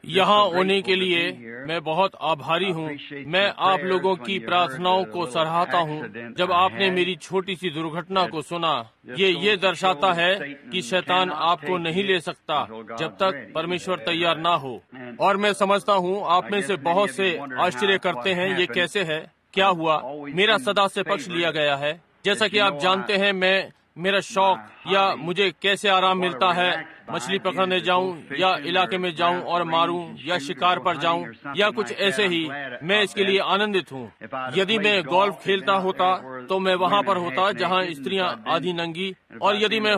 यहाँ होने के लिए मैं बहुत आभारी हूँ। मैं आप लोगों की प्रार्थनाओं को सराहता हूँ। जब आपने मेरी छोटी सी दुर्घटना को सुना, ये दर्शाता है कि शैतान आपको नहीं ले सकता जब तक परमेश्वर तैयार ना हो। और मैं समझता हूँ आप में से बहुत से आश्चर्य करते हैं ये कैसे है, क्या हुआ। मेरा सदा से पक्ष लिया गया है। जैसा कि आप जानते हैं, मेरा शौक या मुझे कैसे आराम मिलता है, मछली पकड़ने जाऊं या इलाके में जाऊं और मारूं या शिकार पर जाऊं या कुछ ऐसे ही, मैं इसके लिए आनंदित हूं। यदि मैं गोल्फ खेलता होता तो मैं वहां पर होता जहां स्त्रियां आधी नंगी, और यदि मैं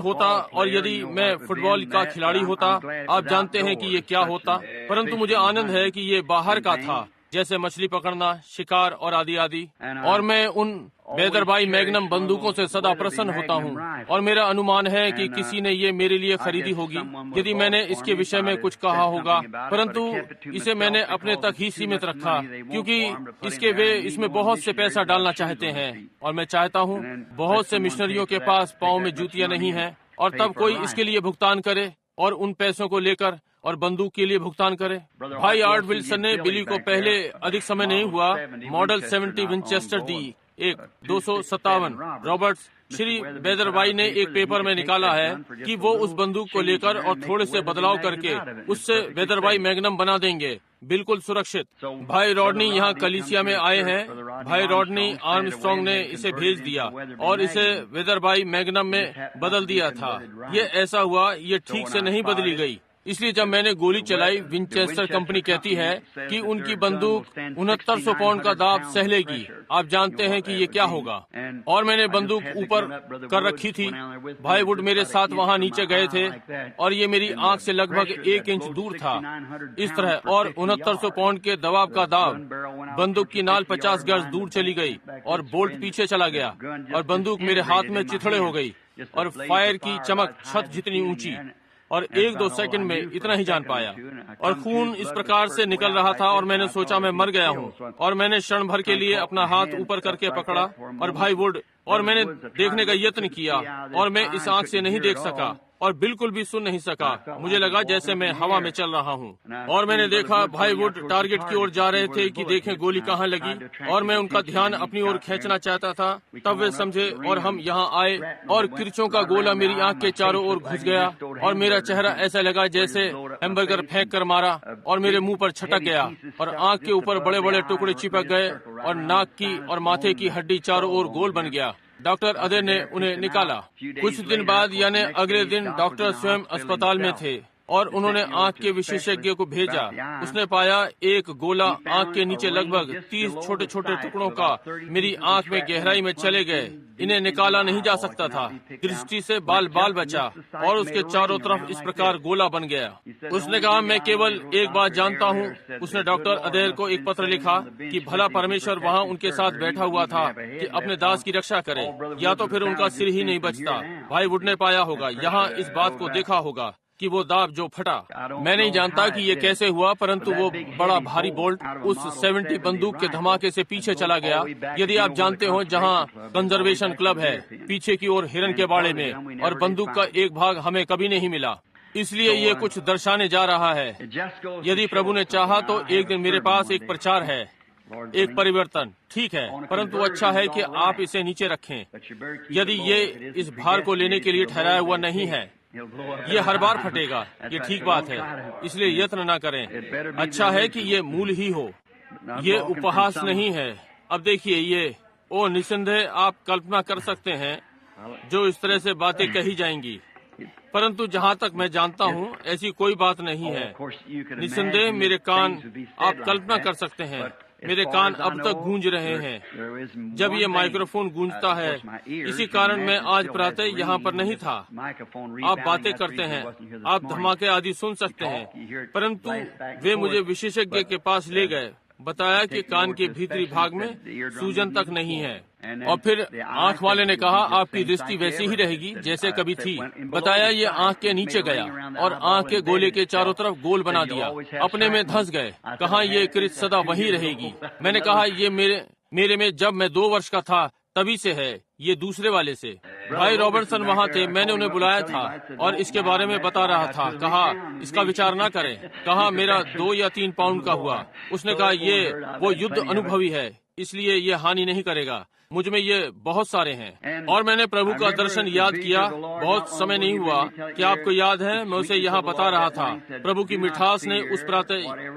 फुटबॉल का खिलाड़ी होता, आप जानते हैं कि ये क्या होता। परंतु मुझे आनंद है कि ये बाहर का था, जैसे मछली पकड़ना, शिकार और आदि आदि। और मैं उन बेदरबाई मैग्नम बंदूकों से सदा प्रसन्न होता हूँ। और मेरा अनुमान है कि किसी ने ये मेरे लिए खरीदी होगी यदि मैंने इसके विषय में कुछ कहा होगा, परंतु इसे मैंने अपने तक ही सीमित रखा, क्योंकि वे इसमें बहुत से पैसा डालना चाहते हैं। और मैं चाहता हूँ बहुत से मिशनरियों के पास पाँव में जूतियाँ नहीं हैं, और तब कोई इसके लिए भुगतान करे और उन पैसों को लेकर और बंदूक के लिए भुगतान करे। भाई आर्ट विल्सन ने बिली को पहले अधिक समय नहीं हुआ मॉडल 70 विंचेस्टर दी, एक 257 रॉबर्ट्स। श्री बेदरबाई ने एक पेपर में निकाला है कि वो उस बंदूक को लेकर और थोड़े से बदलाव करके उससे बेदरबाई मैग्नम बना देंगे, बिल्कुल सुरक्षित। भाई रॉडनी यहाँ कलीसिया में आए हैं। भाई रॉडनी आर्मस्ट्रॉन्ग ने इसे भेज दिया और इसे बेदरबाई मैग्नम में बदल दिया था। ये ऐसा हुआ, ये ठीक से नहीं बदली गई। इसलिए जब मैंने गोली चलाई, विंचेस्टर कंपनी कहती है कि उनकी बंदूक 6900 पाउंड का दाब सह लेगी। आप जानते हैं कि ये क्या होगा। और मैंने बंदूक ऊपर कर रखी थी। भाई वुड मेरे साथ वहाँ नीचे गए थे और ये मेरी आंख से लगभग 1 इंच दूर था, इस तरह। और 6900 पाउंड के दबाव का दाब, बंदूक की नाल 50 गज दूर चली गई और बोल्ट पीछे चला गया और बंदूक मेरे हाथ में चिथड़े हो गई और फायर की चमक छत जितनी ऊंची, और 1-2 सेकंड में इतना ही जान पाया। और खून इस प्रकार से निकल रहा था और मैंने सोचा मैं मर गया हूँ। और मैंने क्षण भर के लिए अपना हाथ ऊपर करके पकड़ा और भाई वुड, और मैंने देखने का यत्न किया और मैं इस आंख से नहीं देख सका और बिल्कुल भी सुन नहीं सका। मुझे लगा जैसे मैं हवा में चल रहा हूँ। और मैंने देखा भाई वुड टारगेट की ओर जा रहे थे कि देखें गोली कहाँ लगी, और मैं उनका ध्यान अपनी ओर खींचना चाहता था। तब वे समझे और हम यहाँ आए और किरचों का गोला मेरी आंख के चारों ओर घुस गया और मेरा चेहरा ऐसा लगा जैसे हैमबर्गर फेंक कर मारा और मेरे मुंह पर छटक गया और आंख के ऊपर बड़े बड़े टुकड़े चिपक गए और नाक की और माथे की हड्डी चारों ओर गोल बन गया। डॉक्टर अदर ने उन्हें निकाला। कुछ दिन बाद यानी अगले दिन डॉक्टर स्वयं अस्पताल में थे और उन्होंने आंख के विशेषज्ञ को भेजा। उसने पाया एक गोला आंख के नीचे लगभग 30 छोटे छोटे टुकड़ों का मेरी आंख में गहराई में चले गए। इन्हें निकाला नहीं जा सकता था। दृष्टि से बाल बचा और उसके चारों तरफ इस प्रकार गोला बन गया। उसने कहा मैं केवल एक बात जानता हूँ। उसने डॉक्टर अदेर को एक पत्र लिखा कि भला परमेश्वर वहाँ उनके साथ बैठा हुआ था कि अपने दास की रक्षा करे, या तो फिर उनका सिर ही नहीं बचता। भाई वुड ने पाया होगा, यहाँ इस बात को देखा होगा कि वो दाब जो फटा। मैं नहीं जानता कि ये कैसे हुआ, परंतु वो बड़ा भारी बोल्ट उस 70 बंदूक के धमाके से पीछे चला गया। यदि आप जानते हो जहाँ कंजर्वेशन क्लब है पीछे की ओर हिरन के बाड़े में, और बंदूक का एक भाग हमें कभी नहीं मिला। इसलिए ये कुछ दर्शाने जा रहा है। यदि प्रभु ने चाहा तो एक दिन मेरे पास एक प्रचार है, एक परिवर्तन, ठीक है, परंतु अच्छा है कि आप इसे नीचे रखें। यदि ये इस भार को लेने के लिए ठहराया हुआ नहीं है, ये हर बार फटेगा। ये ठीक बात है, इसलिए यत्न न करें। अच्छा है कि ये मूल ही हो, ये उपहास नहीं है। अब देखिए ये, ओ निसंदेह आप कल्पना कर सकते हैं जो इस तरह से बातें कही जाएंगी, परंतु जहाँ तक मैं जानता हूँ ऐसी कोई बात नहीं है। निसंदेह मेरे कान, आप कल्पना कर सकते हैं, मेरे कान अब तक गूंज रहे हैं जब ये माइक्रोफोन गूंजता है। इसी कारण मैं आज प्रातः यहाँ पर नहीं था। आप बातें करते हैं, आप धमाके आदि सुन सकते हैं, परंतु वे मुझे विशेषज्ञ के पास ले गए। बताया कि कान के भीतरी भाग में सूजन तक नहीं है। और फिर आंख वाले ने कहा आपकी दृष्टि वैसी ही रहेगी जैसे कभी थी। बताया ये आंख के नीचे गया और आंख के गोले के चारों तरफ गोल बना दिया। अपने में धंस गए। कहा ये कृत सदा वही रहेगी। मैंने कहा ये मेरे में जब मैं 2 वर्ष का था तभी से है, ये दूसरे वाले से। भाई रॉबर्टसन वहाँ थे, मैंने उन्हें बुलाया था और इसके बारे में बता रहा था। कहा इसका विचार ना करें। कहा मेरा 2 या 3 पाउंड का हुआ। उसने कहा ये वो युद्ध अनुभवी है, इसलिए ये हानि नहीं करेगा। मुझ में ये बहुत सारे हैं। और मैंने प्रभु का दर्शन याद किया। बहुत समय नहीं हुआ। क्या आपको याद है, मैं उसे यहाँ बता रहा था। प्रभु की मिठास ने उस प्रातः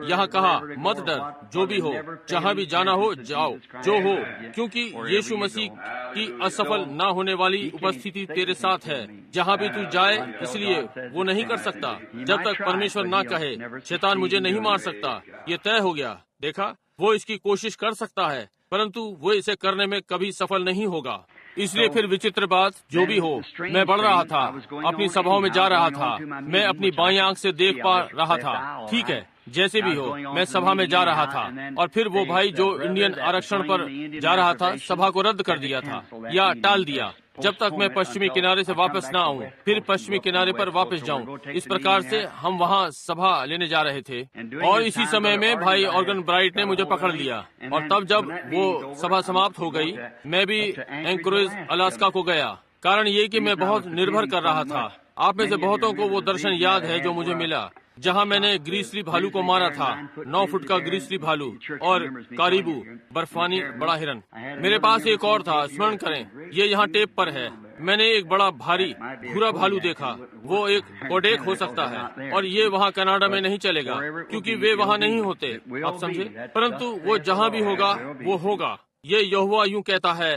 यहाँ कहा, मत डर, जो भी हो, जहाँ भी जाना हो जाओ, जो हो, क्योंकि यीशु मसीह की असफल न होने वाली उपस्थिति तेरे साथ है। जहाँ भी तू जाए, इसलिए वो नहीं कर सकता जब तक परमेश्वर ना कहे। शैतान मुझे नहीं मार सकता, ये तय हो गया। देखा, वो इसकी कोशिश कर सकता है, परंतु वो इसे करने में कभी सफल नहीं होगा। इसलिए फिर विचित्र बात जो भी हो, मैं बढ़ रहा था, अपनी सभाओं में जा रहा था, मैं अपनी बाईं आंख से देख पा रहा था। ठीक है, जैसे भी हो, मैं सभा में जा रहा था। और फिर वो भाई जो इंडियन आरक्षण पर जा रहा था, सभा को रद्द कर दिया था या टाल दिया, जब तक मैं पश्चिमी किनारे से वापस न आऊं, फिर पश्चिमी किनारे पर वापस जाऊं। इस प्रकार से हम वहां सभा लेने जा रहे थे। और इसी समय में भाई ऑर्गन ब्राइट ने मुझे पकड़ लिया। और तब जब वो सभा समाप्त हो गई, मैं भी एंकोरेज अलास्का को गया। कारण ये कि मैं बहुत निर्भर कर रहा था। आप में से बहुतों को वो दर्शन याद है जो मुझे मिला, जहाँ मैंने ग्रीसली भालू को मारा था, 9 फुट का ग्रीसली भालू और कारीबू, बर्फानी बड़ा हिरन। मेरे पास एक और था, स्मरण करें, ये यहाँ टेप पर है। मैंने एक बड़ा भारी भूरा भालू देखा। वो एक कोडेक हो सकता है, और ये वहाँ कनाडा में नहीं चलेगा, क्योंकि वे वहाँ नहीं होते, आप समझे। परंतु वो जहाँ भी होगा वो होगा। ये यहोवा यूं कहता है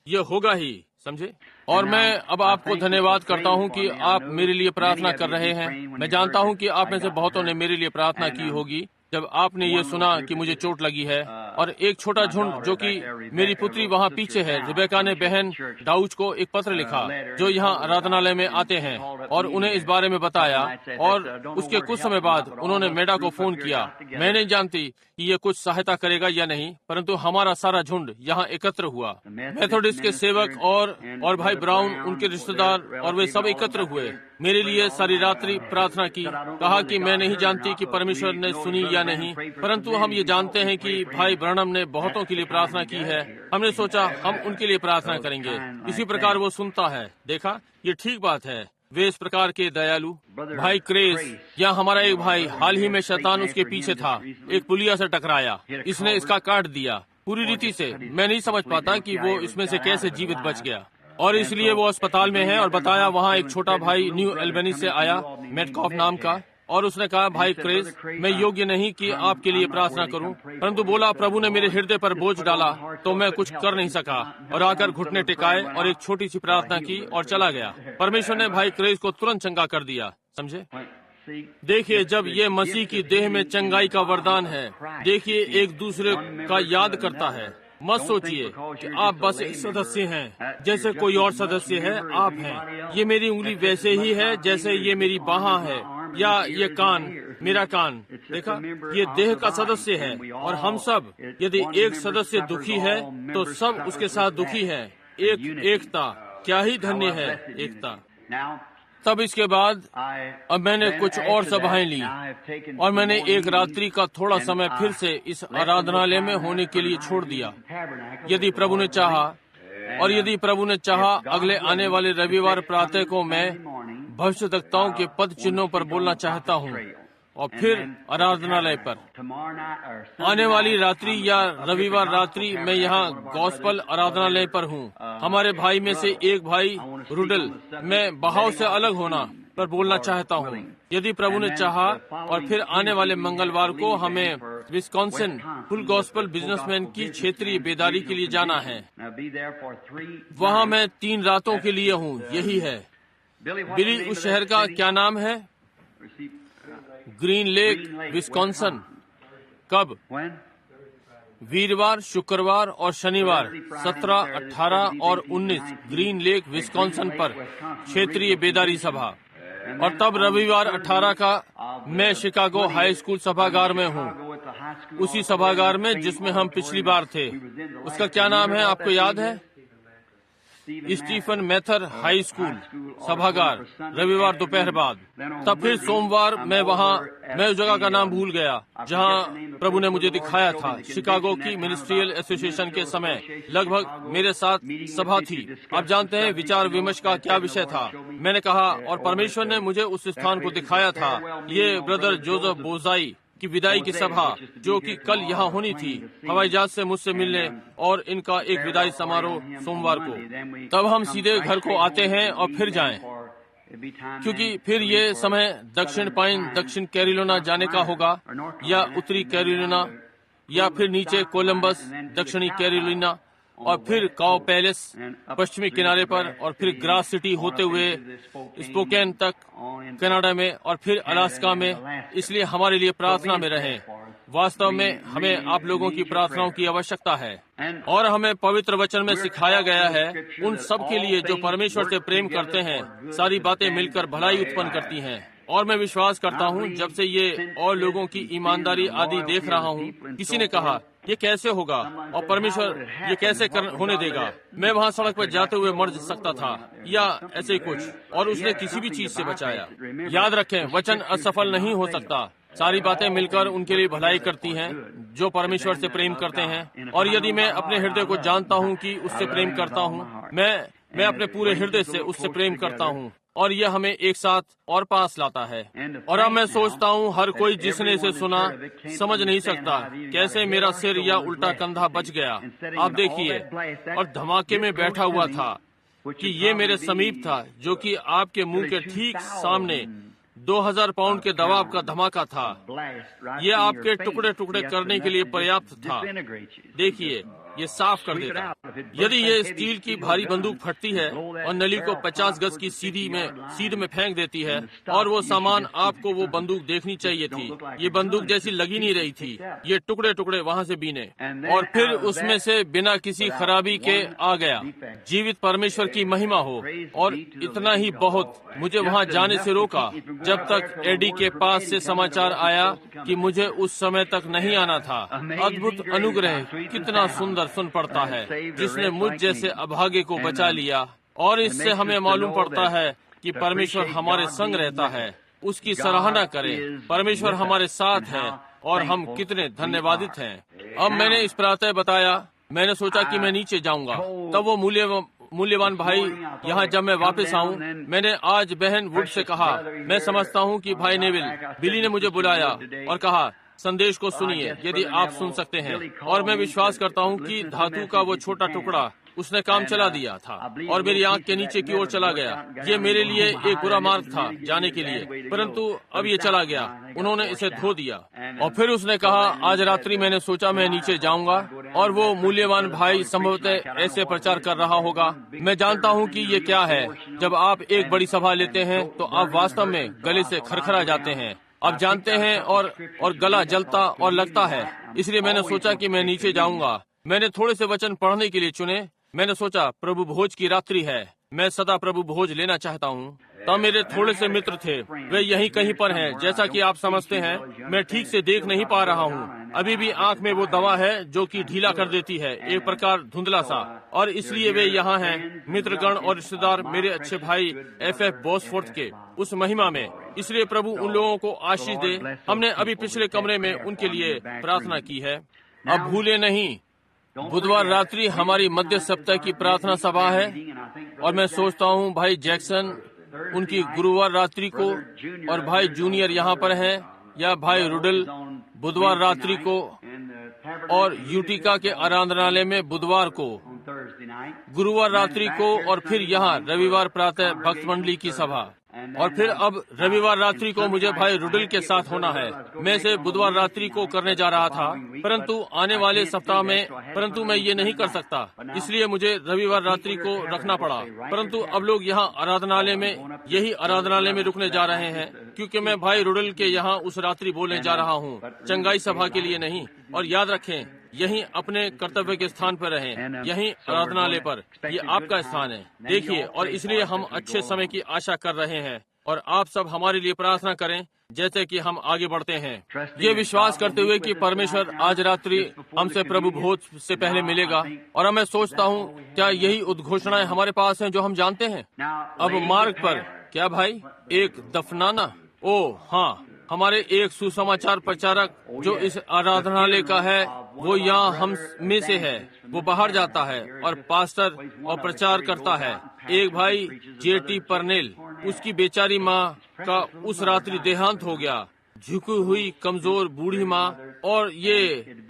ये होगा ही, समझे। और मैं अब आपको धन्यवाद करता हूं कि आप मेरे लिए प्रार्थना कर रहे हैं। मैं जानता हूं कि आप में से बहुतों ने मेरे लिए प्रार्थना की होगी जब आपने ये सुना कि मुझे चोट लगी है। और एक छोटा झुंड जो कि मेरी पुत्री वहाँ पीछे है, रिबेका ने बहन डाउच को एक पत्र लिखा जो यहाँ आराधनालय में आते हैं, और उन्हें इस बारे में बताया। और उसके कुछ समय बाद उन्होंने मेडा को फोन किया। मैं नहीं जानती कि ये कुछ सहायता करेगा या नहीं, परंतु हमारा सारा झुंड यहाँ एकत्र हुआ। मेथोडिस्ट के सेवक और भाई ब्राउन, उनके रिश्तेदार, और वे सब एकत्र हुए। मेरे लिए सारी रात्रि प्रार्थना की। कहा कि मैं नहीं जानती कि परमेश्वर ने सुनी या नहीं, परंतु हम ये जानते हैं कि भाई ब्रैनम ने बहुतों के लिए प्रार्थना की है। हमने सोचा हम उनके लिए प्रार्थना करेंगे। इसी प्रकार वो सुनता है। देखा, ये ठीक बात है। वे इस प्रकार के दयालु। भाई क्रेस, या हमारा एक भाई, हाल ही में शैतान उसके पीछे था, एक पुलिया से टकराया। इसने इसका काट दिया पूरी रीति से। मैं नहीं समझ पाता कि वो इसमें से कैसे जीवित बच गया, और इसलिए वो अस्पताल में है। और बताया वहाँ एक छोटा भाई न्यू एल्बनी से आया, मेटकॉफ नाम का, और उसने कहा भाई क्रेस, मैं योग्य नहीं कि आपके लिए प्रार्थना करूं, परंतु बोला प्रभु ने मेरे हृदय पर बोझ डाला तो मैं कुछ कर नहीं सका, और आकर घुटने टिकाए और एक छोटी सी प्रार्थना की और चला गया। परमेश्वर ने भाई क्रेस को तुरंत चंगा कर दिया, समझे। देखिए, जब ये मसीह की देह में चंगाई का वरदान है, देखिए एक दूसरे का याद करता है। मत सोचिए कि आप बस एक सदस्य हैं, जैसे कोई और सदस्य है। आप हैं। ये मेरी उंगली वैसे ही है जैसे ये मेरी बाँह है, या ये कान, मेरा कान। देखा, ये देह का सदस्य है। और हम सब, यदि एक सदस्य दुखी है तो सब उसके साथ दुखी है। एकता, क्या ही धन्य है एकता। तब इसके बाद अब मैंने कुछ और सभाएं ली, और मैंने एक रात्रि का थोड़ा समय फिर से इस आराधनालय में होने के लिए छोड़ दिया। यदि प्रभु ने चाहा, और यदि प्रभु ने चाहा, अगले आने वाले रविवार प्रातः को मैं भविष्यद्वक्ताओं के पद चिन्हों पर बोलना चाहता हूँ, और फिर आराधनालय पर। आने वाली रात्रि या रविवार रात्रि मैं यहाँ गॉस्पल आराधनालय पर हूँ। हमारे भाई में से एक भाई रुडल, मैं बहाव से अलग होना पर बोलना चाहता हूँ, यदि प्रभु ने चाहा। और फिर आने वाले मंगलवार को हमें विस्कॉन्सिन फुल गॉस्पल बिजनेसमैन की क्षेत्रीय बेदारी के लिए जाना है। वहाँ मैं 3 रातों के लिए हूँ। यही है। बिली, उस शहर का क्या नाम है? Green lake, Wisconsin. कब? वीरवार, शुक्रवार और शनिवार 17, 18 और 19 ग्रीन लेक, विस्कॉन्सिन पर क्षेत्रीय बेदारी सभा। और तब रविवार 18 का मैं शिकागो हाई स्कूल सभागार में हूँ, उसी सभागार में जिसमें हम पिछली बार थे। उसका क्या नाम है, आपको याद है? स्टीफन मैथर हाई स्कूल सभागार, रविवार दोपहर बाद। तब फिर सोमवार मैं उस जगह का नाम भूल गया जहां प्रभु ने मुझे दिखाया था। शिकागो की मिनिस्ट्रियल एसोसिएशन के समय लगभग मेरे साथ सभा थी। आप जानते हैं विचार विमर्श का क्या विषय था। मैंने कहा और परमेश्वर ने मुझे उस स्थान को दिखाया था। ये ब्रदर जोसेफ बोजाई की विदाई की सभा जो कि कल यहाँ होनी थी, हवाई जहाज से मुझसे मिलने, और इनका एक विदाई समारोह सोमवार को। तब हम सीधे घर को आते हैं और फिर जाएं, क्योंकि फिर ये समय दक्षिण पाइन दक्षिण कैरोलिना जाने का होगा, या उत्तरी कैरोलिना, या फिर नीचे कोलंबस दक्षिणी कैरोलिना, और फिर काउ पैलेस पश्चिमी किनारे पर, और फिर ग्रास सिटी होते हुए स्पोकेन तक कनाडा में, और फिर अलास्का में। इसलिए हमारे लिए प्रार्थना में रहें। वास्तव में हमें आप लोगों की प्रार्थनाओं की आवश्यकता है, और हमें पवित्र वचन में सिखाया गया है उन सब के लिए जो परमेश्वर से प्रेम करते हैं, सारी बातें मिलकर भलाई उत्पन्न करती हैं। और मैं विश्वास करता हूँ जब से ये और लोगों की ईमानदारी आदि देख रहा हूँ, किसी ने कहा ये कैसे होगा और परमेश्वर ये कैसे होने देगा। मैं वहाँ सड़क पर जाते हुए मर सकता था या ऐसे ही कुछ, और उसने किसी भी चीज से बचाया। याद रखें, वचन असफल नहीं हो सकता। सारी बातें मिलकर उनके लिए भलाई करती हैं जो परमेश्वर से प्रेम करते हैं। और यदि मैं अपने हृदय को जानता हूँ कि उससे प्रेम करता हूँ, मैं अपने पूरे हृदय से उससे प्रेम करता हूँ, और यह हमें एक साथ और पास लाता है। और अब मैं सोचता हूँ हर कोई जिसने इसे सुना समझ नहीं सकता कैसे मेरा सिर या उल्टा कंधा बच गया। आप देखिए, और धमाके में बैठा हुआ था कि ये मेरे समीप था, जो कि आपके मुंह के ठीक सामने 2000 पाउंड के दबाव का धमाका था। यह आपके टुकड़े टुकड़े करने के लिए पर्याप्त था। देखिए, ये साफ कर देता। यदि ये स्टील की भारी बंदूक फटती है और नली को 50 गज की सीध में फेंक देती है, और वो सामान आपको वो बंदूक देखनी चाहिए थी, ये बंदूक जैसी लगी नहीं रही थी। ये टुकड़े टुकड़े वहाँ से बीने, और फिर उसमें से बिना किसी खराबी के आ गया। जीवित परमेश्वर की महिमा हो। और इतना ही बहुत मुझे वहाँ जाने से रोका जब तक एडी के पास से समाचार आया कि मुझे उस समय तक नहीं आना था। अद्भुत अनुग्रह कितना सुंदर सुन पड़ता है, जिसने मुझ जैसे अभागे को बचा लिया। और इससे हमें मालूम पड़ता है कि परमेश्वर हमारे संग रहता है। उसकी सराहना करें, परमेश्वर हमारे साथ है और हम कितने धन्यवादित हैं। अब मैंने इस प्रातः बताया, मैंने सोचा कि मैं नीचे जाऊंगा, तब वो मूल्यवान भाई यहाँ जब मैं वापस आऊँ, मैंने आज बहन वुड से कहा, मैं समझता हूँ कि भाई नेविल बिली ने मुझे बुलाया और कहा संदेश को सुनिए यदि आप सुन सकते हैं। और मैं विश्वास करता हूँ कि धातु का वो छोटा टुकड़ा उसने काम चला दिया था और मेरी आंख के नीचे की ओर चला गया। ये मेरे लिए एक बुरा मार्ग था जाने के लिए, परंतु अब ये चला गया। उन्होंने इसे धो दिया। और फिर उसने कहा, आज रात्रि मैंने सोचा मैं नीचे जाऊंगा और वो मूल्यवान भाई संभवतः ऐसे प्रचार कर रहा होगा। मैं जानता हूँ कि ये क्या है। जब आप एक बड़ी सभा लेते हैं तो आप वास्तव में गले से खरखरा जाते हैं, आप जानते हैं, और गला जलता और लगता है। इसलिए मैंने सोचा कि मैं नीचे जाऊंगा। मैंने थोड़े से वचन पढ़ने के लिए चुने। मैंने सोचा प्रभु भोज की रात्रि है, मैं सदा प्रभु भोज लेना चाहता हूँ। तब मेरे थोड़े से मित्र थे, वे यहीं कहीं पर हैं। जैसा कि आप समझते हैं, मैं ठीक से देख नहीं पा रहा हूँ। अभी भी आंख में वो दवा है जो कि ढीला कर देती है, एक प्रकार धुंधला सा, और इसलिए वे यहाँ हैं। मित्रगण और रिश्तेदार मेरे अच्छे भाई FF बॉसफोर्थ के उस महिमा में। इसलिए प्रभु उन लोगों को आशीष दे। हमने अभी पिछले कमरे में उनके लिए प्रार्थना की है। अब भूले नहीं, बुधवार रात्रि हमारी मध्य सप्ताह की प्रार्थना सभा है, और मैं सोचता हूँ भाई जैक्सन उनकी गुरुवार रात्रि को, और भाई जूनियर यहाँ पर हैं, या भाई रुडल बुधवार रात्रि को, और यूटिका के आराधनालय में बुधवार को, गुरुवार रात्रि को, और फिर यहाँ रविवार प्रातः भक्त मंडली की सभा। और फिर अब रविवार रात्रि को मुझे भाई रुडल के साथ होना है। मैं इसे बुधवार रात्रि को करने जा रहा था, परंतु आने वाले सप्ताह में, परंतु मैं ये नहीं कर सकता, इसलिए मुझे रविवार रात्रि को रखना पड़ा। परंतु अब लोग यहाँ आराधनालय में, यही आराधनालय में रुकने जा रहे हैं, क्योंकि मैं भाई रुडल के यहाँ उस रात्रि बोलने जा रहा हूँ, चंगाई सभा के लिए नहीं। और याद रखें, यहीं अपने कर्तव्य के स्थान पर रहें, यहीं आराधनालय पर, ये आपका स्थान है। देखिए, और इसलिए हम अच्छे समय की आशा कर रहे हैं, और आप सब हमारे लिए प्रार्थना करें जैसे कि हम आगे बढ़ते हैं, ये विश्वास करते हुए कि परमेश्वर आज रात्रि हमसे प्रभु भोज से पहले मिलेगा। और मैं सोचता हूँ क्या यही उद्घोषणाएं हमारे पास हैं जो हम जानते हैं। अब मार्ग पर क्या भाई, एक दफनाना? ओ हाँ, हमारे एक सुसमाचार प्रचारक जो इस आराधनालय का है वो यहाँ हम में से है, वो बाहर जाता है और पास्टर और प्रचार करता है। एक भाई जेटी परनेल, उसकी बेचारी माँ का उस रात्रि देहांत हो गया, झुकी हुई कमजोर बूढ़ी माँ, और ये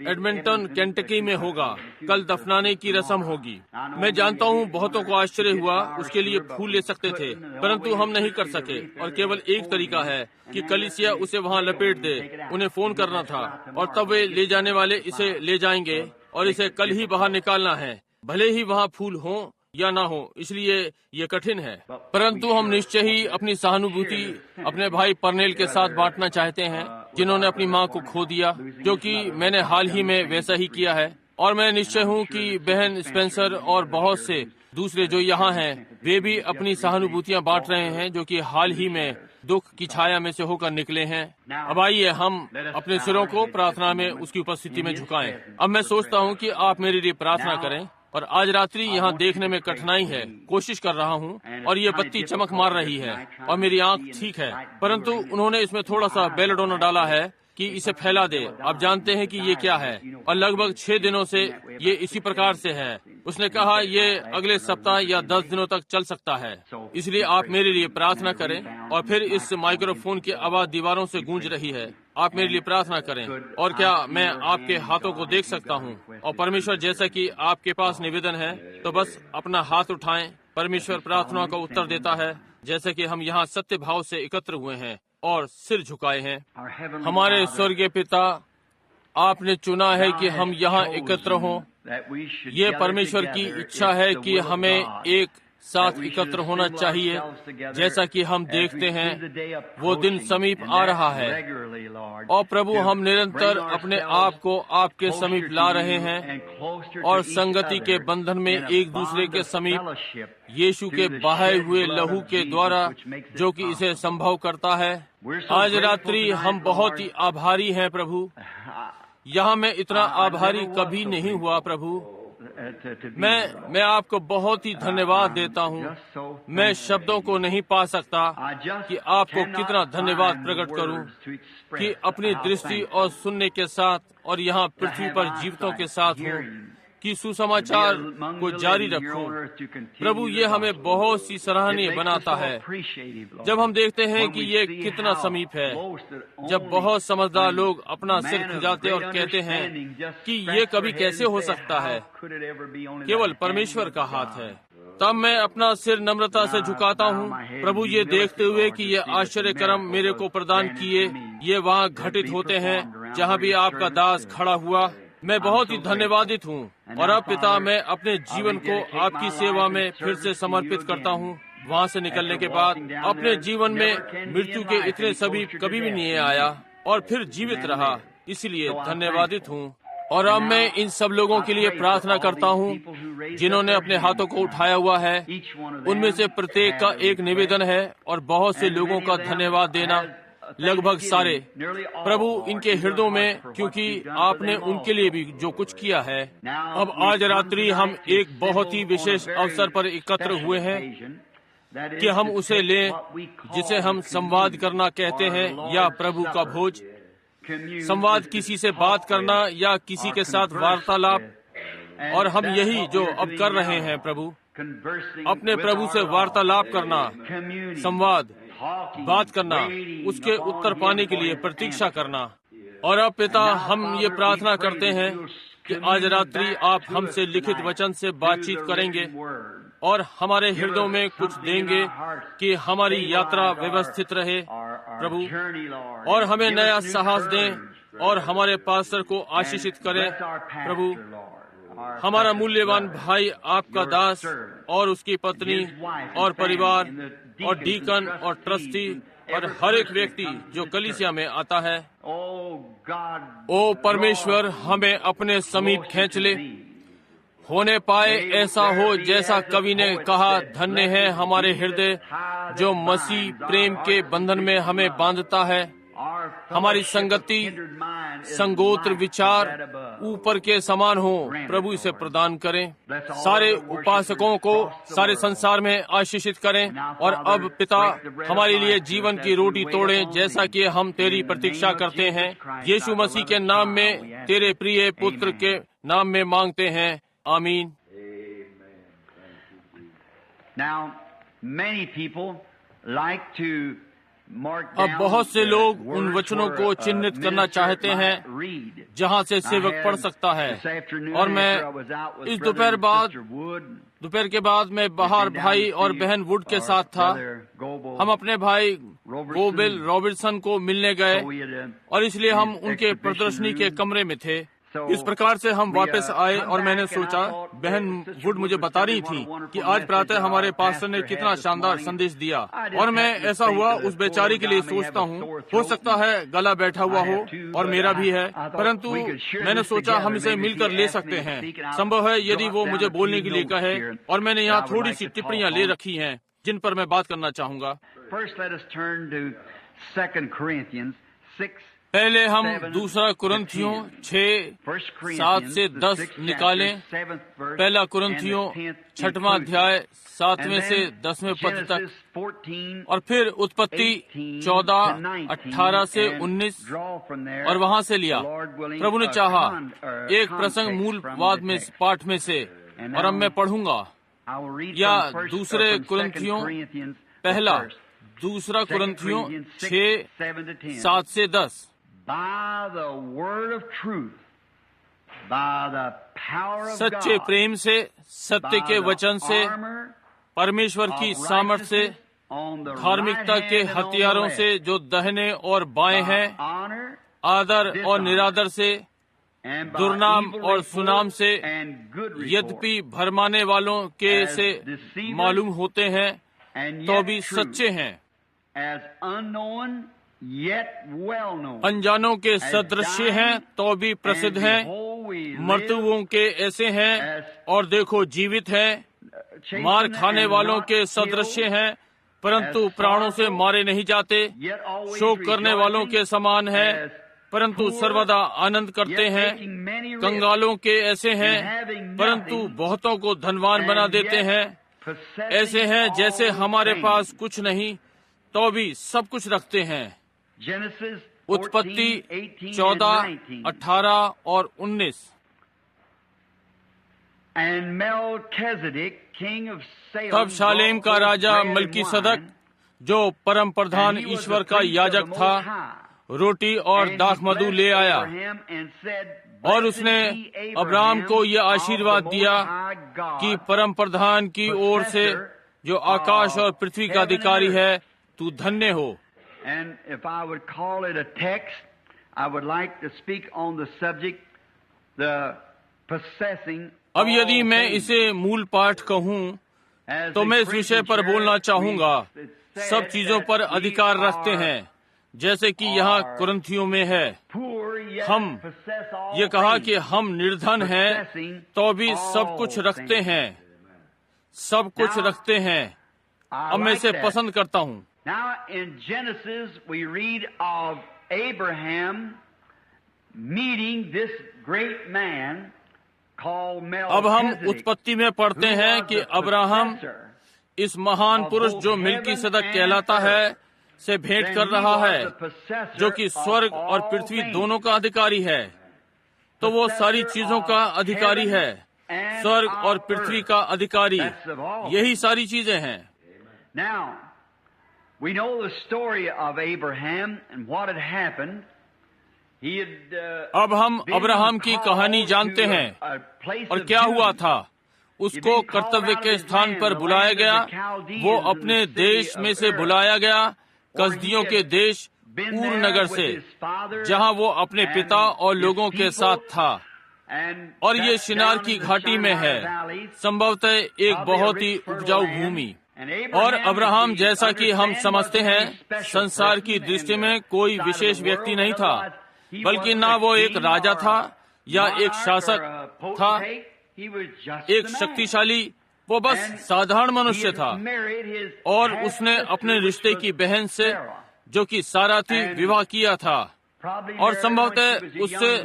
एडमिंटन केंटकी में होगा। कल दफनाने की रस्म होगी। मैं जानता हूँ बहुतों को आश्चर्य हुआ, उसके लिए फूल ले सकते थे परंतु हम नहीं कर सके, और केवल एक तरीका है कि कलीसिया उसे वहाँ लपेट दे। उन्हें फोन करना था और तब वे ले जाने वाले इसे ले जाएंगे और इसे कल ही बाहर निकालना है, भले ही वहाँ फूल हो या ना हो। इसलिए ये कठिन है, परंतु हम निश्चय ही अपनी सहानुभूति अपने भाई परनेल के साथ बांटना चाहते हैं जिन्होंने अपनी माँ को खो दिया, जो कि मैंने हाल ही में वैसा ही किया है। और मैं निश्चय हूँ कि बहन स्पेंसर और बहुत से दूसरे जो यहाँ हैं वे भी अपनी सहानुभूतियाँ बांट रहे हैं, जो कि हाल ही में दुख की छाया में से होकर निकले हैं। अब आइए हम अपने सिरों को प्रार्थना में उसकी उपस्थिति में झुकाएं। अब मैं सोचता हूँ कि आप मेरे लिए प्रार्थना करें। और आज रात्रि यहाँ देखने में कठिनाई है, कोशिश कर रहा हूँ, और ये बत्ती चमक मार रही है और मेरी आंख ठीक है, परंतु उन्होंने इसमें थोड़ा सा बेलेडोना डाला है कि इसे फैला दे। आप जानते हैं कि ये क्या है, और लगभग 6 दिनों से ये इसी प्रकार से है। उसने कहा ये अगले सप्ताह या 10 दिनों तक चल सकता है। इसलिए आप मेरे लिए प्रार्थना करें। और फिर इस माइक्रोफोन की आवाज दीवारों से गूंज रही है, आप मेरे लिए प्रार्थना करें। और क्या मैं आपके हाथों को देख सकता हूँ? और परमेश्वर, जैसा कि आपके पास निवेदन है तो बस अपना हाथ उठाएं। परमेश्वर प्रार्थना का उत्तर देता है, जैसे कि हम यहाँ सत्य भाव से एकत्र हुए हैं और सिर झुकाए हैं। हमारे स्वर्गीय पिता, आपने चुना है कि हम यहाँ एकत्र हों। ये परमेश्वर की इच्छा है कि हमें एक साथ एकत्र होना चाहिए। जैसा कि हम देखते हैं वो दिन समीप आ रहा है, और प्रभु हम निरंतर अपने आप को आपके समीप ला रहे हैं और संगति के बंधन में एक दूसरे के समीप यीशु के बहाए हुए लहू के द्वारा, जो कि इसे संभव करता है। आज रात्रि हम बहुत ही आभारी हैं प्रभु। यहाँ मैं इतना आभारी कभी नहीं हुआ प्रभु। मैं आपको बहुत ही धन्यवाद देता हूँ। मैं शब्दों को नहीं पा सकता कि आपको कितना धन्यवाद प्रकट करूँ कि अपनी दृष्टि और सुनने के साथ और यहाँ पृथ्वी पर जीवितों के साथ हूँ कि सुसमाचार को जारी रखूं। प्रभु, ये हमें बहुत सी सराहनीय बनाता है जब हम देखते हैं कि ये कितना समीप है। जब बहुत समझदार लोग अपना सिर खुजाते और कहते हैं कि ये कभी कैसे हो सकता है, केवल परमेश्वर का हाथ है, तब मैं अपना सिर नम्रता से झुकाता हूँ प्रभु, ये देखते हुए कि ये आश्चर्य कर्म मेरे को प्रदान किए ये वहाँ घटित होते हैं जहाँ भी आपका दास खड़ा हुआ। मैं बहुत ही धन्यवादित हूँ। और अब पिता, मैं अपने जीवन को आपकी सेवा में फिर से समर्पित करता हूँ। वहाँ से निकलने के बाद अपने जीवन में मृत्यु के इतने सभी कभी भी नहीं आया और फिर जीवित रहा, इसलिए धन्यवादित हूँ। और अब मैं इन सब लोगों के लिए प्रार्थना करता हूँ जिन्होंने अपने हाथों को उठाया हुआ है। उनमें से प्रत्येक का एक निवेदन है और बहुत से लोगों का धन्यवाद देना, लगभग सारे प्रभु इनके हृदयों में, क्योंकि आपने उनके लिए भी जो कुछ किया है। अब आज रात्रि हम एक बहुत ही विशेष अवसर पर एकत्र हुए हैं कि हम उसे लें जिसे हम संवाद करना कहते हैं, या प्रभु का भोज। संवाद किसी से बात करना या किसी के साथ वार्तालाप, और हम यही जो अब कर रहे हैं प्रभु, अपने प्रभु से वार्तालाप करना, संवाद, बात करना, उसके उत्तर पाने के लिए प्रतीक्षा करना। और अब पिता, हम ये प्रार्थना करते हैं कि आज रात्रि आप हमसे लिखित वचन से बातचीत करेंगे और हमारे हृदयों में कुछ देंगे कि हमारी यात्रा व्यवस्थित रहे प्रभु, और हमें नया साहस दें और हमारे पास्टर को आशीषित करें प्रभु। हमारा मूल्यवान भाई आपका दास और उसकी पत्नी और परिवार और डीकन और ट्रस्टी और हर एक व्यक्ति जो कलीसिया में आता है, ओ परमेश्वर, हमें अपने समीप खींच ले होने पाए ऐसा हो जैसा कवि ने कहा, धन्य है हमारे हृदय जो मसीह प्रेम के बंधन में हमें बांधता है। हमारी संगति, संगोत्र विचार ऊपर के समान हो, प्रभु इसे प्रदान करें। सारे उपासकों को सारे संसार में आशीषित करें। और अब पिता, हमारे लिए जीवन की रोटी तोड़े, जैसा कि हम तेरी प्रतीक्षा करते हैं। यीशु मसीह के नाम में, तेरे प्रिय पुत्र के नाम में मांगते हैं, आमीन। अब बहुत से लोग उन वचनों को चिन्हित करना चाहते हैं जहां से सेवक पढ़ सकता है। और मैं इस दोपहर के बाद मैं बाहर भाई और बहन वुड के साथ था। हम अपने भाई गोबिल रॉबर्टसन को मिलने गए और इसलिए हम उनके प्रदर्शनी के कमरे में थे। इस प्रकार से हम वापस आए और मैंने सोचा, बहन वुड मुझे बता रही थी कि आज प्रातः हमारे पास्टर ने कितना शानदार संदेश दिया। और मैं ऐसा हुआ उस बेचारी के लिए सोचता हूँ, हो सकता है गला बैठा हुआ हो और मेरा भी है, परंतु मैंने सोचा हम इसे मिलकर ले सकते हैं। संभव है यदि वो मुझे बोलने के लिए कहे। और मैंने यहाँ थोड़ी सी टिप्पणियाँ ले रखी हैं जिन पर मैं बात करना चाहूँगा। पहले हम दूसरा कुरिन्थियों 6:7 से 10 निकालें। पहला कुरिन्थियों 6वां अध्याय 7वें से 10वें पद तक, और फिर उत्पत्ति 14:18 से 19 और वहां से लिया। प्रभु ने चाहा एक प्रसंग मूल पाठ में से, और अब मैं पढ़ूंगा या दूसरा कुरिन्थियों 6:7 से 10। सच्चे प्रेम से, सत्य के वचन से, परमेश्वर की सामर्थ से, धार्मिकता के हथियारों से जो दाहिने और बाएं हैं, आदर और निरादर से, दुर्नाम और सुनाम से, यद्यपि भरमाने वालों के से मालूम होते हैं तो भी सच्चे हैं, अनजानों के सदृश्य हैं तो भी प्रसिद्ध हैं, मृत्युओं के ऐसे हैं और देखो जीवित हैं, मार खाने वालों के सदृश्य हैं परंतु प्राणों से मारे नहीं जाते, शोक करने वालों के समान हैं परंतु सर्वदा आनंद करते हैं, कंगालों के ऐसे हैं परंतु बहुतों को धनवान बना देते हैं, ऐसे हैं जैसे हमारे पास कुछ नहीं तो भी सब कुछ रखते हैं। उत्पत्ति 14, 18 और 19। तब शालेम का राजा मलकीसदक, जो परम प्रधान ईश्वर का याजक था, रोटी और दाखमधु ले आया और उसने अब्राहम को यह आशीर्वाद दिया कि परम प्रधान की ओर से, जो आकाश और पृथ्वी का अधिकारी है, तू धन्य हो। And if I would call it a text, I would like to speak on the subject, the possessing. अब यदि मैं इसे मूल पाठ कहूँ तो मैं इस विषय पर बोलना चाहूँगा, सब चीजों पर अधिकार रखते हैं, जैसे कि यहाँ कुरिन्थियों में है। हम ये कहा कि हम निर्धन हैं तो भी सब कुछ रखते हैं, सब कुछ रखते हैं। अब मैं इसे पसंद करता हूँ। Now in Genesis we read of Abraham meeting this great man called Melchizedek. अब हम उत्पत्ति में पढ़ते हैं कि अब्राहम इस महान पुरुष जो मिल्कीसदक कहलाता है से भेंट कर रहा है, जो कि स्वर्ग और पृथ्वी दोनों का अधिकारी है। तो वो सारी चीजों का अधिकारी है, स्वर्ग और पृथ्वी का अधिकारी, यही सारी चीजें हैं। Now we know the story of Abraham and what had happened. He had अब हम अब्राहम की कहानी जानते हैं और क्या हुआ था। उसको कर्तव्य के स्थान पर बुलाया गया, वो अपने देश में से बुलाया गया, कसदियों के देश ऊर नगर से, जहां वो अपने पिता और लोगों के साथ था। और ये शिनार की घाटी में है, संभवतः एक बहुत ही उपजाऊ भूमि। और अब्राहम, जैसा कि हम समझते हैं, संसार की दृष्टि में कोई विशेष व्यक्ति नहीं था, बल्कि ना वो एक राजा था या एक शासक था, एक शक्तिशाली, वो बस साधारण मनुष्य था और उसने अपने रिश्ते की बहन से, जो कि सारा थी, विवाह किया था और संभवतः उससे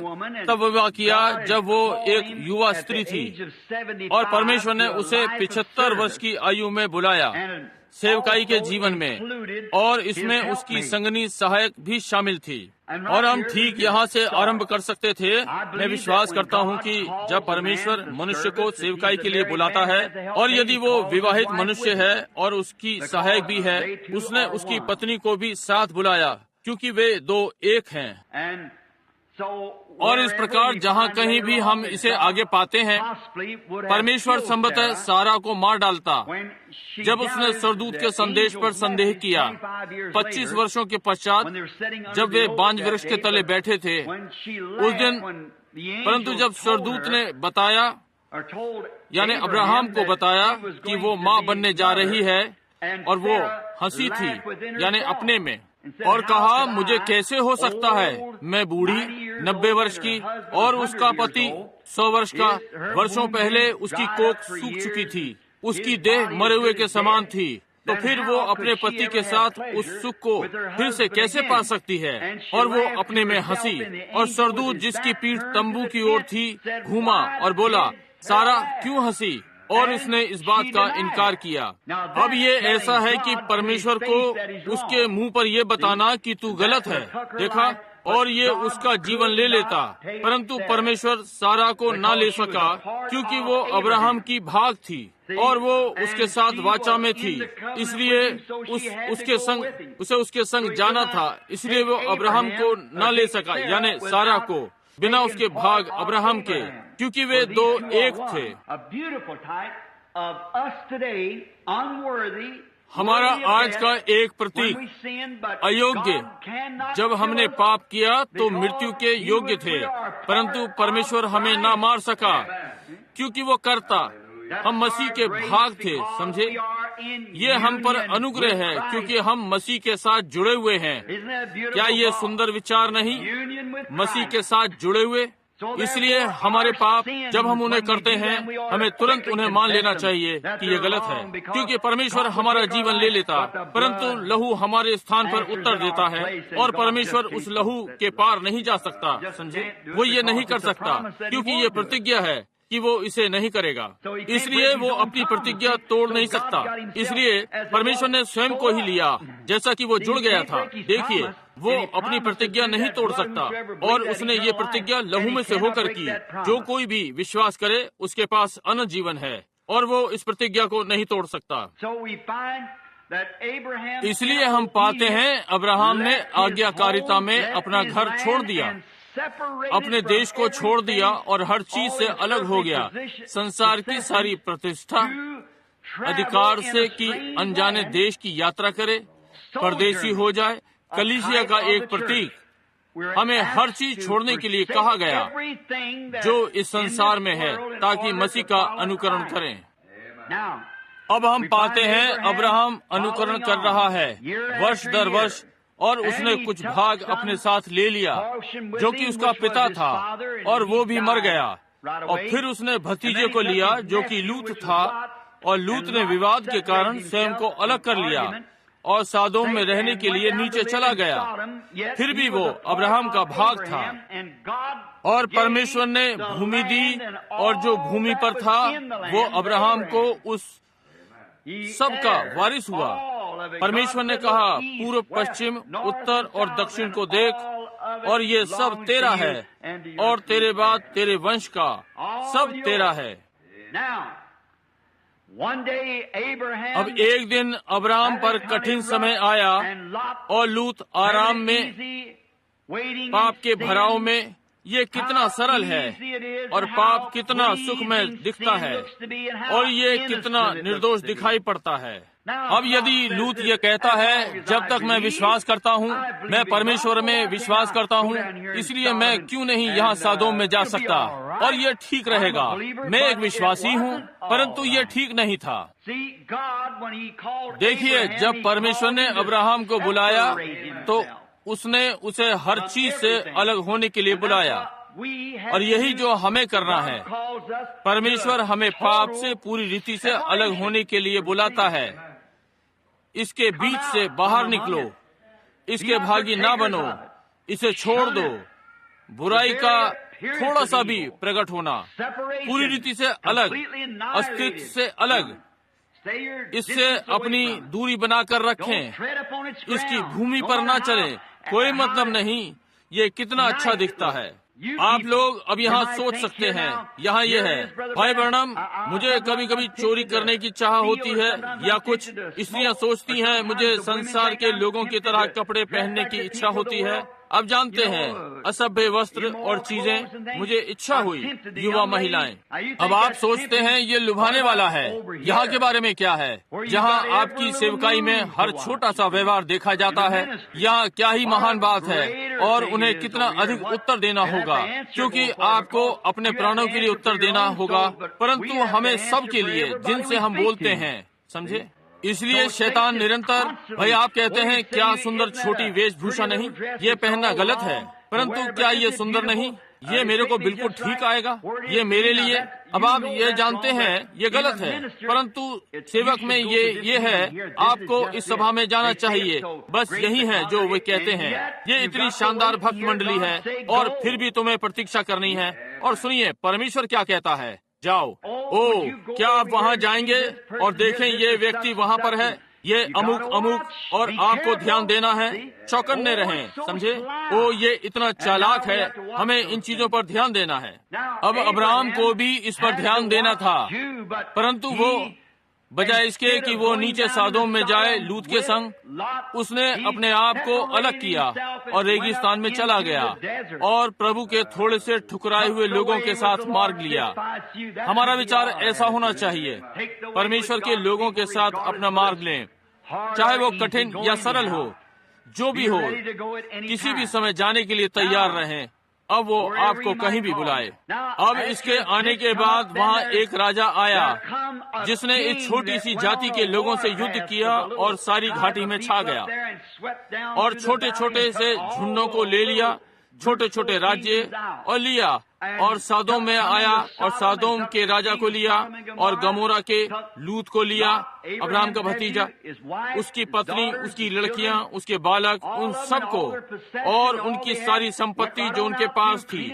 तब विवाह किया जब वो एक युवा स्त्री थी और परमेश्वर ने उसे 75 वर्ष की आयु में बुलाया सेवकाई के जीवन में, और इसमें उसकी संगनी सहायक भी शामिल थी। और हम ठीक यहाँ से आरंभ कर सकते थे। मैं विश्वास करता हूँ कि जब परमेश्वर मनुष्य को सेवकाई के लिए बुलाता है, और यदि वो विवाहित मनुष्य है और उसकी सहायक भी है, उसने उसकी पत्नी को भी साथ बुलाया, क्योंकि वे दो एक हैं। और इस प्रकार जहाँ कहीं भी हम इसे आगे पाते हैं, परमेश्वर संभवतः सारा को मार डालता जब उसने स्वर्गदूत के संदेश पर संदेह किया। 25 वर्षों के पश्चात जब वे बांज वृक्ष के तले बैठे थे उस दिन, परंतु जब स्वर्गदूत ने बताया, यानी अब्राहम को बताया कि वो माँ बनने जा रही है, और वो हंसी थी यानी अपने में, और कहा, मुझे कैसे हो सकता है, मैं बूढ़ी 90 वर्ष की और उसका पति 100 वर्ष का। वर्षों पहले उसकी कोख सूख चुकी थी, उसकी देह मरे हुए के समान थी, तो फिर वो अपने पति के साथ उस सुख को फिर से कैसे पा सकती है? और वो अपने में हंसी, और स्वर्गदूत जिसकी पीठ तंबू की ओर थी घूमा और बोला, सारा क्यों हंसी? और उसने इस बात का इनकार किया। अब ये ऐसा है कि परमेश्वर को उसके मुंह पर यह बताना कि तू गलत है, देखा, और ये उसका जीवन ले लेता, परंतु परमेश्वर सारा को ना ले सका क्योंकि वो अब्राहम की भाग थी और वो उसके साथ वाचा में थी, इसलिए उसे उसके संग जाना था, इसलिए वो अब्राहम को ना ले सका, यानी सारा को, बिना उसके भाग अब्राहम के, क्योंकि वे दो एक थे। हमारा आज का एक प्रतीक अयोग्य, जब हमने पाप किया तो मृत्यु के योग्य थे, परंतु परमेश्वर हमें ना मार सका क्योंकि वो करता, हम मसीह के भाग थे, समझे? ये हम पर अनुग्रह है क्योंकि हम मसीह के साथ जुड़े हुए हैं। क्या ये सुंदर विचार नहीं? मसीह के साथ जुड़े हुए, इसलिए हमारे पाप जब हम उन्हें करते हैं, हमें तुरंत उन्हें मान लेना चाहिए कि ये गलत है, क्योंकि परमेश्वर हमारा जीवन ले लेता, परंतु लहू हमारे स्थान पर उत्तर देता है, और परमेश्वर उस लहू के पार नहीं जा सकता, समझे? वो ये नहीं कर सकता क्योंकि ये प्रतिज्ञा है कि वो इसे नहीं करेगा, इसलिए वो अपनी प्रतिज्ञा तोड़ नहीं सकता। इसलिए परमेश्वर ने स्वयं को ही लिया, जैसा कि वो जुड़ गया था। देखिए, वो अपनी प्रतिज्ञा नहीं तोड़ सकता, और उसने ये प्रतिज्ञा लहू में से होकर की। जो कोई भी विश्वास करे उसके पास अनंत जीवन है, और वो इस प्रतिज्ञा को नहीं तोड़ सकता। इसलिए हम पाते हैं अब्राहम ने आज्ञाकारिता में अपना घर छोड़ दिया, अपने देश को छोड़ दिया और हर चीज से अलग हो गया, संसार की सारी प्रतिष्ठा, अधिकार से कि अनजाने देश की यात्रा करे, परदेशी हो जाए। कलीसिया का एक प्रतीक, हमें हर चीज छोड़ने के लिए कहा गया जो इस संसार में है, ताकि मसीह का अनुकरण करें। अब हम पाते हैं अब्राहम अनुकरण कर रहा है वर्ष दर वर्ष, और उसने कुछ भाग अपने साथ ले लिया जो कि उसका पिता था, और वो भी मर गया। और फिर उसने भतीजे को लिया जो कि लूत था, और लूत ने विवाद के कारण स्वयं को अलग कर लिया और सादोम में रहने के लिए नीचे चला गया। फिर भी वो अब्राहम का भाग था, और परमेश्वर ने भूमि दी, और जो भूमि पर था वो अब्राहम को उस सब का वारिस हुआ। परमेश्वर ने कहा, पूर्व पश्चिम उत्तर और दक्षिण को देख, और ये सब तेरा है, और तेरे बाद तेरे वंश का सब तेरा है। अब एक दिन अब्राहम पर कठिन समय आया, और लूत आराम में, पाप के भराव में। ये कितना सरल है, और पाप कितना सुखमय दिखता है, और ये कितना निर्दोष दिखाई पड़ता है। अब यदि लूत ये कहता है, जब तक मैं विश्वास करता हूँ, मैं परमेश्वर में विश्वास करता हूँ, इसलिए मैं क्यों नहीं यहाँ सादोम में जा सकता, और ये ठीक रहेगा, मैं एक विश्वासी हूँ, परंतु ये ठीक नहीं था। देखिए, जब परमेश्वर ने अब्राहम को बुलाया तो उसने उसे हर चीज से अलग होने के लिए बुलाया। और यही जो हमें करना है। परमेश्वर हमें पाप से पूरी रीति से अलग होने के लिए बुलाता है। इसके बीच से बाहर निकलो, इसके भागी ना बनो, इसे छोड़ दो। बुराई का थोड़ा सा भी प्रकट होना, पूरी रीति से अलग, अस्तित्व से अलग, इससे अपनी दूरी बनाकर रखें। इसकी भूमि पर ना चलें, कोई मतलब नहीं। ये कितना अच्छा दिखता है। आप लोग अब यहाँ सोच सकते हैं, यहाँ ये है, भाई ब्रैनम, मुझे कभी कभी चोरी करने की चाह होती है, या कुछ स्त्रियाँ सोचती हैं मुझे संसार के लोगों की तरह कपड़े पहनने की इच्छा होती है। अब जानते हैं, असभ्य वस्त्र और चीजें, मुझे इच्छा हुई, युवा महिलाएं। अब आप सोचते हैं ये लुभाने वाला है। यहाँ के बारे में क्या है, जहाँ आपकी सेवकाई में हर छोटा सा व्यवहार देखा जाता है, यहाँ क्या ही महान बात है। और उन्हें कितना अधिक उत्तर देना होगा, क्योंकि आपको अपने प्राणों के लिए उत्तर देना होगा, परंतु हमें सब के लिए जिनसे हम बोलते हैं, समझे। इसलिए शैतान निरंतर, भाई आप कहते हैं क्या सुंदर छोटी वेशभूषा नहीं, ये पहनना गलत है, परंतु क्या ये सुंदर नहीं, ये मेरे को बिल्कुल ठीक आएगा, ये मेरे लिए। अब आप ये जानते हैं ये गलत है, परंतु सेवक में ये है, आपको इस सभा में जाना चाहिए, बस यही है जो वे कहते हैं। ये इतनी शानदार भक्त मंडली है और फिर भी तुम्हें प्रतीक्षा करनी है। और सुनिए परमेश्वर क्या कहता है, जाओ। क्या आप वहाँ जाएंगे और देखें ये व्यक्ति वहाँ पर है, ये अमुक अमुक, और आपको ध्यान देना है, चौकन्ने रहें, समझे। ये इतना चालाक है, हमें इन चीजों पर ध्यान देना है। अब अब्राहम को भी इस पर ध्यान देना था, परंतु वो बजाय इसके कि वो नीचे सादोम में जाए लूत के संग, उसने अपने आप को अलग किया और रेगिस्तान में चला गया और प्रभु के थोड़े से ठुकराए हुए लोगों के साथ मार्ग लिया। हमारा विचार ऐसा होना चाहिए, परमेश्वर के लोगों के साथ अपना मार्ग लें, चाहे वो कठिन या सरल हो, जो भी हो, किसी भी समय जाने के लिए तैयार रहें। अब वो आपको कहीं भी बुलाए। अब इसके आने के बाद वहाँ एक राजा आया जिसने इस छोटी सी जाति के लोगों से युद्ध किया और सारी घाटी में छा गया और छोटे छोटे से झुंडों को ले लिया, छोटे छोटे राज्य और लिया, और सादोम में आया और सादोम के राजा को लिया और गमोरा के लूत को लिया, अब्राहम का भतीजा, उसकी पत्नी, उसकी लड़कियां, उसके बालक, उन सबको और उनकी सारी संपत्ति जो उनके पास थी,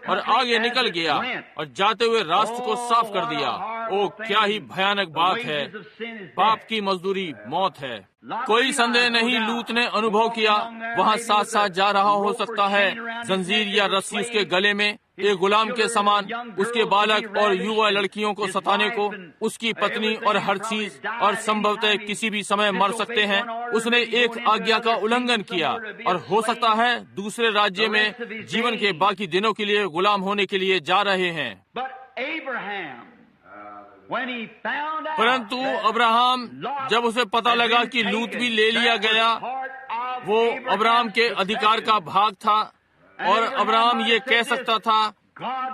और आगे निकल गया और जाते हुए रास्ते को साफ कर दिया। ओ क्या ही भयानक बात है, पाप की मजदूरी मौत है। कोई संदेह नहीं, लूत ने अनुभव किया, वहाँ साथ साथ जा रहा हो सकता है, जंजीर या रस्सी उसके गले में, एक गुलाम के समान, उसके बालक और युवा लड़कियों को सताने को, उसकी पत्नी और हर चीज, और संभवतः किसी भी समय मर सकते हैं। उसने एक आज्ञा का उल्लंघन किया और हो सकता है दूसरे राज्य में जीवन के बाकी दिनों के लिए गुलाम होने के लिए जा रहे हैं। परंतु अब्राहम, जब उसे पता लगा कि लूत भी ले लिया गया, वो अब्राहम के अधिकार का भाग था और अब्राहम ये कह सकता था,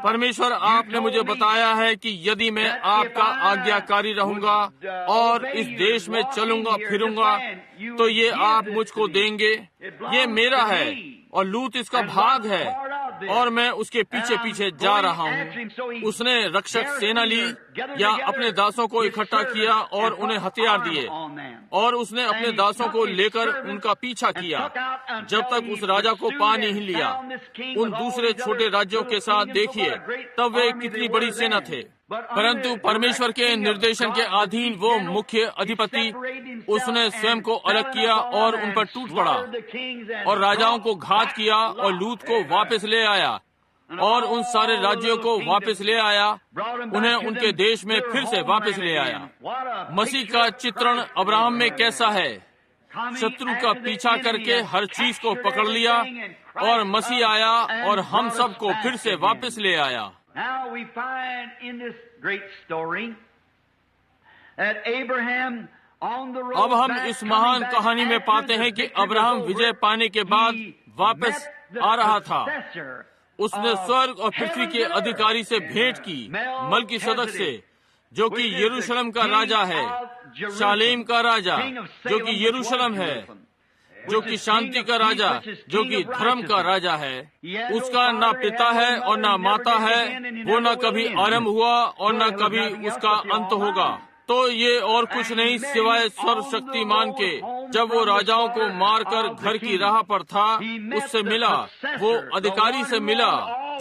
परमेश्वर आपने मुझे बताया है कि यदि मैं आपका आज्ञाकारी रहूंगा और इस देश में चलूंगा फिरूंगा तो ये आप मुझको देंगे, ये मेरा है और लूत इसका भाग है और मैं उसके पीछे पीछे जा रहा हूँ। उसने रक्षक सेना ली या अपने दासों को इकट्ठा किया और उन्हें हथियार दिए और उसने अपने दासों को लेकर उनका पीछा किया जब तक उस राजा को पा नहीं लिया। उन दूसरे छोटे राज्यों के साथ देखिए तब वे कितनी बड़ी सेना थे, परंतु परमेश्वर के निर्देशन के अधीन वो मुख्य अधिपति, उसने स्वयं को अलग किया और उन पर टूट पड़ा और राजाओं को घात किया और लूत को वापस ले आया और उन सारे राज्यों को वापस ले आया, उन्हें उनके देश में फिर से वापस ले आया। मसीह का चित्रण अब्राहम में कैसा है? शत्रु का पीछा करके हर चीज को पकड़ लिया और मसीह आया और हम सबको फिर से वापस ले आया। Now we find in this great story that Abraham on the road अब हम इस महान कहानी में पाते हैं कि अब्राहम विजय पाने के बाद वापस आ रहा था। उसने स्वर्ग और पृथ्वी के अधिकारी से भेंट की, मलकीसदक से, जो कि यरूशलेम का राजा है, शालेम का राजा जो कि यरूशलेम है। जो कि शांति का राजा, जो कि धर्म का राजा है। उसका ना पिता है और ना माता है, वो न कभी आरंभ हुआ और न कभी उसका अंत होगा। तो ये और कुछ नहीं सिवाय सर्वशक्तिमान के। जब वो राजाओं को मारकर घर की राह पर था, उससे मिला, वो अधिकारी से मिला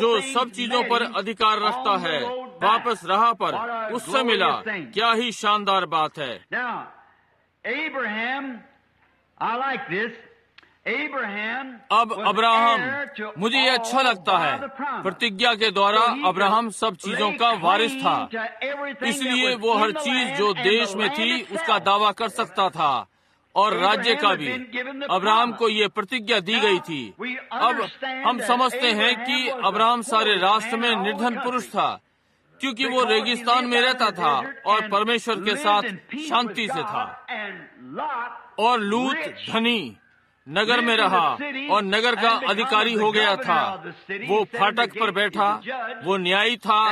जो सब चीजों पर अधिकार रखता है। वापस राह पर उससे मिला। क्या ही शानदार बात है। अब अब्राहम, मुझे ये अच्छा लगता है, प्रतिज्ञा के द्वारा अब्राहम सब चीजों का वारिस था, इसलिए वो हर चीज जो देश में थी उसका दावा कर सकता था, और राज्य का भी। अब्राहम को ये प्रतिज्ञा दी गई थी। अब हम समझते हैं कि अब्राहम सारे राष्ट्र में निर्धन पुरुष था, क्योंकि वो रेगिस्तान में रहता था और परमेश्वर के साथ शांति से था। और लूत धनी नगर में रहा और नगर का अधिकारी हो गया था। वो फाटक पर बैठा, वो न्यायी था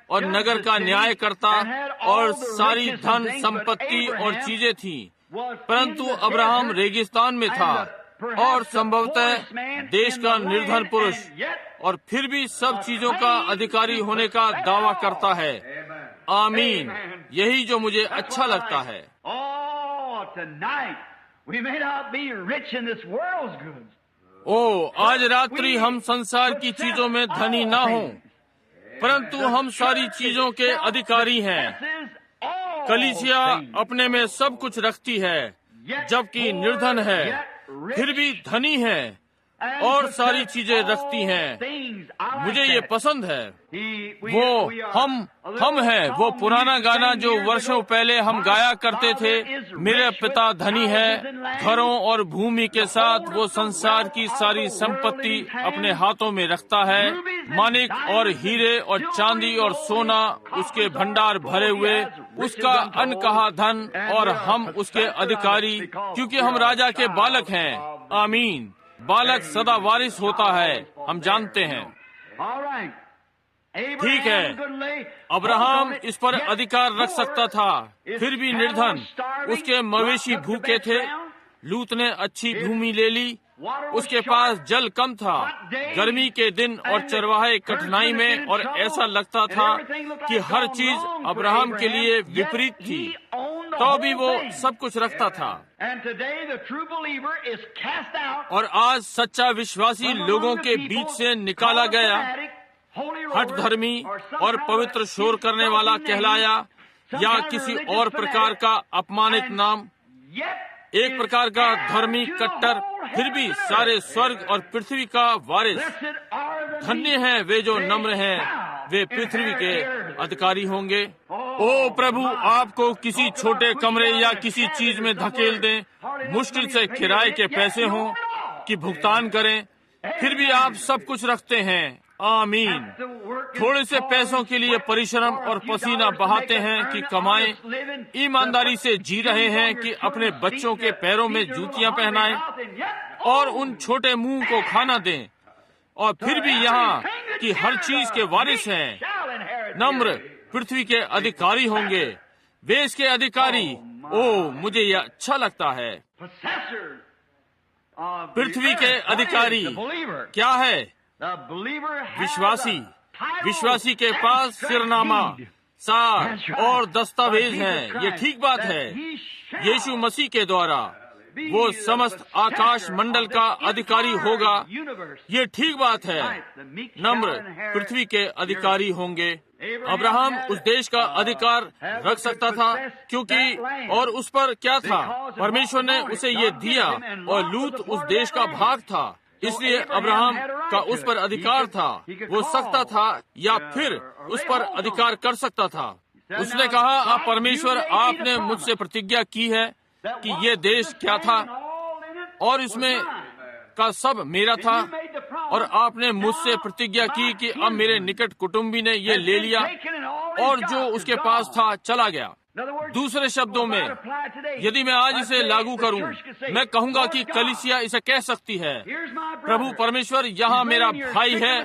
और नगर का न्याय करता, और सारी धन संपत्ति और चीजें थी। परंतु अब्राहम रेगिस्तान में था और संभवतः देश का निर्धन पुरुष, और फिर भी सब चीजों का अधिकारी होने का दावा करता है। आमीन। यही जो मुझे अच्छा लगता है। ओ, आज रात्रि हम संसार की चीजों में धनी ना हों, परंतु हम सारी चीजों के अधिकारी हैं। कलीसिया अपने में सब कुछ रखती है, जबकि निर्धन है, फिर भी धनी है और सारी चीजें रखती हैं। मुझे ये पसंद है। वो हम हैं, वो पुराना गाना जो वर्षों पहले हम गाया करते थे। मेरे पिता धनी है, घरों और भूमि के साथ वो संसार की सारी संपत्ति अपने हाथों में रखता है। मानिक और हीरे और चांदी और सोना उसके भंडार भरे हुए, उसका अनकहा धन, और हम उसके अधिकारी, क्योंकि हम राजा के बालक हैं। आमीन। बालक सदा वारिस होता है, हम जानते हैं। ठीक है, अब्राहम इस पर अधिकार रख सकता था, फिर भी निर्धन। उसके मवेशी भूखे थे। लूत ने अच्छी भूमि ले ली। उसके पास जल कम था, गर्मी के दिन, और चरवाहे कठिनाई में, और ऐसा लगता था कि हर चीज अब्राहम के लिए विपरीत थी, तो भी वो सब कुछ रखता था। और आज सच्चा विश्वासी लोगों के बीच से निकाला गया, हठ धर्मी और पवित्र शोर करने वाला कहलाया, या किसी और प्रकार का अपमानित नाम, एक प्रकार का धर्मी कट्टर, फिर भी सारे स्वर्ग और पृथ्वी का वारिस। धन्य हैं वे जो नम्र हैं, वे पृथ्वी के अधिकारी होंगे। ओ प्रभु, आपको किसी छोटे कमरे या किसी चीज में धकेल दें, मुश्किल से किराए के पैसे हों कि भुगतान करें, फिर भी आप सब कुछ रखते हैं। आमीन। थोड़े से पैसों के लिए परिश्रम और पसीना बहाते हैं कि कमाएं, ईमानदारी से जी रहे हैं कि अपने बच्चों के पैरों में जूतियां पहनाएं और उन छोटे मुंह को खाना दें, और फिर भी यहाँ की हर चीज के वारिस हैं। नम्र पृथ्वी के अधिकारी होंगे, वे इसके अधिकारी। ओ, मुझे यह अच्छा लगता है। पृथ्वी के अधिकारी क्या है? विश्वासी के पास सिरनामा, सार और दस्तावेज हैं। ये ठीक बात है। यीशु मसीह के द्वारा वो समस्त आकाश मंडल का अधिकारी होगा। ये ठीक बात है। नम्र पृथ्वी के अधिकारी होंगे। अब्राहम उस देश का अधिकार रख सकता था, क्योंकि और उस पर क्या था? परमेश्वर ने उसे ये दिया, और लूत उस देश का भाग था, इसलिए अब्राहम का उस पर अधिकार था। वो सकता था या फिर उस पर अधिकार कर सकता था। उसने कहा, आप परमेश्वर, आपने मुझसे प्रतिज्ञा की है कि ये देश क्या था, और इसमें का सब मेरा था, और आपने मुझसे प्रतिज्ञा की कि अब मेरे निकट कुटुंबी ने ये ले लिया, और जो उसके पास था चला गया। दूसरे शब्दों में, यदि मैं आज इसे लागू करूं, मैं कहूंगा कि कलीसिया इसे कह सकती है, प्रभु परमेश्वर, यहाँ मेरा भाई है,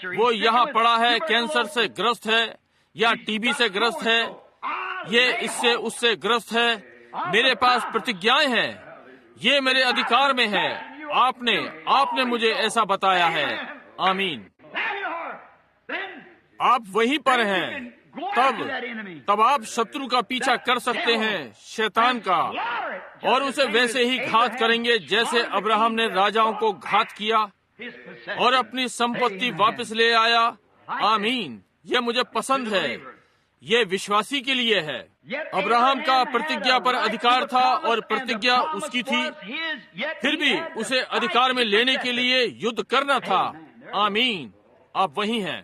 वो यहाँ पड़ा है, कैंसर से ग्रस्त है या टीबी से ग्रस्त है, ये इससे उससे ग्रस्त है। मेरे पास प्रतिज्ञाएं हैं, ये मेरे अधिकार में है। आपने मुझे ऐसा बताया है। आमीन। आप वहीं पर हैं। तब आप शत्रु का पीछा कर सकते हैं, शैतान का, और उसे वैसे ही घात करेंगे जैसे अब्राहम ने राजाओं को घात किया और अपनी संपत्ति वापस ले आया। आमीन। यह मुझे पसंद है। यह विश्वासी के लिए है। अब्राहम का प्रतिज्ञा पर अधिकार था और प्रतिज्ञा उसकी थी, फिर भी उसे अधिकार में लेने के लिए युद्ध करना था। आमीन। आप वही हैं।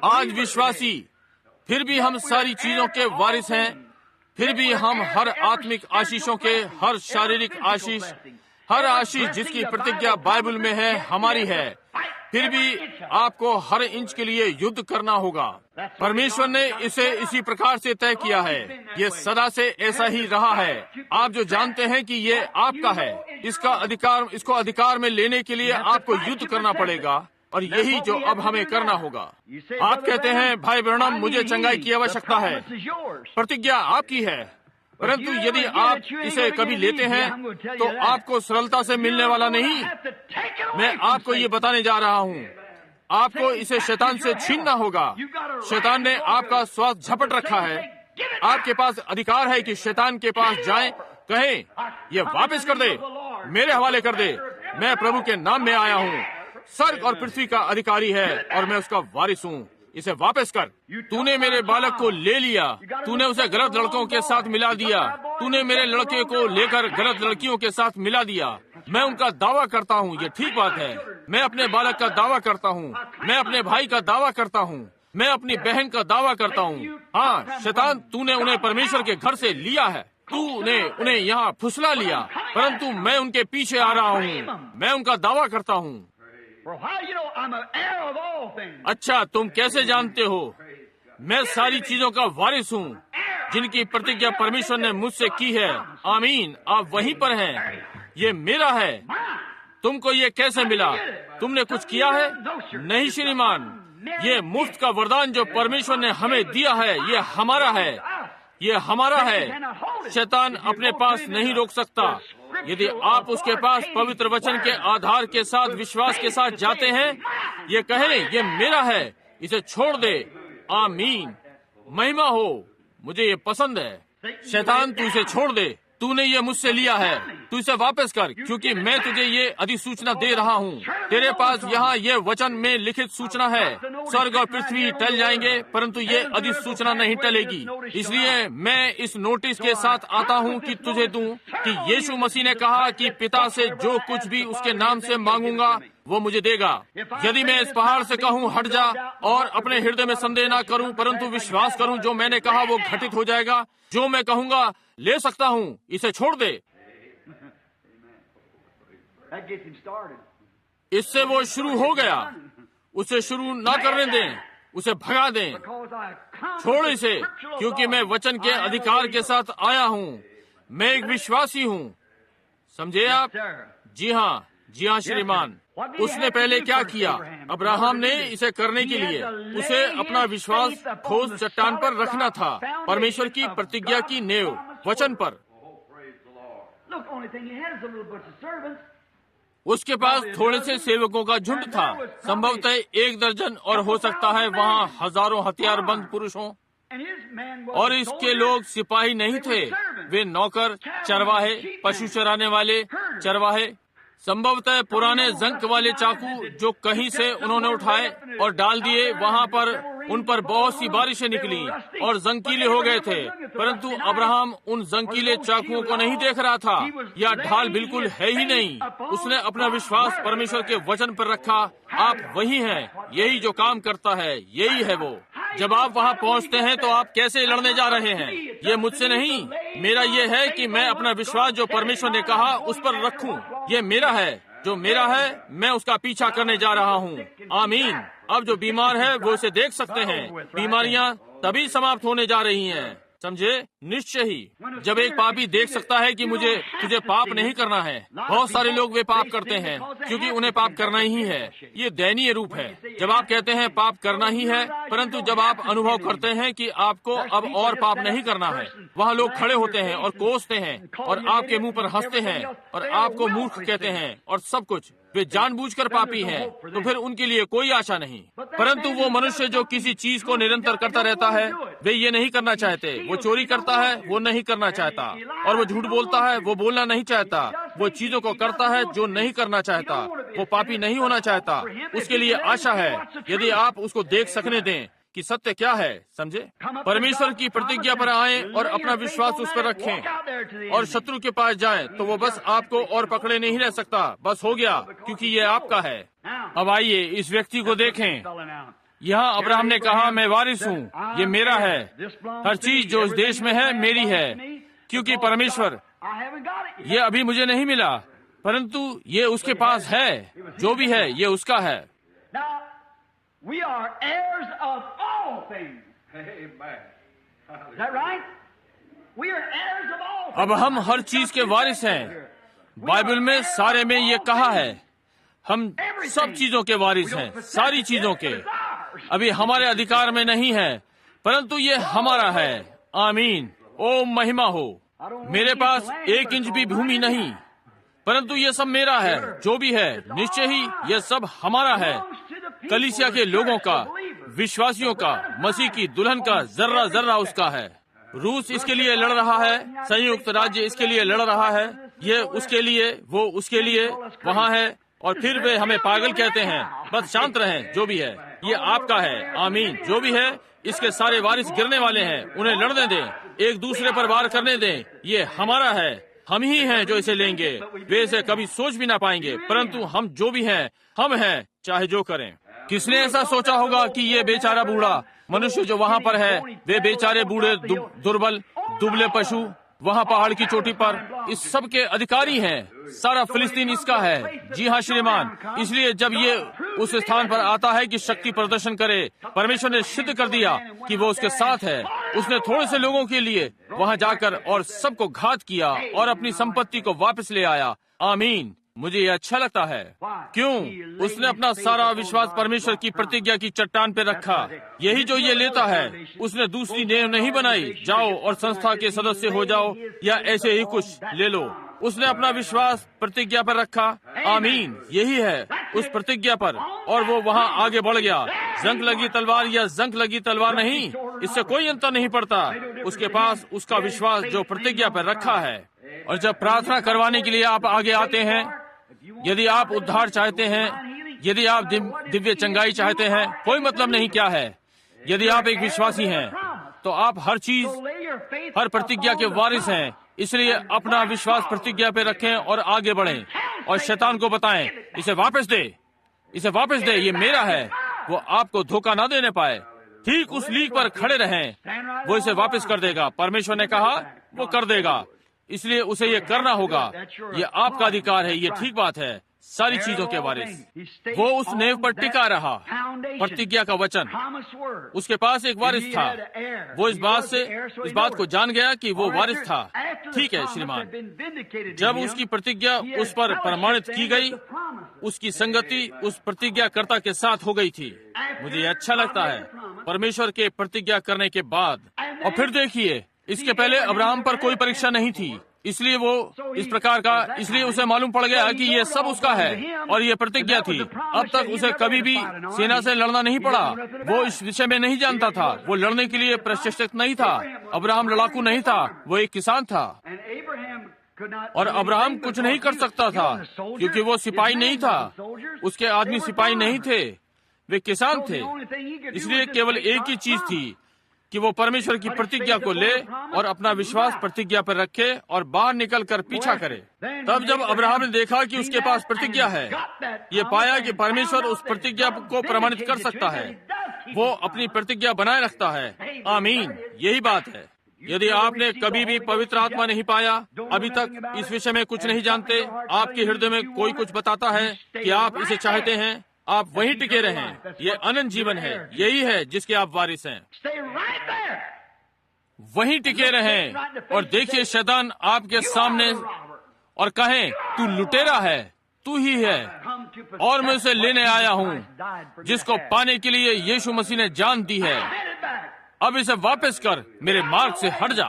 आज विश्वासी, फिर भी हम सारी चीजों के वारिस हैं। फिर भी हम हर आत्मिक आशीषों के, हर शारीरिक आशीष, हर आशीष जिसकी प्रतिज्ञा बाइबल में है, हमारी है। फिर भी आपको हर इंच के लिए युद्ध करना होगा। परमेश्वर ने इसे इसी प्रकार से तय किया है। ये सदा से ऐसा ही रहा है। आप जो जानते हैं कि ये आपका है, इसको अधिकार में लेने के लिए आपको युद्ध करना पड़ेगा, और यही जो अब हमें करना होगा। आप कहते हैं, भाई ब्रैनम, मुझे चंगाई की आवश्यकता है। प्रतिज्ञा आपकी है, परंतु यदि आप इसे कभी लेते हैं तो आपको सरलता से मिलने वाला नहीं। मैं आपको ये बताने जा रहा हूँ, आपको इसे शैतान से छीनना होगा। शैतान ने आपका स्वास्थ्य झपट रखा है। आपके पास अधिकार है कि शैतान के पास जाएं, कहें, ये वापस कर दे, मेरे हवाले कर दे। मैं प्रभु के नाम में आया हूँ। स्वर्ग और पृथ्वी का अधिकारी है और मैं उसका वारिस हूँ। इसे वापस कर। तूने मेरे बालक को ले लिया, तूने उसे गलत लड़कों के साथ मिला दिया, तूने मेरे लड़के को लेकर गलत लड़कियों के साथ मिला दिया। मैं उनका दावा करता हूँ, ये ठीक बात है। मैं अपने बालक का दावा करता हूँ, मैं अपने भाई का दावा करता हूँ, मैं अपनी बहन का दावा करता हूँ। हाँ शैतान, तूने उन्हें परमेश्वर के घर से लिया है, तूने उन्हें यहाँ फुसला लिया, परंतु मैं उनके पीछे आ रहा हूँ। मैं उनका दावा करता हूँ। अच्छा, तुम कैसे जानते हो? मैं सारी चीजों का वारिस हूँ जिनकी प्रतिज्ञा परमेश्वर ने मुझसे की है। आमीन। आप वहीं पर हैं। ये मेरा है। तुमको ये कैसे मिला? तुमने कुछ किया है? नहीं श्रीमान, ये मुफ्त का वरदान जो परमेश्वर ने हमें दिया है, ये हमारा है। ये हमारा है। शैतान अपने पास नहीं रोक सकता। यदि आप उसके पास पवित्र वचन के आधार के साथ, विश्वास के साथ जाते हैं, ये कहे, ये मेरा है, इसे छोड़ दे। आमीन। महिमा हो। मुझे ये पसंद है। शैतान, तू इसे छोड़ दे। तूने ये मुझसे लिया है, तू इसे वापस कर, क्योंकि मैं तुझे ये अधिसूचना दे रहा हूँ। तेरे पास यहाँ ये वचन में लिखित सूचना है। स्वर्ग और पृथ्वी टल जाएंगे, परंतु ये अधिसूचना नहीं टलेगी। इसलिए मैं इस नोटिस के साथ आता हूँ कि तुझे दूं कि यीशु मसीह ने कहा कि पिता से जो कुछ भी उसके नाम से मांगूंगा वो मुझे देगा। यदि मैं इस पहाड़ से कहूँ हट जा और अपने हृदय में संदेह न करूँ, परंतु विश्वास करूँ, जो मैंने कहा वो घटित हो जाएगा। जो मैं कहूँगा ले सकता हूँ, इसे छोड़ दे। इससे वो शुरू हो गया। उसे शुरू ना करने दें, उसे भगा दें। छोड़ इसे, क्योंकि मैं वचन के अधिकार के साथ आया हूँ। मैं एक विश्वासी हूँ। समझे आप? जी हाँ, जी हाँ श्रीमान। उसने पहले क्या किया? अब्राहम ने इसे करने के लिए उसे अपना विश्वास ठोस चट्टान पर रखना था, परमेश्वर की प्रतिज्ञा की नींव, वचन पर। उसके पास थोड़े से सेवकों का झुंड था, संभवतः 1 दर्जन, और हो सकता है वहाँ हजारों हथियारबंद पुरुष हों। और इसके लोग सिपाही नहीं थे, वे नौकर, चरवाहे, पशु चराने वाले चरवाहे। संभवतः पुराने जंक वाले चाकू जो कहीं से उन्होंने उठाए और डाल दिए। वहाँ पर उन पर बहुत सी बारिशें निकली और जंकीले हो गए थे, परंतु अब्राहम उन जंकीले चाकुओं को नहीं देख रहा था। यह ढाल बिल्कुल है ही नहीं। उसने अपना विश्वास परमेश्वर के वचन पर रखा। आप वही हैं। यही जो काम करता है, यही है वो। जब आप वहाँ पहुँचते हैं तो आप कैसे लड़ने जा रहे हैं? ये मुझसे नहीं, मेरा ये है कि मैं अपना विश्वास जो परमेश्वर ने कहा उस पर रखूं। ये मेरा है। जो मेरा है, मैं उसका पीछा करने जा रहा हूँ। आमीन। अब जो बीमार है वो इसे देख सकते हैं। बीमारियाँ तभी समाप्त होने जा रही हैं समझे? निश्चय ही जब एक पापी देख सकता है कि तुझे पाप नहीं करना है। बहुत सारे लोग वे पाप करते हैं क्योंकि उन्हें पाप करना ही है। ये दयनीय रूप है जब आप कहते हैं पाप करना ही है, परंतु जब आप अनुभव करते हैं कि आपको अब और पाप नहीं करना है, वहाँ लोग खड़े होते हैं और कोसते हैं और आपके मुंह पर हंसते हैं और आपको मूर्ख कहते हैं और सब कुछ। वे जानबूझकर पापी हैं, तो फिर उनके लिए कोई आशा नहीं। परंतु वो मनुष्य जो किसी चीज को निरंतर करता रहता है, वे ये नहीं करना चाहते। वो चोरी करता है, वो नहीं करना चाहता, और वो झूठ बोलता है, वो बोलना नहीं चाहता। वो चीजों को करता है जो नहीं करना चाहता। वो पापी नहीं होना चाहता। उसके लिए आशा है यदि आप उसको देख सकने दें कि सत्य क्या है। समझे? परमेश्वर की प्रतिज्ञा पर आए और अपना विश्वास उस पर रखें और शत्रु के पास जाएं, तो वो बस आपको और पकड़े नहीं रह सकता। बस हो गया, क्योंकि ये आपका है। अब आइए इस व्यक्ति को देखें। यहाँ अब्राहम ने कहा, मैं वारिस हूँ, ये मेरा है। हर चीज जो इस देश में है मेरी है, क्योंकि परमेश्वर, ये अभी मुझे नहीं मिला, परंतु ये उसके पास है। जो भी है ये उसका है। We are heirs of all things. Amen. Is that right? We are heirs of all things. अब हम हर चीज के वारिस हैं। बाइबल में सारे में ये कहा है, हम सब चीजों के वारिस हैं, सारी चीजों के। अभी हमारे अधिकार में नहीं है, परंतु ये हमारा है। आमीन। ओ महिमा हो। मेरे पास 1 इंच भी भूमि नहीं, परंतु ये सब मेरा है। जो भी है, निश्चय ही ये सब हमारा है। कलीसिया के लोगों का, विश्वासियों का, मसीह की दुल्हन का जर्रा जर्रा उसका है। रूस इसके लिए लड़ रहा है, संयुक्त राज्य इसके लिए लड़ रहा है, ये उसके लिए, वो उसके लिए वहाँ है, और फिर वे हमें पागल कहते हैं। बस शांत रहें। जो भी है ये आपका है। आमीन। जो भी है, इसके सारे वारिस गिरने वाले हैं। उन्हें लड़ने दें, एक दूसरे पर वार करने दें। ये हमारा है। हम ही हैं जो इसे लेंगे। वे इसे कभी सोच भी ना पाएंगे, परंतु हम जो भी हैं, हम हैं, चाहे जो करें। किसने ऐसा सोचा होगा कि ये बेचारा बूढ़ा मनुष्य जो वहाँ पर है, वे बेचारे बूढ़े दुर्बल दुबले पशु वहाँ पहाड़ की चोटी पर इस सब के अधिकारी हैं। सारा फिलिस्तीन इसका है। जी हाँ श्रीमान। इसलिए जब ये उस स्थान पर आता है कि शक्ति प्रदर्शन करे, परमेश्वर ने सिद्ध कर दिया कि वो उसके साथ है। उसने थोड़े से लोगों के लिए वहाँ जाकर और सबको घात किया और अपनी संपत्ति को वापस ले आया। आमीन। मुझे ये अच्छा लगता है। क्यों? उसने अपना सारा विश्वास परमेश्वर की प्रतिज्ञा की चट्टान पे रखा। यही जो ये लेता है। उसने दूसरी नेम नहीं बनाई, जाओ और संस्था के सदस्य हो जाओ या ऐसे ही कुछ ले लो। उसने अपना विश्वास प्रतिज्ञा पर रखा। आमीन। यही है, उस प्रतिज्ञा पर, और वो वहाँ आगे बढ़ गया। जंग लगी तलवार या जंग लगी तलवार नहीं, इससे कोई अंतर नहीं पड़ता। उसके पास उसका विश्वास जो प्रतिज्ञा पर रखा है। और जब प्रार्थना करवाने के लिए आप आगे आते हैं, यदि आप उद्धार चाहते हैं, यदि आप दिव्य चंगाई चाहते हैं, कोई मतलब नहीं क्या है, यदि आप एक विश्वासी हैं, तो आप हर चीज, हर प्रतिज्ञा के वारिस हैं। इसलिए अपना विश्वास प्रतिज्ञा पे रखें और आगे बढ़ें और शैतान को बताएं, इसे वापस दे, इसे वापस दे, ये मेरा है। वो आपको धोखा ना देने पाए। ठीक उस लीक पर खड़े रहें, वो इसे वापस कर देगा। परमेश्वर ने कहा वो कर देगा, इसलिए उसे ये करना होगा। ये आपका अधिकार है। ये ठीक बात है। सारी चीजों के वारिस। वो उस नेव पर टिका रहा, प्रतिज्ञा का वचन। उसके पास एक वारिस था। वो इस बात को जान गया कि वो वारिस था। ठीक है श्रीमान। जब उसकी प्रतिज्ञा उस पर प्रमाणित की गई, उसकी संगति उस प्रतिज्ञाकर्ता के साथ हो गई थी। मुझे अच्छा लगता है परमेश्वर के प्रतिज्ञा करने के बाद। और फिर देखिए, इसके पहले अब्राहम पर कोई परीक्षा नहीं थी, इसलिए वो इस प्रकार का, इसलिए उसे मालूम पड़ गया कि ये सब उसका है और ये प्रतिज्ञा थी। अब तक उसे कभी भी सेना से लड़ना नहीं पड़ा। वो इस विषय में नहीं जानता था। वो लड़ने के लिए प्रशिक्षित नहीं था। अब्राहम लड़ाकू नहीं था, वो एक किसान था। और अब्राहम कुछ नहीं कर सकता था क्योंकि वो सिपाही नहीं था। उसके आदमी सिपाही नहीं थे, वे किसान थे। इसलिए केवल एक ही चीज थी कि वो परमेश्वर की प्रतिज्ञा को ले और अपना विश्वास प्रतिज्ञा पर रखे और बाहर निकलकर पीछा करे। तब जब अब्राहम ने देखा कि उसके पास प्रतिज्ञा है, ये पाया कि परमेश्वर उस प्रतिज्ञा को प्रमाणित कर सकता है, वो अपनी प्रतिज्ञा बनाए रखता है। आमीन। यही बात है। यदि आपने कभी भी पवित्र आत्मा नहीं पाया, अभी तक इस विषय में कुछ नहीं जानते, आपके हृदय में कोई कुछ बताता है कि आप इसे चाहते हैं, आप वहीं टिके रहें। ये अनंत जीवन है। यही है जिसके आप वारिस हैं। वहीं टिके रहें और देखिए शैतान आपके सामने और कहें तू लुटेरा है, तू ही है और मैं उसे लेने आया हूँ जिसको पाने के लिए यीशु मसीह ने जान दी है। अब इसे वापस कर, मेरे मार्ग से हट जा।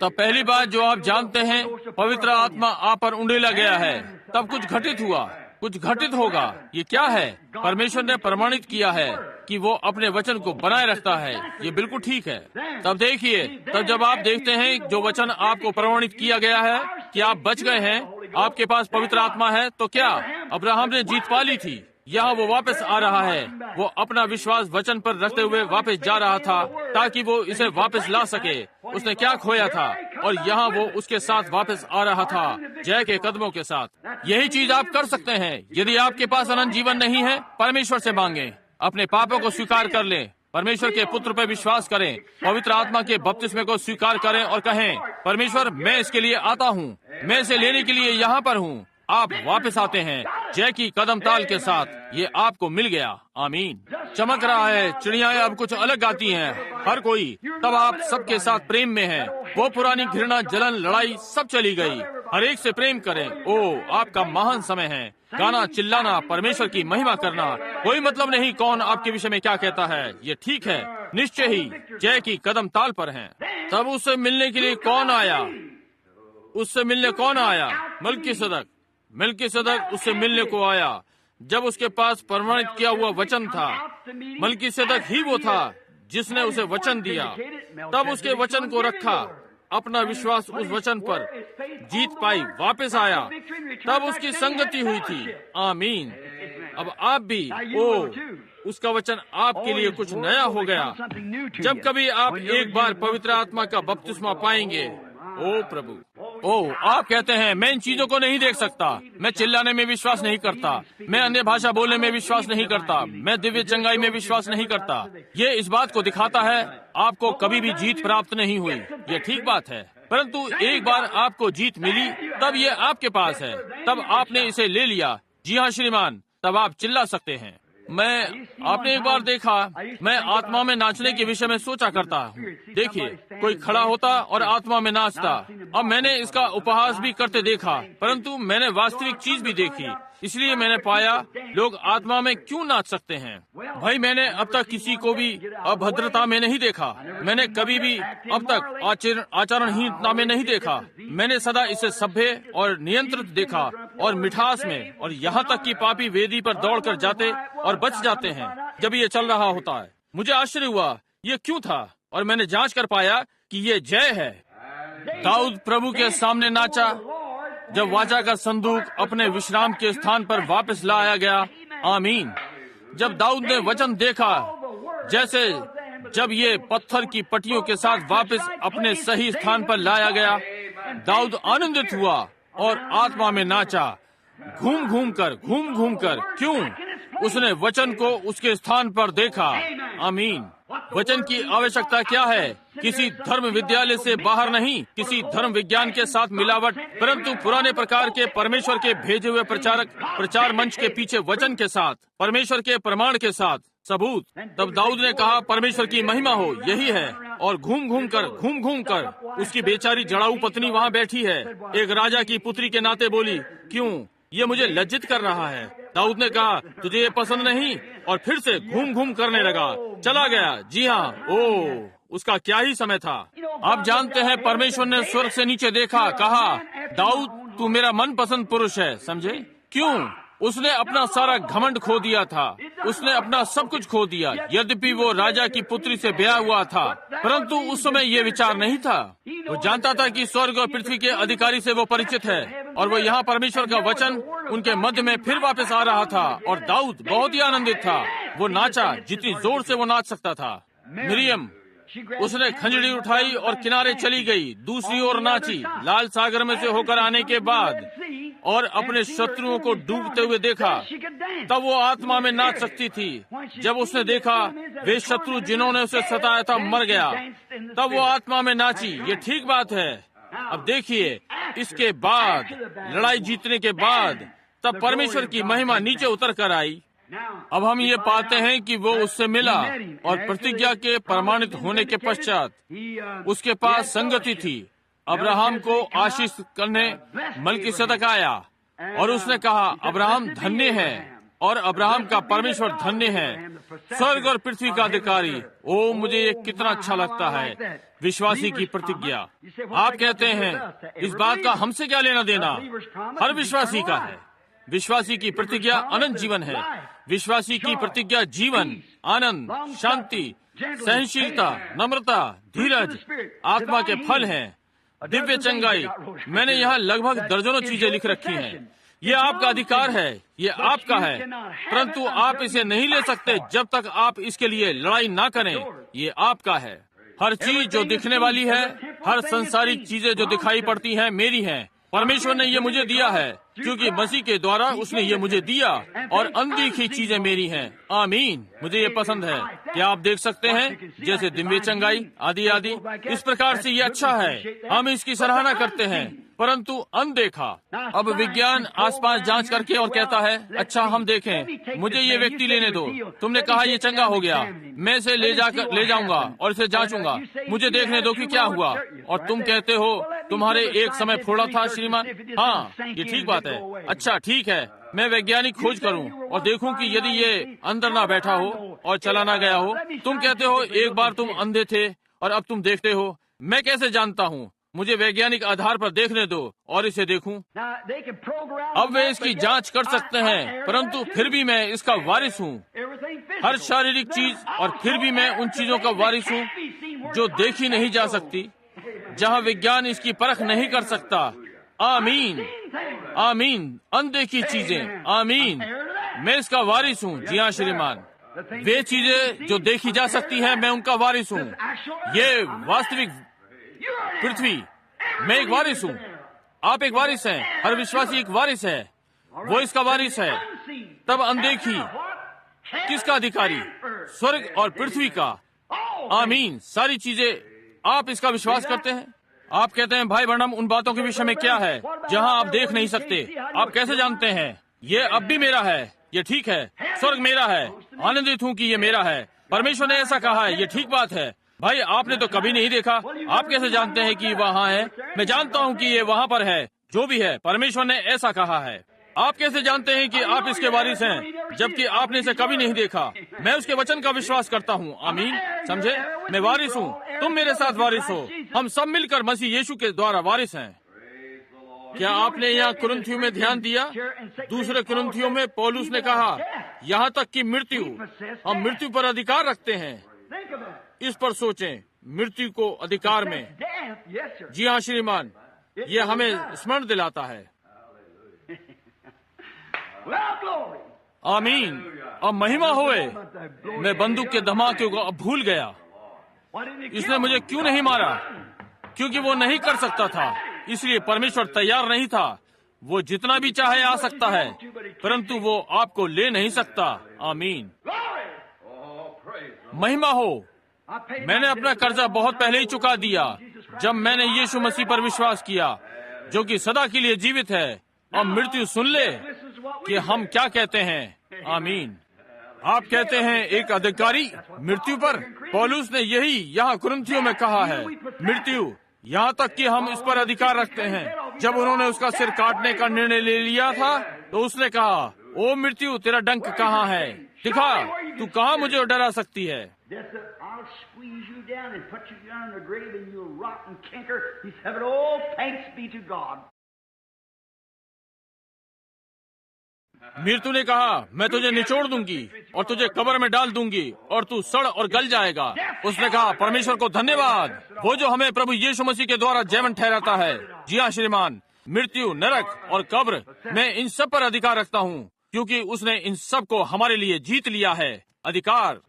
तब पहली बात जो आप जानते हैं, पवित्र आत्मा आप पर उंडेला गया है। तब कुछ घटित हुआ, कुछ घटित होगा। ये क्या है? परमेश्वर ने प्रमाणित किया है कि वो अपने वचन को बनाए रखता है। ये बिल्कुल ठीक है। तब देखिए, तब जब आप देखते हैं जो वचन आपको प्रमाणित किया गया है कि आप बच गए हैं, आपके पास पवित्र आत्मा है, तो क्या अब्राहम ने जीत पा ली थी? यहाँ वो वापस आ रहा है। वो अपना विश्वास वचन पर रखते हुए वापस जा रहा था ताकि वो इसे वापस ला सके। उसने क्या खोया था और यहाँ वो उसके साथ वापस आ रहा था, जय के कदमों के साथ। यही चीज आप कर सकते हैं। यदि आपके पास अनंत जीवन नहीं है, परमेश्वर से मांगे, अपने पापों को स्वीकार कर लें, परमेश्वर के पुत्र पर विश्वास करें, पवित्र आत्मा के बपतिस्मे को स्वीकार करें और कहें, परमेश्वर मैं इसके लिए आता हूँ, मैं इसे लेने के लिए यहाँ पर हूँ। आप वापस आते हैं जय की कदम ताल के साथ। ये आपको मिल गया। आमीन। चमक रहा है, चिड़ियाएं अब कुछ अलग गाती हैं, हर कोई। तब आप सबके साथ प्रेम में हैं। वो पुरानी घृणा, जलन, लड़ाई सब चली गई। हर एक से प्रेम करें। ओ, आपका महान समय है। गाना, चिल्लाना, परमेश्वर की महिमा करना। कोई मतलब नहीं कौन आपके विषय में क्या कहता है। ये ठीक है, निश्चय ही जय की कदम ताल पर हैं। तब उससे मिलने के लिए कौन आया? उससे मिलने कौन आया? मलकीसदक उससे मिलने को आया जब उसके पास प्रमाणित किया हुआ वचन था। मलकीसदक ही वो था जिसने उसे वचन दिया। तब उसके वचन को रखा, अपना विश्वास उस वचन पर, जीत पाई, वापस आया। तब उसकी संगति हुई थी। आमीन। अब आप भी, ओ, उसका वचन आपके लिए कुछ नया हो गया। जब कभी आप एक बार पवित्र आत्मा का बपतिस्मा पाएंगे, ओ प्रभु, ओ, आप कहते हैं मैं इन चीजों को नहीं देख सकता, मैं चिल्लाने में विश्वास नहीं करता, मैं अन्य भाषा बोलने में विश्वास नहीं करता, मैं दिव्य चंगाई में विश्वास नहीं करता। ये इस बात को दिखाता है आपको कभी भी जीत प्राप्त नहीं हुई। ये ठीक बात है, परंतु एक बार आपको जीत मिली, तब ये आपके पास है, तब आपने इसे ले लिया। जी हाँ श्रीमान, तब आप चिल्ला सकते हैं। आपने एक बार देखा, मैं आत्मा में नाचने के विषय में सोचा करता हूँ। देखिए, कोई खड़ा होता और आत्मा में नाचता। अब मैंने इसका उपहास भी करते देखा, परंतु मैंने वास्तविक चीज भी देखी। इसलिए मैंने पाया लोग आत्मा में क्यों नाच सकते हैं। भाई, मैंने अब तक किसी को भी अभद्रता में नहीं देखा। मैंने कभी भी अब तक आचरणहीनता में नहीं देखा। मैंने सदा इसे सभ्य और नियंत्रित देखा और मिठास में, और यहाँ तक कि पापी वेदी पर दौड़कर जाते और बच जाते हैं जब ये चल रहा होता है। मुझे आश्चर्य हुआ ये क्यों था, और मैंने जांच कर पाया कि ये जय है। दाऊद प्रभु के सामने नाचा जब वाचा का संदूक अपने विश्राम के स्थान पर वापस लाया गया। आमीन। जब दाऊद ने वचन देखा, जैसे जब ये पत्थर की पट्टियों के साथ वापस अपने सही स्थान पर लाया गया, दाऊद आनंदित हुआ और आत्मा में नाचा, घूम घूम कर। क्यों? उसने वचन को उसके स्थान पर देखा। आमीन। वचन की आवश्यकता क्या है? किसी धर्म विद्यालय से बाहर नहीं, किसी धर्म विज्ञान के साथ मिलावट, परंतु पुराने प्रकार के परमेश्वर के भेजे हुए प्रचार मंच के पीछे वचन के साथ, परमेश्वर के प्रमाण के साथ सबूत। तब दाऊद ने कहा, परमेश्वर की महिमा हो, यही है। और घूम घूम कर उसकी बेचारी जड़ाऊ पत्नी वहाँ बैठी है, एक राजा की पुत्री के नाते बोली, क्यों? ये मुझे लज्जित कर रहा है। दाऊद ने कहा, तुझे ये पसंद नहीं? और फिर से घूम करने लगा, चला गया। जी हाँ, ओ, उसका क्या ही समय था। आप जानते हैं, परमेश्वर ने स्वर्ग से नीचे देखा, कहा, दाऊद तू मेरा मनपसंद पुरुष है। समझे? क्यों? उसने अपना सारा घमंड खो दिया था, उसने अपना सब कुछ खो दिया। यद्यपि वो राजा की पुत्री से ब्याह हुआ था, परंतु उस समय ये विचार नहीं था। वो जानता था कि स्वर्ग और पृथ्वी के अधिकारी से वो परिचित है, और वो यहाँ परमेश्वर का वचन उनके मध्य में फिर वापस आ रहा था। और दाऊद बहुत ही आनंदित था। वो नाचा जितनी जोर से वो नाच सकता था। मिरियम, उसने खंजड़ी उठाई और किनारे चली गई, दूसरी ओर नाची। लाल सागर में से होकर आने के बाद और अपने शत्रुओं को डूबते हुए देखा, तब वो आत्मा में नाच सकती थी। जब उसने देखा वे शत्रु जिन्होंने उसे सताया था मर गया, तब वो आत्मा में नाची। ये ठीक बात है। अब देखिए, इसके बाद, लड़ाई जीतने के बाद, तब परमेश्वर की महिमा नीचे उतर कर आई। अब हम ये पाते हैं कि वो उससे मिला और प्रतिज्ञा के प्रमाणित होने के पश्चात उसके पास संगति थी। अब्राहम को आशीष करने मलकीसदक आया और उसने कहा, अब्राहम धन्य है और अब्राहम का परमेश्वर धन्य है, स्वर्ग और पृथ्वी का अधिकारी। ओ, मुझे ये कितना अच्छा लगता है, विश्वासी की प्रतिज्ञा। आप कहते हैं इस बात का हमसे क्या लेना देना? हर विश्वासी का है। विश्वासी की प्रतिज्ञा अनंत जीवन है। विश्वासी की प्रतिज्ञा जीवन, आनंद, शांति, सहनशीलता, नम्रता, धीरज, आत्मा के फल हैं, दिव्य चंगाई। मैंने यहाँ लगभग दर्जनों चीजें लिख रखी हैं। ये आपका अधिकार है, ये आपका है, परंतु आप इसे नहीं ले सकते जब तक आप इसके लिए लड़ाई ना करें। ये आपका है। हर चीज जो दिखने वाली है, हर संसारिक चीजें जो दिखाई पड़ती हैं, मेरी हैं। परमेश्वर ने ये मुझे दिया है क्योंकि मसीह के द्वारा उसने ये मुझे दिया, और अनदेखी चीजें मेरी हैं। आमीन। मुझे ये पसंद है। क्या आप देख सकते हैं? जैसे दिव्य चंगाई आदि आदि। इस प्रकार से ये अच्छा है, हम इसकी सराहना करते हैं, परंतु अनदेखा। अब विज्ञान आसपास जांच करके और कहता है, अच्छा हम देखें, मुझे ये व्यक्ति लेने दो, तुमने कहा ये चंगा हो गया, मैं इसे ले जाऊंगा और इसे जांचूंगा, मुझे देखने दो कि क्या हुआ। और तुम कहते हो तुम्हारे एक समय फोड़ा था श्रीमान। हाँ, ये ठीक बात है। अच्छा ठीक है, मैं वैज्ञानिक खोज करूं और देखूं कि यदि ये अंदर ना बैठा हो और चला ना गया हो। तुम कहते हो एक बार तुम अंधे थे और अब तुम देखते हो। मैं कैसे जानता हूँ? मुझे वैज्ञानिक आधार पर देखने दो और इसे देखूं। अब वे इसकी जांच कर सकते हैं, परंतु फिर भी मैं इसका वारिस हूँ, हर शारीरिक चीज, और फिर भी मैं उन चीजों का वारिस हूँ जो देखी नहीं जा सकती, जहाँ विज्ञान इसकी परख नहीं कर सकता। आमीन, आमीन। अनदेखी चीजें, आमीन। मैं इसका वारिस हूँ। जी हाँ श्रीमान, वे चीजें जो देखी जा सकती हैं, मैं उनका वारिस हूँ। ये वास्तविक पृथ्वी, मैं एक वारिस हूँ। आप एक वारिस हैं। हर विश्वासी एक वारिस है। वो इसका वारिस है। तब अनदेखी किसका अधिकारी? स्वर्ग और पृथ्वी का। आमीन। सारी चीजें। आप इसका विश्वास करते हैं? आप कहते हैं भाई ब्रैनम, उन बातों के विषय में क्या है जहां आप देख नहीं सकते? आप कैसे जानते हैं? ये अब भी मेरा है। ये ठीक है। स्वर्ग मेरा है। आनंदित हूँ कि ये मेरा है। परमेश्वर ने ऐसा कहा है। ये ठीक बात है। भाई आपने तो कभी नहीं देखा, आप कैसे जानते हैं कि वहाँ है? मैं जानता हूँ कि ये वहाँ पर है। जो भी है, परमेश्वर ने ऐसा कहा है। आप कैसे जानते हैं कि आप इसके वारिस हैं जबकि आपने इसे कभी नहीं देखा? मैं उसके वचन का विश्वास करता हूँ। आमीन। समझे? मैं वारिस हूँ, तुम मेरे साथ वारिस हो। हम सब मिलकर मसीह यीशु के द्वारा वारिस हैं। क्या आपने यहाँ कुरिन्थियों में ध्यान दिया? दूसरे कुरिन्थियों में पौलुस ने कहा, यहाँ तक कि मृत्यु, हम मृत्यु पर अधिकार रखते हैं। इस पर सोचें, मृत्यु को अधिकार में। जी हाँ श्रीमान, ये हमें स्मरण दिलाता है। आमीन। अब महिमा होए। मैं बंदूक के धमाके को अब भूल गया। इसने मुझे क्यों नहीं मारा? क्योंकि वो नहीं कर सकता था, इसलिए परमेश्वर तैयार नहीं था। वो जितना भी चाहे आ सकता है, परंतु वो आपको ले नहीं सकता। आमीन। महिमा हो। मैंने अपना कर्जा बहुत पहले ही चुका दिया जब मैंने यीशु मसीह पर विश्वास किया, जो कि सदा के लिए जीवित है। अब मृत्यु सुन ले कि हम क्या कहते हैं। आमीन। आप कहते हैं एक अधिकारी मृत्यु पर। पौलुस ने यही यहाँ कुरिन्थियों में कहा है, मृत्यु, यहाँ तक कि हम इस पर अधिकार रखते हैं। जब उन्होंने उसका सिर काटने का निर्णय ले लिया था तो उसने कहा, ओ मृत्यु, तेरा डंक कहाँ है? दिखा, तू कहाँ मुझे डरा सकती है? मृत्यु ने कहा, मैं तुझे निचोड़ दूंगी और तुझे कब्र में डाल दूंगी और तू सड़ और गल जाएगा। उसने कहा, परमेश्वर को धन्यवाद, वो जो हमें प्रभु यीशु मसीह के द्वारा जयवंत ठहराता है। जी हाँ श्रीमान, मृत्यु, नरक और कब्र, मैं इन सब पर अधिकार रखता हूँ, क्योंकि उसने इन सब को हमारे लिए जीत लिया है। अधिकार।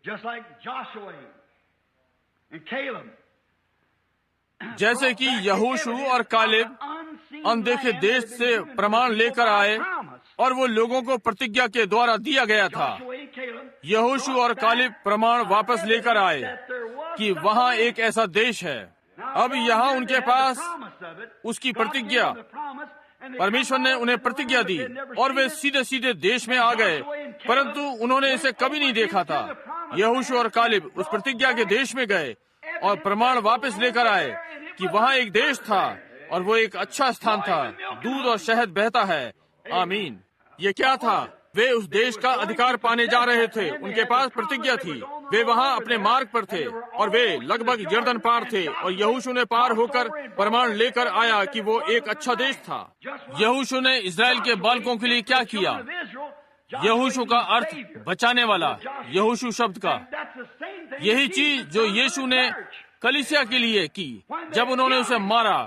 जैसे कि यहोशू और कालेब अनदेखे देश से प्रमाण लेकर आए और वो लोगों को प्रतिज्ञा के द्वारा दिया गया था। यहोशू और कालेब प्रमाण वापस लेकर आए कि वहाँ एक ऐसा देश है। अब यहाँ उनके पास उसकी प्रतिज्ञा, परमेश्वर ने उन्हें प्रतिज्ञा दी और वे सीधे सीधे देश में आ गए परंतु उन्होंने इसे कभी नहीं देखा था। यहोशू और कालेब उस प्रतिज्ञा के देश में गए और प्रमाण वापस लेकर आए कि वहाँ एक देश था और वो एक अच्छा स्थान था, दूध और शहद बहता है। आमीन। ये क्या था? वे उस देश का अधिकार पाने जा रहे थे। उनके पास प्रतिज्ञा थी। वे वहाँ अपने मार्ग पर थे और वे लगभग यरदन पार थे और यहोशू ने पार होकर प्रमाण लेकर आया कि वो एक अच्छा देश था। यहोशू ने इस्राएल के बालकों के लिए क्या किया? यहोशू का अर्थ बचाने वाला, यहोशू शब्द का। यही चीज जो यीशु ने कलीसिया के लिए की। जब उन्होंने उसे मारा,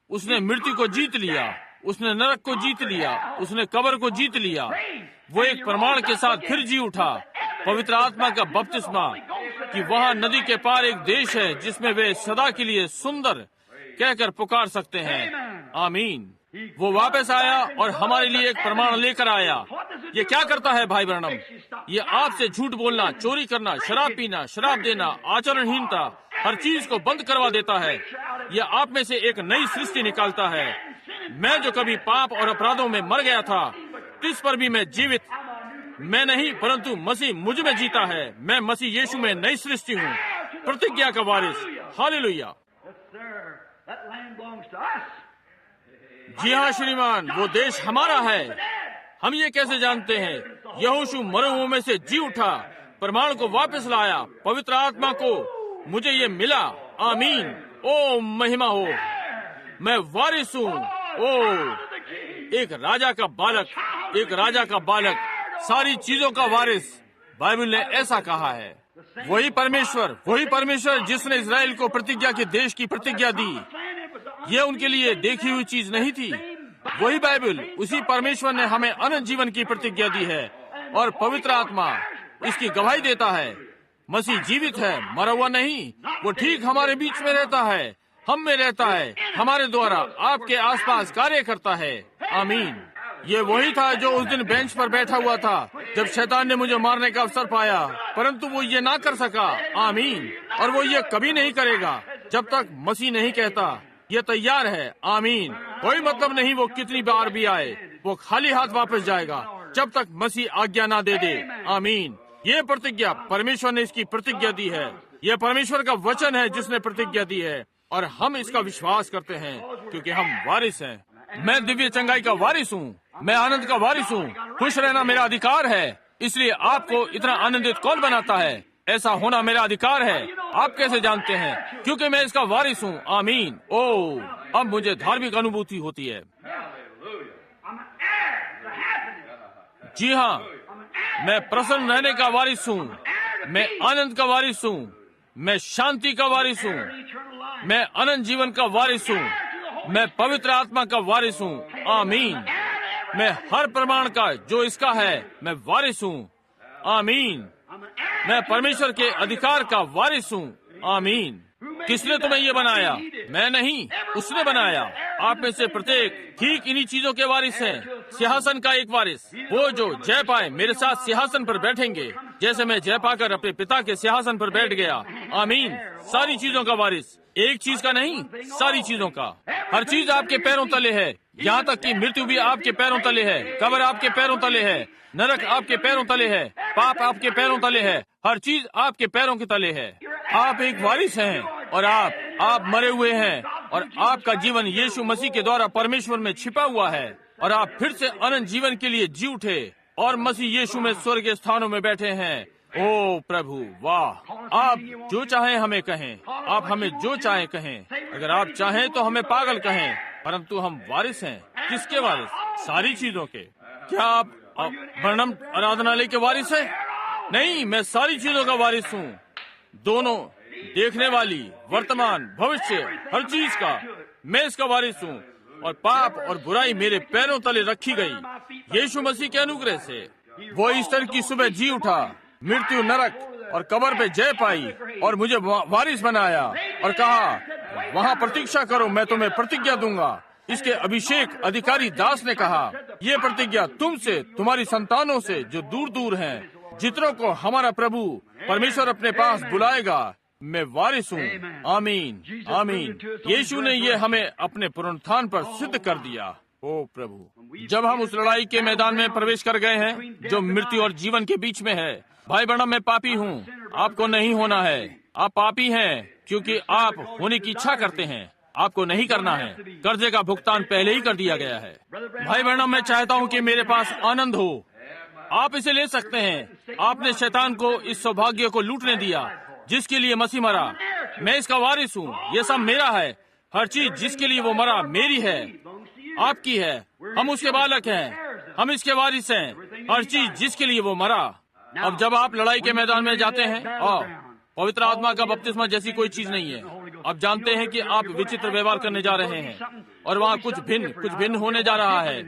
उसने मृत्यु को जीत लिया, उसने नरक को जीत लिया, उसने कब्र को जीत लिया। वो एक प्रमाण के साथ फिर जी उठा, पवित्र आत्मा का बपतिस्मा, कि वहाँ नदी के पार एक देश है जिसमें वे सदा के लिए सुंदर कहकर पुकार सकते हैं। आमीन। वो वापस आया और हमारे लिए एक प्रमाण लेकर आया। ये क्या करता है भाई ब्रैनम? ये आपसे झूठ बोलना, चोरी करना, शराब पीना, शराब देना, आचरणहीनता, हर चीज को बंद करवा देता है। ये आप में से एक नई सृष्टि निकालता है। मैं जो कभी पाप और अपराधों में मर गया था, इस पर भी मैं जीवित, मैं नहीं परंतु मसीह मुझ में जीता है। मैं मसीह यीशु में नई सृष्टि हूँ, प्रतिज्ञा का वारिस। हालेलुया। जी हाँ श्रीमान, वो देश हमारा है। हम ये कैसे जानते हैं? यहोशू मरुभूमि में से जी उठा, प्रमाण को वापस लाया, पवित्र आत्मा को मुझे ये मिला। आमीन। ओ महिमा हो, मैं वारिस हूँ। ओ एक राजा का बालक, एक राजा का बालक, सारी चीजों का वारिस। बाइबल ने ऐसा कहा है। वही परमेश्वर जिसने इस्राएल को प्रतिज्ञा के देश की प्रतिज्ञा दी, ये उनके लिए देखी हुई चीज नहीं थी। वही बाइबल, उसी परमेश्वर ने हमें अनंत जीवन की प्रतिज्ञा दी है और पवित्र आत्मा इसकी गवाही देता है। मसीह जीवित है, मरा हुआ नहीं। वो ठीक हमारे बीच में रहता है, हम में रहता है, हमारे द्वारा आपके आसपास कार्य करता है। आमीन। ये वही था जो उस दिन बेंच पर बैठा हुआ था जब शैतान ने मुझे मारने का अवसर पाया, परंतु वो ये ना कर सका। आमीन। और वो ये कभी नहीं करेगा जब तक मसीह नहीं कहता ये तैयार है। आमीन। कोई मतलब नहीं वो कितनी बार भी आए, वो खाली हाथ वापस जाएगा जब तक मसीह आज्ञा ना दे दे। आमीन। ये प्रतिज्ञा परमेश्वर ने इसकी प्रतिज्ञा दी है। यह परमेश्वर का वचन है जिसने प्रतिज्ञा दी है और हम इसका विश्वास करते हैं क्योंकि हम वारिस हैं। मैं दिव्य चंगाई का वारिस हूँ, मैं आनंद का वारिस हूँ। खुश रहना मेरा अधिकार है। इसलिए आपको इतना आनंदित कौन बनाता है? ऐसा होना मेरा अधिकार है। आप कैसे जानते हैं? क्योंकि मैं इसका वारिस हूँ। आमीन। ओ, अब मुझे धार्मिक अनुभूति होती है। जी हाँ, मैं प्रसन्न रहने का वारिस हूँ, मैं आनंद का वारिस हूँ, मैं शांति का वारिस हूँ, मैं अनंत जीवन का वारिस हूँ, मैं पवित्र आत्मा का वारिस हूँ। आमीन। मैं हर प्रमाण का जो इसका है मैं वारिस हूँ। आमीन। मैं परमेश्वर के अधिकार का वारिस हूँ। आमीन। किसने तुम्हें ये बनाया? मैं नहीं, उसने बनाया। आप में से प्रत्येक ठीक इन्हीं चीजों के वारिस हैं। सिंहासन का एक वारिस, वो जो जय पाए मेरे साथ सिंहासन पर बैठेंगे, जैसे मैं जय पाकर अपने पिता के सिंहासन पर बैठ गया। आमीन। सारी चीजों का वारिस, एक चीज का नहीं, सारी चीजों का। हर चीज आपके पैरों तले है, यहाँ तक कि मृत्यु भी आपके पैरों तले है, कब्र आपके पैरों तले है, नरक आपके पैरों तले है, पाप आपके पैरों तले है, हर चीज आपके पैरों के तले है। आप एक वारिस हैं और आप मरे हुए हैं और आपका जीवन यीशु मसीह के द्वारा परमेश्वर में छिपा हुआ है और आप फिर से अनंत जीवन के लिए जी उठे और मसीह यीशु में स्वर्ग के स्थानों में बैठे हैं। ओ प्रभु, वाह! आप जो चाहें हमें कहें, आप हमें जो चाहें कहें। अगर आप चाहें तो हमें पागल कहें, परंतु हम वारिस हैं। किसके वारिस? सारी चीजों के। क्या आप वर्णम आराधनालय के वारिस हैं? नहीं, मैं सारी चीजों का वारिस हूँ। दोनों, देखने वाली, वर्तमान, भविष्य, हर चीज का मैं इसका वारिस हूँ। और पाप और बुराई मेरे पैरों तले रखी गई यीशु मसीह के अनुग्रह से। वो ईस्टर की सुबह जी उठा, मृत्यु, नरक और कब्र पे जय पाई और मुझे वारिस बनाया और कहा वहाँ प्रतीक्षा करो, मैं तुम्हें प्रतिज्ञा दूंगा। इसके अभिषेक अधिकारी दास ने कहा, ये प्रतिज्ञा तुमसे, तुम्हारी संतानों से जो दूर दूर हैं, जितनों को हमारा प्रभु परमेश्वर अपने पास बुलाएगा, मैं वारिस हूँ। आमीन। आमीन। यीशु ने ये हमें अपने पुनरुत्थान पर सिद्ध कर दिया। ओ प्रभु, जब हम उस लड़ाई के मैदान में प्रवेश कर गए हैं जो मृत्यु और जीवन के बीच में है, भाई ब्रैनम मैं पापी हूँ, आपको नहीं होना है। आप पापी हैं क्योंकि आप होने की इच्छा करते हैं, आपको नहीं करना है। कर्जे का भुगतान पहले ही कर दिया गया है। भाई ब्रैनम मैं चाहता हूँ कि मेरे पास आनंद हो, आप इसे ले सकते हैं। आपने शैतान को इस सौभाग्य को लूटने दिया जिसके लिए मसीह मरा। मैं इसका वारिस हूँ, ये सब मेरा है। हर चीज जिसके लिए वो मरा मेरी है, आपकी है। हम उसके बालक हैं, हम इसके वारिस हैं। हर चीज जिसके लिए वो मरा। अब जब आप लड़ाई के मैदान में जाते हैं, पवित्र आत्मा का बपतिस्मा जैसी कोई चीज नहीं है। आप जानते हैं कि आप विचित्र व्यवहार करने जा रहे हैं और वहाँ कुछ भिन्न होने जा रहा है।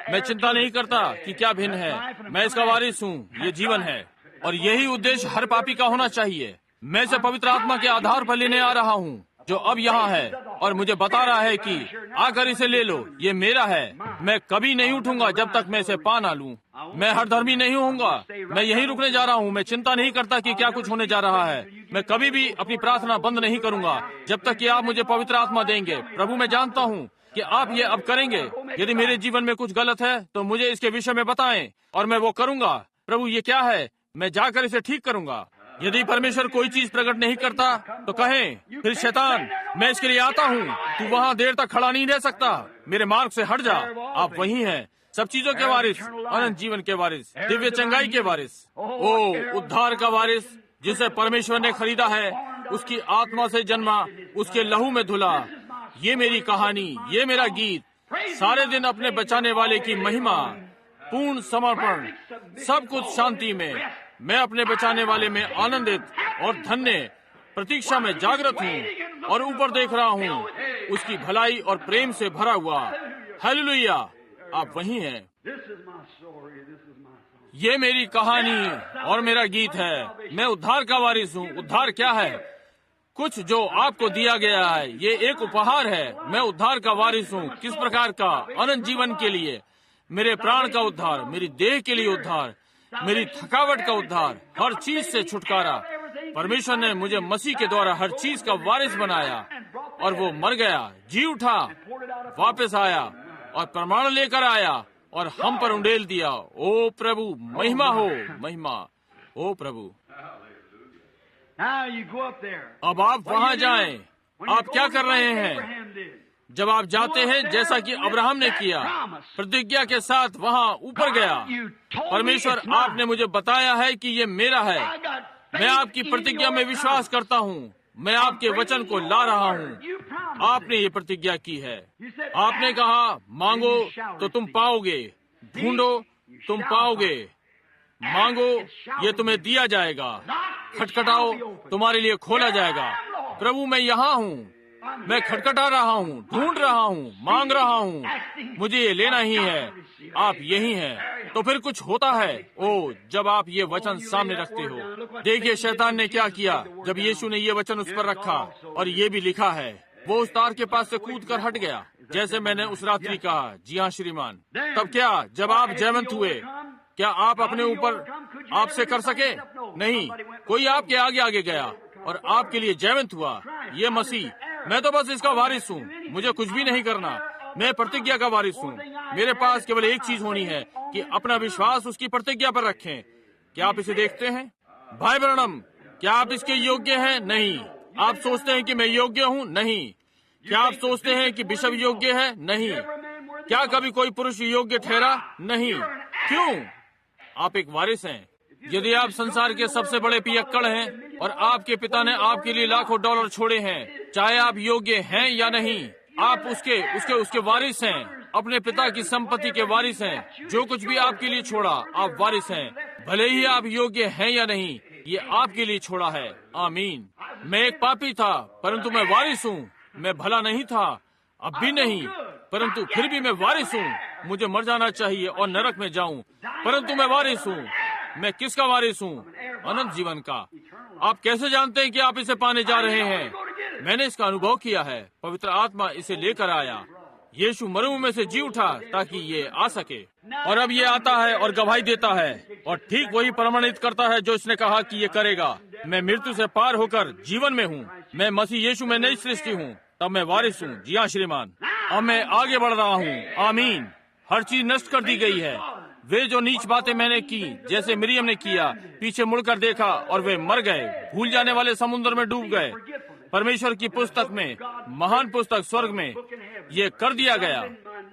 मैं चिंता नहीं करता कि क्या भिन्न है, मैं इसका वारिस हूँ, ये जीवन है। और यही उद्देश्य हर पापी का होना चाहिए। मैं इसे पवित्र आत्मा के आधार पर लेने आ रहा हूँ जो अब यहाँ है और मुझे बता रहा है कि आकर इसे ले लो, ये मेरा है। मैं कभी नहीं उठूंगा जब तक मैं इसे पा ना लूं। मैं हर धर्मी नहीं होऊंगा, मैं यहीं रुकने जा रहा हूँ। मैं चिंता नहीं करता कि क्या कुछ होने जा रहा है। मैं कभी भी अपनी प्रार्थना बंद नहीं करूंगा जब तक कि आप मुझे पवित्र आत्मा देंगे। प्रभु मैं जानता हूँ कि आप ये अब करेंगे। यदि मेरे जीवन में कुछ गलत है तो मुझे इसके विषय में बताएं और मैं वो करूंगा। प्रभु ये क्या है, मैं जाकर इसे ठीक करूंगा। यदि परमेश्वर कोई चीज प्रकट नहीं करता तो कहें, फिर शैतान मैं इसके लिए आता हूँ, तू वहाँ देर तक खड़ा नहीं रह सकता, मेरे मार्ग से हट जा। आप वही हैं, सब चीजों के वारिस, अनंत जीवन के वारिस, दिव्य चंगाई के वारिस, ओ उद्धार का वारिस जिसे परमेश्वर ने खरीदा है, उसकी आत्मा से जन्मा, उसके लहू में धुला। ये मेरी कहानी, ये मेरा गीत, सारे दिन अपने बचाने वाले की महिमा, पूर्ण समर्पण, सब कुछ शांति में। मैं अपने बचाने वाले में आनंदित और धन्य प्रतीक्षा में जागृत हूँ और ऊपर देख रहा हूँ, उसकी भलाई और प्रेम से भरा हुआ। हालेलुया, आप वही हैं। ये मेरी कहानी और मेरा गीत है। मैं उद्धार का वारिस हूँ। उद्धार क्या है? कुछ जो आपको दिया गया है, ये एक उपहार है। मैं उद्धार का वारिस हूँ। किस प्रकार का? अनंत जीवन के लिए, मेरे प्राण का उद्धार, मेरी देह के लिए उद्धार, मेरी थकावट का उद्धार, हर चीज से छुटकारा। परमेश्वर ने मुझे मसीह के द्वारा हर चीज का वारिस बनाया और वो मर गया, जी उठा, वापस आया और प्रमाण लेकर आया और हम पर उंडेल दिया। ओ प्रभु, महिमा हो, महिमा। ओ प्रभु, अब आप वहाँ जाएं। आप क्या कर रहे हैं? जब आप जाते हैं, जैसा कि अब्राहम ने किया, प्रतिज्ञा के साथ वहाँ ऊपर गया। परमेश्वर, आपने मुझे बताया है कि ये मेरा है। मैं आपकी प्रतिज्ञा में विश्वास करता हूँ। मैं आपके वचन को ला रहा हूँ। आपने ये प्रतिज्ञा की है। आपने कहा, मांगो तो तुम पाओगे, ढूंढो तुम पाओगे, मांगो ये तुम्हें दिया जाएगा, खटखटाओ तुम्हारे लिए खोला जाएगा। प्रभु मैं यहाँ हूँ, मैं खटखटा रहा हूँ, ढूंढ रहा हूँ, मांग रहा हूँ, मुझे ये लेना ही है। आप यही हैं। तो फिर कुछ होता है। ओ, जब आप ये वचन सामने रखते हो। देखिए शैतान ने क्या किया जब यीशु ने ये वचन उस पर रखा, और ये भी लिखा है, वो उस तार के पास से कूद कर हट गया, जैसे मैंने उस रात्रि कहा। जी हाँ श्रीमान। तब क्या, जब आप जयवंत हुए, क्या आप अपने ऊपर आपसे कर सके? नहीं, कोई आपके आगे आगे गया और आपके लिए जयवंत हुआ। ये मसीह, मैं तो बस इसका वारिस हूँ, मुझे कुछ भी नहीं करना। मैं प्रतिज्ञा का वारिस हूँ। मेरे पास केवल एक चीज होनी है कि अपना विश्वास उसकी प्रतिज्ञा पर रखें। क्या आप इसे देखते हैं? भाई ब्रैनम, क्या आप इसके योग्य हैं? नहीं। आप सोचते हैं कि मैं योग्य हूँ? नहीं। क्या आप सोचते हैं कि बिशप योग्य है? नहीं। क्या कभी कोई पुरुष योग्य ठहरा? नहीं। क्यों? आप एक वारिस हैं। यदि आप संसार के सबसे बड़े पियक्कड़ हैं और आपके पिता ने आपके लिए लाखों डॉलर छोड़े हैं, चाहे आप योग्य हैं या नहीं, आप उसके वारिस हैं। अपने पिता की संपत्ति के वारिस हैं। जो कुछ भी आपके लिए छोड़ा, आप वारिस हैं। भले ही आप योग्य हैं या नहीं, ये आपके लिए छोड़ा है। आमीन। मैं एक पापी था, परंतु मैं वारिस हूँ। मैं भला नहीं था, अब भी नहीं, परंतु फिर भी मैं वारिस हूँ। मुझे मर जाना चाहिए और नरक में जाऊँ, परंतु मैं वारिस हूँ। मैं किसका वारिस हूँ? अनंत जीवन का। आप कैसे जानते हैं कि आप इसे पाने जा रहे हैं? मैंने इसका अनुभव किया है। पवित्र आत्मा इसे लेकर आया। यीशु मरूं में से जी उठा ताकि ये आ सके, और अब ये आता है और गवाही देता है और ठीक वही प्रमाणित करता है जो इसने कहा कि ये करेगा। मैं मृत्यु से पार होकर जीवन में हूँ। मैं मसीह यीशु में नई सृष्टि हूँ। तब मैं वारिस हूँ। जी हाँ श्रीमान। अब मैं आगे बढ़ रहा हूँ। आमीन। हर चीज नष्ट कर दी गई है। वे जो नीच बातें मैंने की, जैसे मिरियम ने किया, पीछे मुड़कर देखा और वे मर गए, भूल जाने वाले समुद्र में डूब गए। परमेश्वर की पुस्तक में, महान पुस्तक स्वर्ग में, ये कर दिया गया।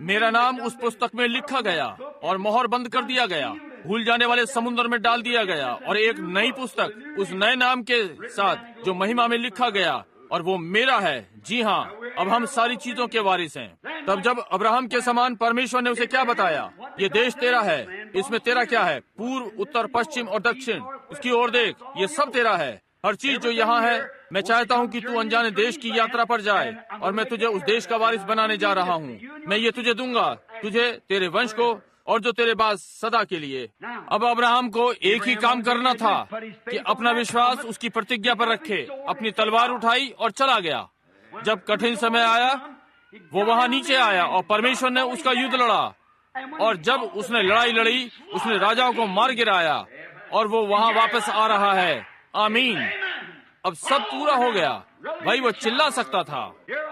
मेरा नाम उस पुस्तक में लिखा गया और मोहर बंद कर दिया गया, भूल जाने वाले समुद्र में डाल दिया गया, और एक नई पुस्तक उस नए नाम के साथ जो महिमा में लिखा गया, और वो मेरा है। जी हाँ, अब हम सारी चीजों के वारिस हैं। तब जब अब्राहम के समान परमेश्वर ने उसे क्या बताया, ये देश तेरा है, इसमें तेरा क्या है, पूर्व, उत्तर, पश्चिम और दक्षिण, इसकी ओर देख, ये सब तेरा है। हर चीज जो यहाँ है, मैं चाहता हूँ कि तू अनजाने देश की यात्रा पर जाए, और मैं तुझे उस देश का वारिस बनाने जा रहा हूँ। मैं ये तुझे दूंगा, तुझे, तेरे वंश को, और जो तेरे बाद सदा के लिए। अब अब्राहम को एक ही काम करना था कि अपना विश्वास उसकी प्रतिज्ञा पर रखे। अपनी तलवार उठाई और चला गया। जब कठिन समय आया, वो वहाँ नीचे आया और परमेश्वर ने उसका युद्ध लड़ा, और जब उसने लड़ाई लड़ी, उसने राजाओं को मार गिराया, और वो वहाँ वापस आ रहा है। आमीन। अब सब पूरा हो गया। भाई, वो चिल्ला सकता था।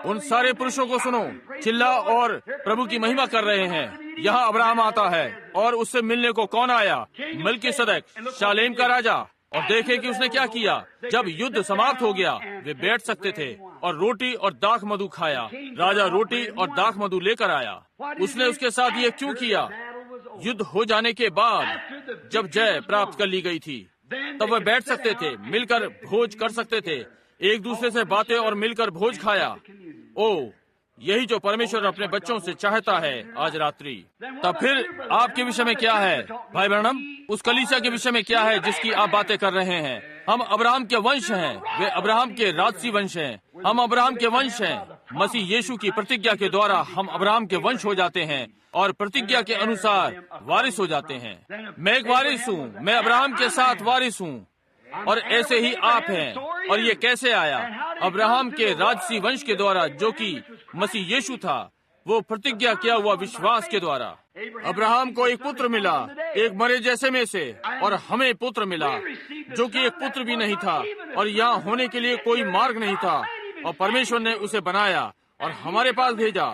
उन सारे पुरुषों को सुनो, चिल्ला और प्रभु की महिमा कर रहे हैं। यहाँ अब्राहम आता है, और उससे मिलने को कौन आया? मल्कीसदक, शालेम का राजा। और देखे कि उसने क्या किया। जब युद्ध समाप्त हो गया, वे बैठ सकते थे और रोटी और दाख मधु खाया। राजा रोटी और दाख मधु लेकर आया। उसने उसके साथ ये क्यों किया? युद्ध हो जाने के बाद, जब जय प्राप्त कर ली गई थी, तब वे बैठ सकते थे, मिलकर भोज कर सकते थे, एक दूसरे से बातें और मिलकर भोज खाया। ओ, यही जो परमेश्वर अपने बच्चों से चाहता है आज रात्रि। तब फिर आपके विषय में क्या है भाई ब्रैनम? उस कलीसिया के विषय में क्या है जिसकी आप बातें कर रहे हैं? हम अब्राहम के वंश हैं, वे अब्राहम के राजसी वंश हैं। हम अब्राहम के वंश हैं। मसीह यीशु की प्रतिज्ञा के द्वारा हम अब्राहम के वंश हो जाते हैं और प्रतिज्ञा के अनुसार वारिस हो जाते हैं। मैं एक वारिस हूँ, मैं अब्राहम के साथ वारिस हूँ, और ऐसे ही आप हैं। और ये कैसे आया? अब्राहम के राजसी वंश के द्वारा, जो कि मसीह यीशु था, वो प्रतिज्ञा किया हुआ विश्वास के द्वारा। अब्राहम को एक पुत्र मिला, एक मरे जैसे में से, और हमें पुत्र मिला जो कि एक पुत्र भी नहीं था, और यहाँ होने के लिए कोई मार्ग नहीं था, और परमेश्वर ने उसे बनाया और हमारे पास भेजा,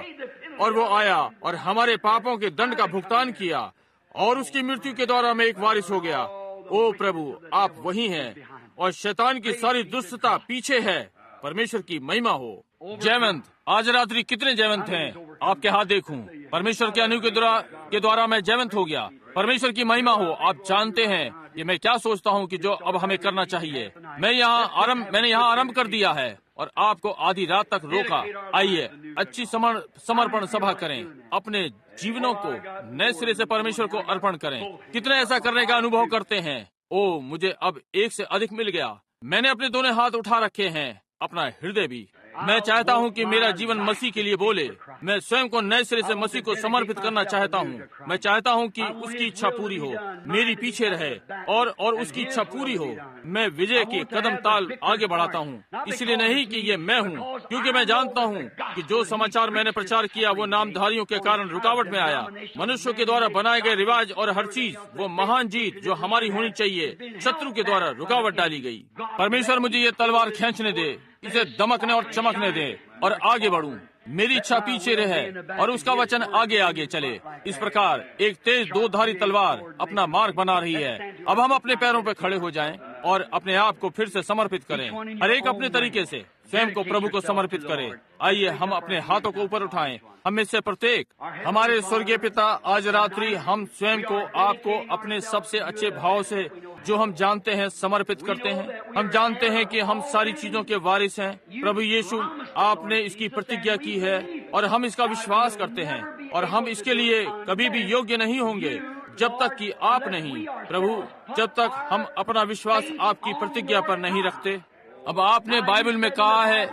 और वो आया और हमारे पापों के दंड का भुगतान किया, और उसकी मृत्यु के द्वारा मैं एक वारिस हो गया। ओ प्रभु, आप वही हैं, और शैतान की सारी दुष्टता पीछे है। परमेश्वर की महिमा हो। जयवंत, आज रात्रि कितने जयवंत हैं? आपके हाथ देखूं। परमेश्वर के अनु के द्वारा मैं जयवंत हो गया। परमेश्वर की महिमा हो। आप जानते हैं ये मैं क्या सोचता हूँ कि जो अब हमें करना चाहिए। मैंने यहाँ आरंभ कर दिया है और आपको आधी रात तक रोका। आइए अच्छी समर्पण सभा करें, अपने जीवनों को नए सिरे से परमेश्वर को अर्पण करें। कितने ऐसा करने का अनुभव करते हैं? ओ, मुझे अब एक से अधिक मिल गया। मैंने अपने दोनों हाथ उठा रखे हैं, अपना हृदय भी। मैं चाहता हूं कि मेरा जीवन मसीह के लिए बोले। मैं स्वयं को नए सिरे से मसीह को समर्पित करना चाहता हूं। मैं चाहता हूं कि उसकी इच्छा पूरी हो, मेरी पीछे रहे और उसकी इच्छा पूरी हो। मैं विजय के कदम ताल आगे बढ़ाता हूं, इसलिए नहीं कि ये मैं हूं, क्योंकि मैं जानता हूं कि जो समाचार मैंने प्रचार किया वो नामधारियों के कारण रुकावट में आया। मनुष्यों के द्वारा बनाए गए रिवाज और हर चीज, वो महान जीत जो हमारी होनी चाहिए, शत्रु के द्वारा रुकावट डाली गई। परमेश्वर मुझे ये तलवार खींचने दे, इसे दमकने और चमकने दे और आगे बढ़ूं। मेरी इच्छा पीछे रहे और उसका वचन आगे आगे चले। इस प्रकार एक तेज दो धारी तलवार अपना मार्ग बना रही है। अब हम अपने पैरों पर खड़े हो जाएं और अपने आप को फिर से समर्पित करें। हर एक अपने तरीके से स्वयं को प्रभु को समर्पित करें। आइए हम अपने हाथों को ऊपर उठाएं। हम में से प्रत्येक, हमारे स्वर्गीय पिता, आज रात्रि हम स्वयं को आपको अपने सबसे अच्छे भाव से जो हम जानते हैं समर्पित करते हैं। हम जानते हैं कि हम सारी चीजों के वारिस हैं। प्रभु यीशु, आपने इसकी प्रतिज्ञा की है और हम इसका विश्वास करते हैं, और हम इसके लिए कभी भी योग्य नहीं होंगे जब तक कि आप नहीं, प्रभु, जब तक हम अपना विश्वास आपकी प्रतिज्ञा पर नहीं रखते। अब आपने बाइबल में कहा है,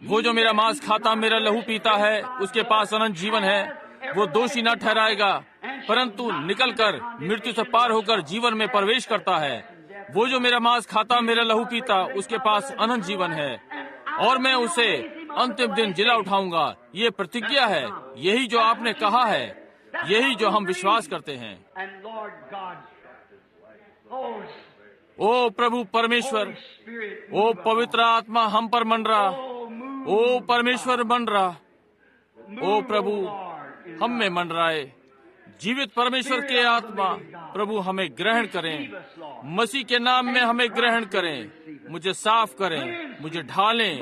वो जो मेरा मांस खाता, मेरा लहू पीता है, उसके पास अनंत जीवन है। वो दोषी न ठहराएगा, परंतु निकलकर मृत्यु से पार होकर जीवन में प्रवेश करता है। वो जो मेरा मांस खाता, मेरा लहू पीता, उसके पास अनंत जीवन है, और मैं उसे अंतिम दिन जिला उठाऊंगा। ये प्रतिज्ञा है, यही जो आपने कहा है, यही जो हम विश्वास करते हैं। ओ प्रभु परमेश्वर, ओ पवित्र आत्मा हम पर मंडरा, ओ परमेश्वर मंडरा, ओ प्रभु, हम में मंडराए। जीवित परमेश्वर के आत्मा प्रभु हमें ग्रहण करें, मसीह के नाम में हमें ग्रहण करें। मुझे साफ करें, मुझे ढालें,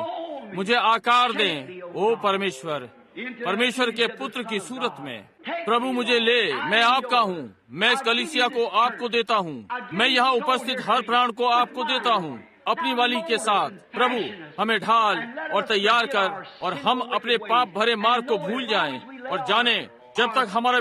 मुझे आकार दें। ओ परमेश्वर, परमेश्वर के पुत्र की सूरत में प्रभु मुझे ले। मैं आपका हूँ। मैं इस कलीसिया को आपको देता हूँ। मैं यहाँ उपस्थित हर प्राण को आपको देता हूँ। अपनी वाली के साथ प्रभु हमें ढाल और तैयार कर, और हम अपने पाप भरे मार्ग को भूल जाएं और जानें जब तक हमारा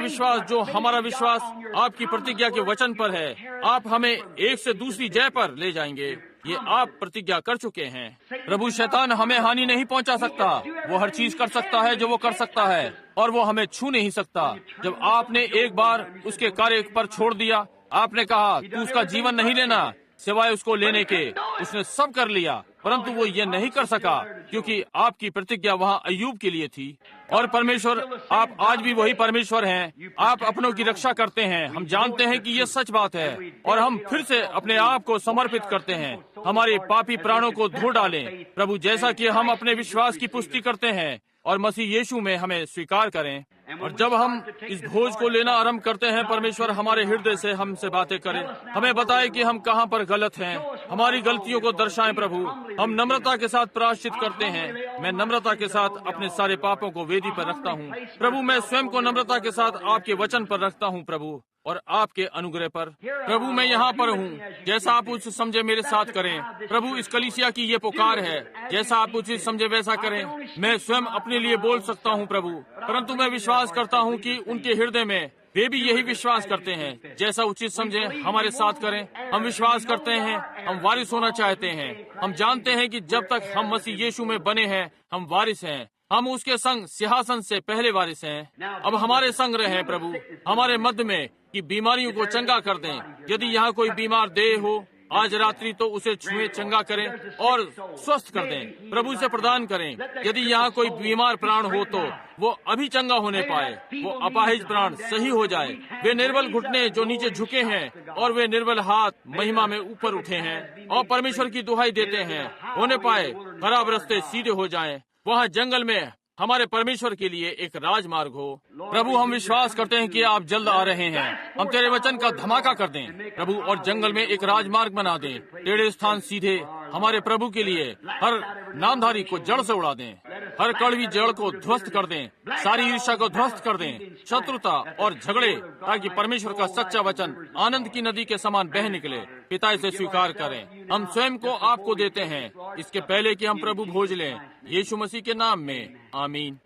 विश्वास आपकी प्रतिज्ञा के वचन पर है, आप हमें एक से दूसरी जय पर ले जाएंगे। ये आप प्रतिज्ञा कर चुके हैं। प्रभु, शैतान हमें हानि नहीं पहुंचा सकता। वो हर चीज कर सकता है जो वो कर सकता है, और वो हमें छू नहीं सकता। जब आपने एक बार उसके कार्य पर छोड़ दिया, आपने कहा तू उसका जीवन नहीं लेना, सिवाय उसको लेने के। उसने सब कर लिया, परंतु वो ये नहीं कर सका, क्योंकि आपकी प्रतिज्ञा वहाँ अय्यूब के लिए थी। और परमेश्वर, आप आज भी वही परमेश्वर हैं। आप अपनों की रक्षा करते हैं। हम जानते हैं कि ये सच बात है, और हम फिर से अपने आप को समर्पित करते हैं। हमारे पापी प्राणों को धो डालें प्रभु, जैसा कि हम अपने विश्वास की पुष्टि करते हैं, और मसीह यीशु में हमें स्वीकार करें। और जब हम इस भोज को लेना आरंभ करते हैं, परमेश्वर हमारे हृदय से हमसे बातें करें। हमें बताए कि हम कहाँ पर गलत हैं। हमारी गलतियों को दर्शाएं प्रभु। हम नम्रता के साथ प्रायश्चित करते हैं। मैं नम्रता के साथ अपने सारे पापों को वेदी पर रखता हूँ प्रभु। मैं स्वयं को नम्रता के साथ आपके वचन पर रखता हूँ प्रभु, और आपके अनुग्रह पर। प्रभु, मैं यहाँ पर हूँ। जैसा आप उचित समझे मेरे साथ करें प्रभु। इस कलीसिया की ये पुकार है, जैसा आप उचित समझे वैसा करें। मैं स्वयं अपने लिए बोल सकता हूँ प्रभु, परंतु मैं विश्वास करता हूँ कि उनके हृदय में वे भी यही विश्वास करते हैं। जैसा उचित समझे हमारे साथ करें। हम विश्वास करते हैं, हम वारिस होना चाहते हैं। हम जानते हैं कि जब तक हम मसीह यीशु में बने हैं, हम वारिस हैं। हम उसके संग सिंहासन से पहले वारिस हैं। अब हमारे संग रहें प्रभु, हमारे मध्य में, कि बीमारियों को चंगा कर दें। यदि यहाँ कोई बीमार देह हो आज रात्रि, तो उसे छुए, चंगा करें और स्वस्थ कर दें प्रभु से प्रदान करें। यदि यहाँ कोई बीमार प्राण हो तो वो अभी चंगा होने पाए। वो अपाहिज प्राण सही हो जाए। वे निर्बल घुटने जो नीचे झुके हैं, और वे निर्बल हाथ महिमा में ऊपर उठे हैं, और परमेश्वर की दुहाई देते हैं, होने पाए खराब रास्ते सीधे हो जाएं। वहाँ जंगल में हमारे परमेश्वर के लिए एक राजमार्ग हो। प्रभु, हम विश्वास करते हैं कि आप जल्द आ रहे हैं। हम तेरे वचन का धमाका कर दें प्रभु, और जंगल में एक राजमार्ग बना दें। टेढ़े स्थान सीधे हमारे प्रभु के लिए। हर नामधारी को जड़ से उड़ा दें। हर कड़वी जड़ को ध्वस्त कर दें। सारी ईर्ष्या को ध्वस्त कर दें, शत्रुता और झगड़े, ताकि परमेश्वर का सच्चा वचन आनंद की नदी के समान बह निकले। पिता इसे स्वीकार करें। हम स्वयं को आपको देते हैं, इसके पहले कि हम प्रभु भोज लें, यीशु मसीह के नाम में, आमीन।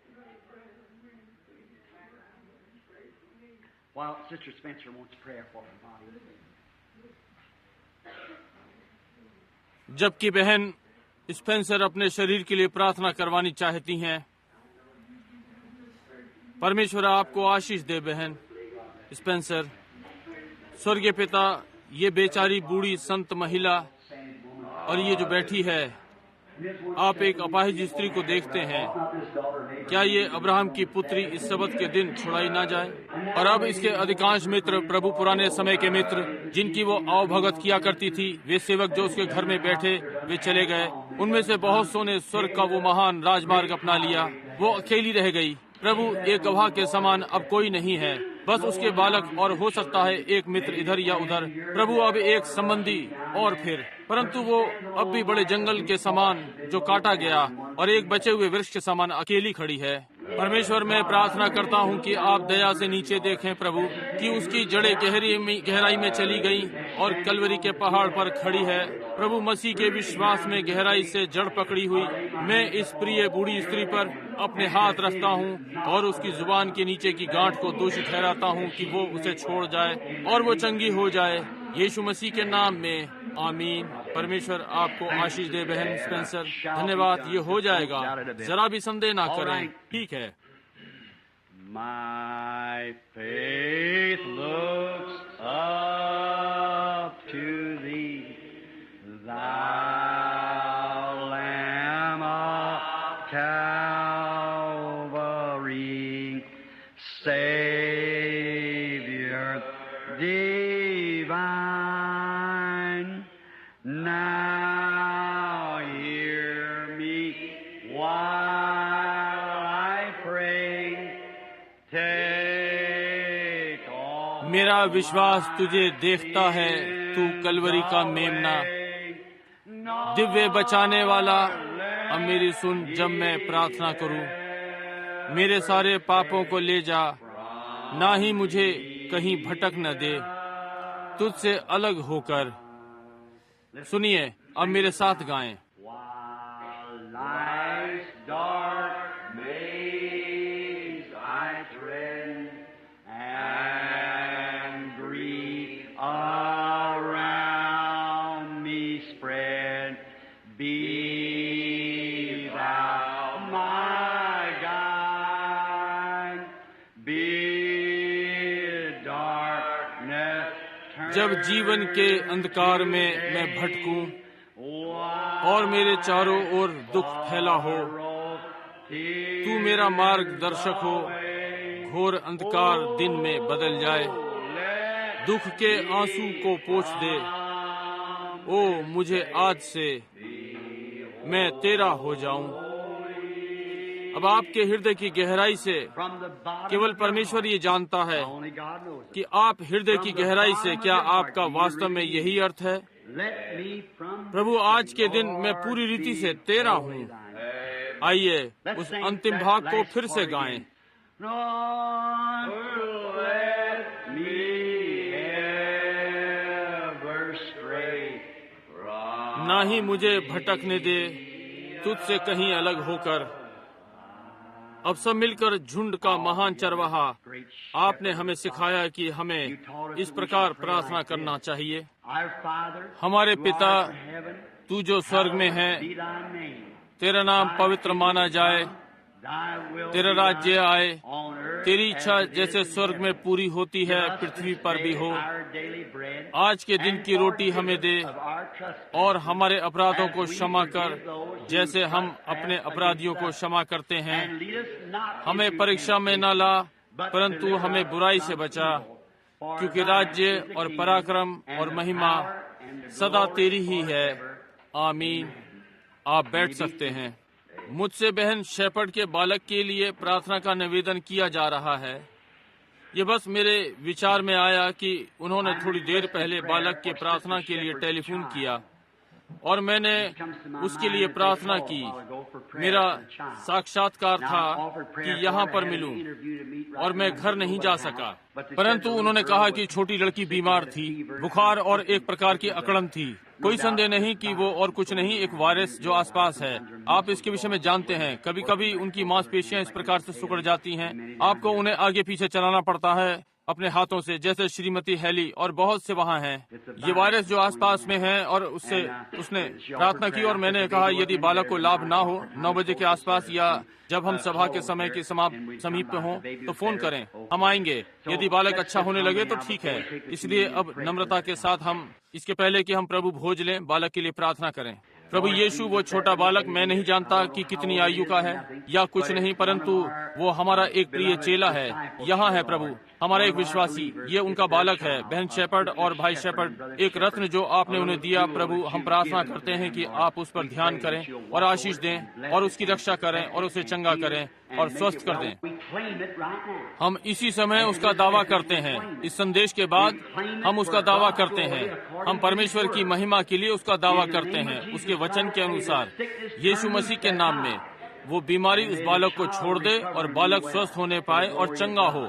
जबकि बहन स्पेंसर अपने शरीर के लिए प्रार्थना करवानी चाहती हैं। परमेश्वर आपको आशीष दे बहन स्पेंसर। स्वर्गीय पिता, ये बेचारी बूढ़ी संत महिला और ये जो बैठी है, आप एक अपाहिज स्त्री को देखते हैं। क्या ये अब्राहम की पुत्री इस सबत के दिन छुड़ाई ना जाए? और अब इसके अधिकांश मित्र प्रभु, पुराने समय के मित्र जिनकी वो आवभगत किया करती थी, वे सेवक जो उसके घर में बैठे, वे चले गए। उनमें से बहुत सौ ने स्वर्ग का वो महान राजमार्ग अपना लिया। वो अकेली रह गई। प्रभु, एक गवाह के समान अब कोई नहीं है, बस उसके बालक, और हो सकता है एक मित्र इधर या उधर। प्रभु, अब एक संबंधी, और फिर परंतु वो अब भी बड़े जंगल के समान जो काटा गया, और एक बचे हुए वृक्ष के समान अकेली खड़ी है। परमेश्वर, मैं प्रार्थना करता हूँ कि आप दया से नीचे देखें प्रभु, कि उसकी जड़ें गहराई में चली गई और कलवरी के पहाड़ पर खड़ी है। प्रभु, मसीह के विश्वास में गहराई से जड़ पकड़ी हुई मैं इस प्रिय बूढ़ी स्त्री पर अपने हाथ रखता हूँ, और उसकी जुबान के नीचे की गांठ को दोषी ठहराता हूँ कि वो उसे छोड़ जाए और वो चंगी हो जाए, यीशु मसीह के नाम में, आमीन। परमेश्वर आपको आशीष दे बहन स्पेंसर। धन्यवाद। ये हो जाएगा, जरा भी संदेह ना करें। ठीक है। My faith looks up to thee, thou Lamb of Calvary, Savior divine. Now hear me while I pray. मेरा विश्वास तुझे देखता है, तू कलवरी का मेमना, दिव्य बचाने वाला। अब मेरी सुन जब मैं प्रार्थना करूं, मेरे सारे पापों को ले जा, ना ही मुझे कहीं भटक न दे तुझसे अलग होकर। सुनिए, अब मेरे साथ गाएं। जब जीवन के अंधकार में मैं भटकूं और मेरे चारों ओर दुख फैला हो, तू मेरा मार्गदर्शक हो। घोर अंधकार दिन में बदल जाए, दुख के आंसू को पोंछ दे। ओ मुझे आज से मैं तेरा हो जाऊं। अब आपके हृदय की गहराई से केवल परमेश्वर ये जानता है कि आप हृदय की गहराई से क्या आपका वास्तव में यही अर्थ है। प्रभु, आज के दिन मैं पूरी रीति से तेरा हूँ। आइए उस अंतिम भाग को फिर से गाएं। ना ही मुझे भटकने दे तुझसे कहीं अलग होकर। अब सब मिलकर झुंड का महान चरवाहा, आपने हमें सिखाया कि हमें इस प्रकार प्रार्थना करना चाहिए। हमारे पिता, तू जो स्वर्ग में है, तेरा नाम पवित्र माना जाए, तेरा राज्य आए, तेरी इच्छा जैसे स्वर्ग में पूरी होती है पृथ्वी पर भी हो। आज के दिन की रोटी हमें दे और हमारे अपराधों को क्षमा कर जैसे हम अपने अपराधियों को क्षमा करते हैं। हमें परीक्षा में न ला, परंतु हमें बुराई से बचा, क्योंकि राज्य और पराक्रम और महिमा सदा तेरी ही है। आमीन। आप बैठ सकते हैं। मुझसे बहन शेपर्ड के बालक के लिए प्रार्थना का निवेदन किया जा रहा है। ये बस मेरे विचार में आया कि उन्होंने थोड़ी देर पहले बालक के प्रार्थना के लिए टेलीफोन किया और मैंने उसके लिए प्रार्थना की। मेरा साक्षात्कार था कि यहाँ पर मिलूं और मैं घर नहीं जा सका, परंतु उन्होंने कहा कि छोटी लड़की बीमार थी, बुखार और एक प्रकार की अकड़न थी। कोई संदेह नहीं कि वो और कुछ नहीं, एक वायरस जो आसपास है। आप इसके विषय में जानते हैं, कभी कभी उनकी मांसपेशियां इस प्रकार से सिकुड़ जाती हैं, आपको उन्हें आगे पीछे चलाना पड़ता है अपने हाथों से, जैसे श्रीमती हेली और बहुत से वहाँ हैं। ये वायरस जो आसपास में है, और उसने प्रार्थना की और मैंने कहा यदि बालक को लाभ ना हो 9 बजे के आसपास या जब हम सभा के समय के समीप में हों तो फोन करें, हम आएंगे। यदि बालक अच्छा होने लगे तो ठीक है। इसलिए अब नम्रता के साथ हम इसके पहले कि हम प्रभु भोज लें, बालक के लिए प्रार्थना करें। प्रभु यीशु, वो छोटा बालक, मैं नहीं जानता कि कितनी आयु का है या कुछ नहीं, परंतु वो हमारा एक प्रिय चेला है, यहाँ है प्रभु, हमारा एक विश्वासी। ये उनका बालक है, बहन शेपर्ड और भाई शेपर्ड, एक रत्न जो आपने उन्हें दिया। प्रभु, हम प्रार्थना करते हैं कि आप उस पर ध्यान करें और आशीष दें और उसकी रक्षा करें और उसे चंगा करें और स्वस्थ कर दें। हम इसी समय उसका दावा करते हैं। इस संदेश के बाद हम उसका दावा करते हैं। हम परमेश्वर की महिमा के लिए उसका दावा करते हैं। उसके वचन के अनुसार यीशु मसीह के नाम में वो बीमारी उस बालक को छोड़ दे और बालक स्वस्थ होने पाए और चंगा हो,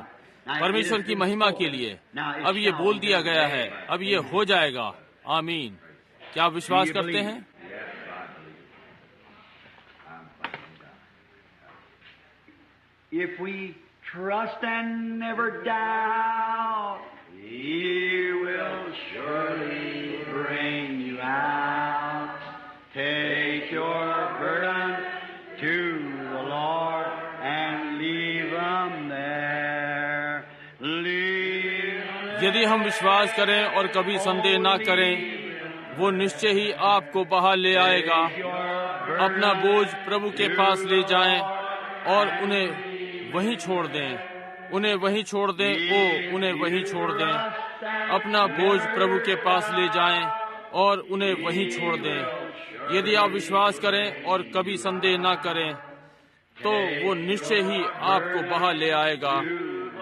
परमेश्वर की महिमा के लिए। अब ये बोल दिया गया है, अब ये हो जाएगा। आमीन। क्या आप विश्वास करते हैं? If we trust and never doubt, He will surely bring you out. Take your burden to the Lord and leave them there. यदि हम विश्वास करें और कभी संदेह ना करें, वो निश्चय ही आपको बाहर ले आएगा। अपना बोझ प्रभु के पास ले जाएं और उन्हें वहीं छोड़ दें। उन्हें वहीं छोड़ दें। उन्हें वहीं छोड़ दें। अपना बोझ प्रभु के पास ले जाएं और उन्हें वहीं छोड़ दें। यदि आप विश्वास करें और कभी संदेह ना करें, तो वो निश्चय ही आपको बाहर ले आएगा।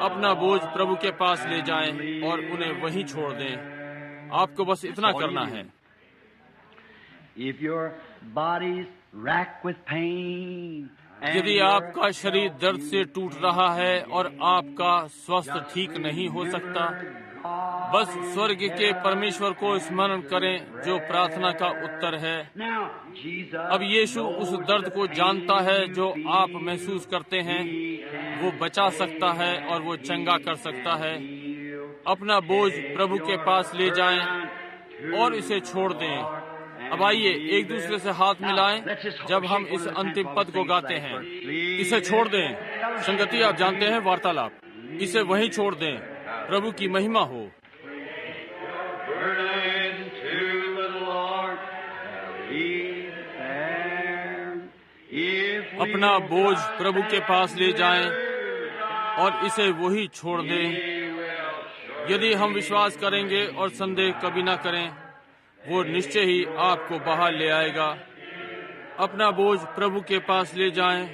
अपना बोझ प्रभु के पास ले जाएं और उन्हें वहीं छोड़ दें। आपको बस इतना करना है। यदि आपका शरीर दर्द से टूट रहा है और आपका स्वास्थ्य ठीक नहीं हो सकता, बस स्वर्ग के परमेश्वर को स्मरण करें जो प्रार्थना का उत्तर है। अब यीशु उस दर्द को जानता है जो आप महसूस करते हैं। वो बचा सकता है और वो चंगा कर सकता है। अपना बोझ प्रभु के पास ले जाएं और इसे छोड़ दें। अब आइए एक दूसरे से हाथ मिलाएं जब हम इस अंतिम पद को गाते हैं। इसे छोड़ दें। संगति आप जानते हैं, वार्तालाप। इसे वहीं छोड़ दें। प्रभु की महिमा हो। अपना बोझ प्रभु के पास ले जाएं और इसे वही छोड़ दें। यदि हम विश्वास करेंगे और संदेह कभी न करें, वो निश्चय ही आपको बाहर ले आएगा। अपना बोझ प्रभु के पास ले जाएं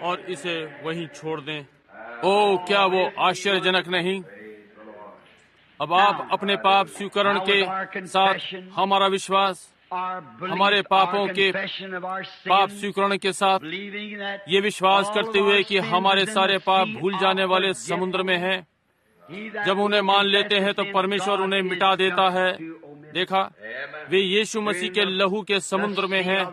और इसे वहीं छोड़ दें। ओ, क्या वो आश्चर्यजनक नहीं? अब आप अपने पाप स्वीकरण के साथ हमारा विश्वास, हमारे पापों के पाप स्वीकरण के साथ ये विश्वास करते हुए कि हमारे सारे पाप भूल जाने वाले समुद्र में हैं, जब उन्हें मान लेते हैं तो परमेश्वर उन्हें मिटा देता है। देखा, वे यीशु मसीह के लहू के समुद्र में हैं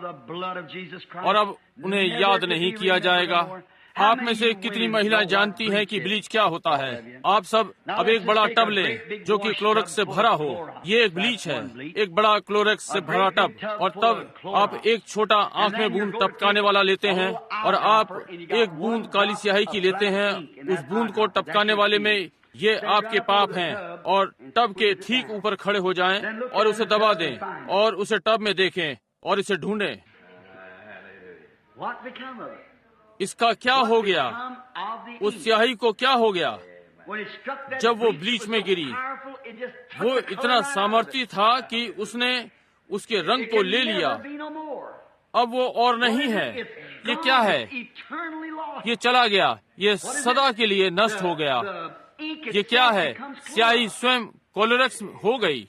और अब उन्हें याद नहीं किया जाएगा। आप में से कितनी महिलाएं जानती हैं कि ब्लीच क्या होता है? आप सब अब एक बड़ा टब लें जो कि क्लोरक्स से भरा हो। ये एक ब्लीच है, एक बड़ा क्लोरक्स से भरा टब। और तब आप एक छोटा आंख में बूंद टपकाने वाला लेते हैं और आप एक बूंद काली स्याही की लेते हैं। उस बूंद को टपकाने वाले में ये आपके पाप हैं और टब के ठीक ऊपर खड़े हो जाएं और उसे दबा दें और उसे टब में देखें और इसे ढूंढें। इसका क्या हो गया? उस स्याही को क्या हो गया? जब वो ब्लीच में गिरी, वो इतना सामर्थी था कि उसने उसके रंग को ले लिया। अब वो और नहीं है। ये क्या है? ये चला गया, ये सदा के लिए नष्ट हो गया। ये क्या है? स्याही स्वयं क्लोरक्स हो गई।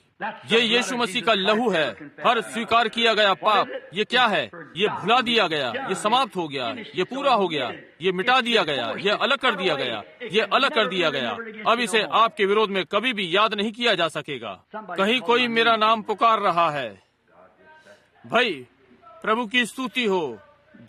ये यीशु मसीह का लहू है, हर स्वीकार किया गया पाप। ये क्या है? ये भुला दिया गया, ये समाप्त हो गया, ये पूरा हो गया, ये मिटा दिया गया, ये अलग कर दिया गया, ये अलग कर दिया गया। अब इसे आपके विरोध में कभी भी याद नहीं किया जा सकेगा। कहीं कोई मेरा नाम पुकार रहा है। भाई, प्रभु की स्तुति हो।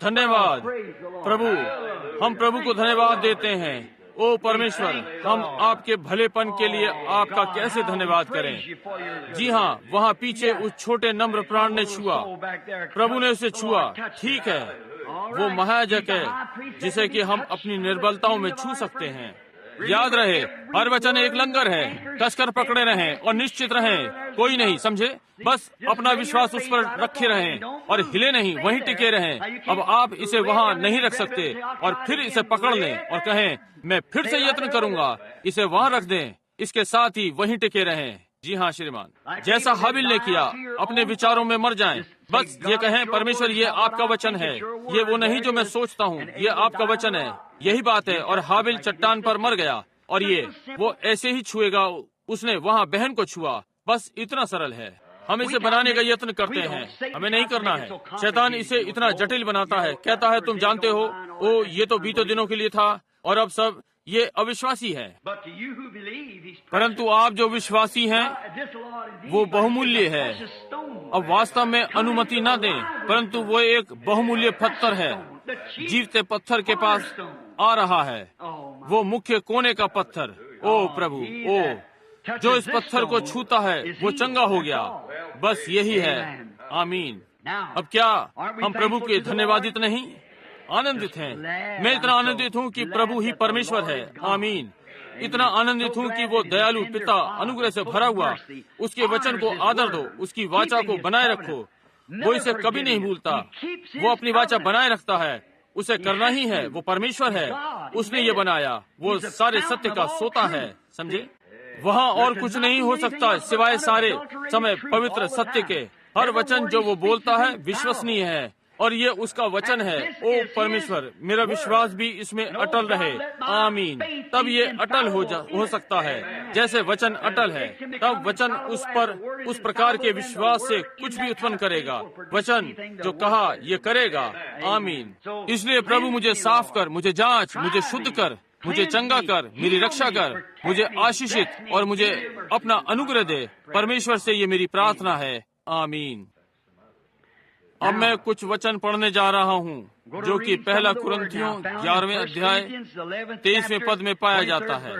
धन्यवाद प्रभु। हम प्रभु को धन्यवाद देते हैं। ओ परमेश्वर, हम आपके भलेपन के लिए आपका कैसे धन्यवाद करें। जी हाँ, वहाँ पीछे उस छोटे नम्र प्राण ने छुआ। प्रभु ने उसे छुआ। ठीक है, वो महायाजक है जिसे कि हम अपनी निर्बलताओं में छू सकते हैं। याद रहे, हर वचन एक लंगर है। कसकर पकड़े रहें और निश्चित रहें। कोई नहीं, समझे? बस अपना विश्वास उस पर रखे रहें और हिले नहीं, वहीं टिके रहें। अब आप इसे वहाँ नहीं रख सकते और फिर इसे पकड़ लें और कहें, मैं फिर से यत्न करूंगा। इसे वहाँ रख दें, इसके साथ ही वहीं टिके रहें। जी हाँ श्रीमान, जैसा हाबिल ने किया, अपने विचारों में मर जाएं। बस ये कहें, परमेश्वर ये आपका वचन है, ये वो नहीं जो मैं सोचता हूँ, ये आपका वचन है। यही बात है। और हाबिल चट्टान पर मर गया और ये वो ऐसे ही छुएगा। उसने वहाँ बहन को छुआ। बस इतना सरल है। हम इसे बनाने का यत्न करते हैं, हमें नहीं करना है। शैतान इसे इतना जटिल बनाता है, कहता है तुम जानते हो, ओ ये तो बीते दिनों के लिए था और अब सब ये अविश्वासी है। परंतु आप जो विश्वासी हैं, वो बहुमूल्य है। अब वास्तव में अनुमति न दें, परंतु वो एक बहुमूल्य पत्थर है, जीवते पत्थर के पास आ रहा है। वो मुख्य कोने का पत्थर। ओ प्रभु, ओ जो इस पत्थर को छूता है वो चंगा हो गया। बस यही है। आमीन। अब क्या हम प्रभु के धन्यवादित नहीं, आनंदित हैं? मैं इतना आनंदित हूँ कि प्रभु ही परमेश्वर है। आमीन। इतना आनंदित हूँ कि वो दयालु पिता, अनुग्रह से भरा हुआ, उसके वचन को आदर दो, उसकी वाचा को बनाए रखो। वो इसे कभी नहीं भूलता। वो अपनी वाचा बनाए रखता है। उसे करना ही है। वो परमेश्वर है, उसने ये बनाया। वो सारे सत्य का सोता है। समझे? वहाँ और कुछ नहीं हो सकता सिवाय सारे समय पवित्र सत्य के। हर वचन जो वो बोलता है विश्वसनीय है। और ये उसका वचन है। ओ परमेश्वर, मेरा विश्वास भी इसमें अटल रहे। आमीन। तब ये अटल हो सकता है जैसे वचन अटल है। तब वचन उस प्रकार के विश्वास से कुछ भी उत्पन्न करेगा। वचन जो कहा ये करेगा। आमीन। इसलिए प्रभु मुझे साफ कर, मुझे जांच, मुझे शुद्ध कर, मुझे चंगा कर, मेरी रक्षा कर, मुझे आशीषित और मुझे अपना अनुग्रह दे। परमेश्वर से ये मेरी प्रार्थना है। आमीन। अब मैं कुछ वचन पढ़ने जा रहा हूँ जो कि पहला कुरिन्थियों 11वें अध्याय 23वें पद में पाया जाता है।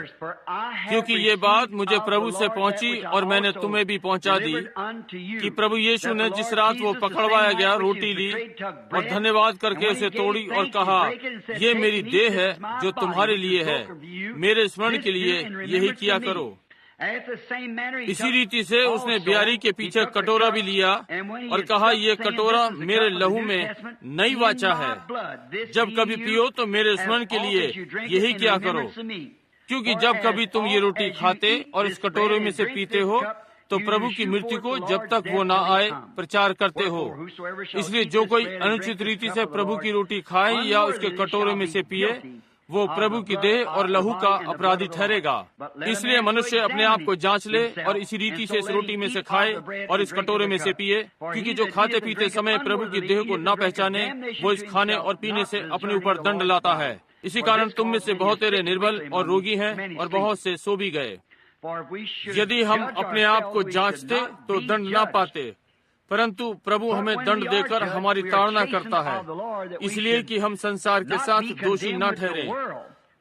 क्योंकि ये बात मुझे प्रभु से पहुंची और मैंने तुम्हें भी पहुंचा दी कि प्रभु यीशु ने जिस रात वो पकड़वाया गया रोटी ली और धन्यवाद करके उसे तोड़ी और कहा, ये मेरी देह है जो तुम्हारे लिए है, मेरे स्मरण के लिए यही किया करो। इसी रीति से उसने ब्यारी के पीछे कटोरा भी लिया और कहा, ये कटोरा मेरे लहू में नई वाचा है। जब कभी पियो तो मेरे स्मरण के लिए यही किया करो। क्योंकि जब कभी तुम ये रोटी खाते और इस कटोरे में से पीते हो तो प्रभु की मृत्यु को जब तक वो न आए प्रचार करते हो। इसलिए जो कोई अनुचित रीति से प्रभु की रोटी खाए या उसके कटोरे में से पिए, वो प्रभु की देह और लहू का अपराधी ठहरेगा। इसलिए मनुष्य अपने आप को जांच ले और इसी रीति से इस रोटी में से खाए और इस कटोरे में से पिए। क्योंकि जो खाते पीते समय प्रभु की देह को न पहचाने, वो इस खाने और पीने से अपने ऊपर दंड लाता है। इसी कारण तुम में से बहुत तेरे निर्बल और रोगी हैं और बहुत से सो भी गए। यदि हम अपने आप को जांचते तो दंड न पाते, परंतु प्रभु हमें दंड देकर हमारी ताड़ना करता है, इसलिए कि हम संसार के साथ दोषी न ठहरे।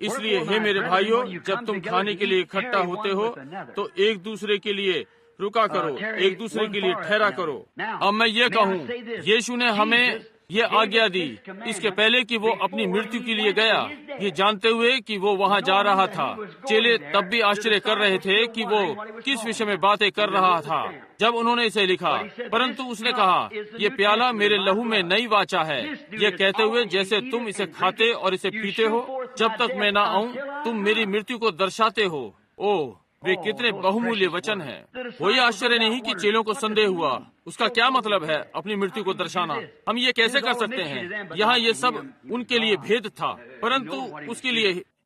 इसलिए हे मेरे भाइयों, जब तुम खाने के लिए इकट्ठा होते हो तो एक दूसरे के लिए रुका करो, एक दूसरे के लिए ठहरा करो। अब मैं ये कहूँ, यीशु ने हमें ये आज्ञा दी इसके पहले कि वो अपनी मृत्यु के लिए गया, ये जानते हुए कि वो वहाँ जा रहा था। चेले तब भी आश्चर्य कर रहे थे कि वो किस विषय में बातें कर रहा था जब उन्होंने इसे लिखा। परंतु उसने कहा, ये प्याला मेरे लहू में नई वाचा है। ये कहते हुए जैसे तुम इसे खाते और इसे पीते हो जब तक मैं ना आऊं, तुम मेरी मृत्यु को दर्शाते हो। ओह, वे कितने बहुमूल्य वचन हैं। कोई आश्चर्य नहीं कि चेलों को संदेह हुआ। उसका क्या मतलब है अपनी मृत्यु को दर्शाना? हम ये कैसे कर सकते हैं? यहाँ ये सब उनके लिए भेद था, परंतु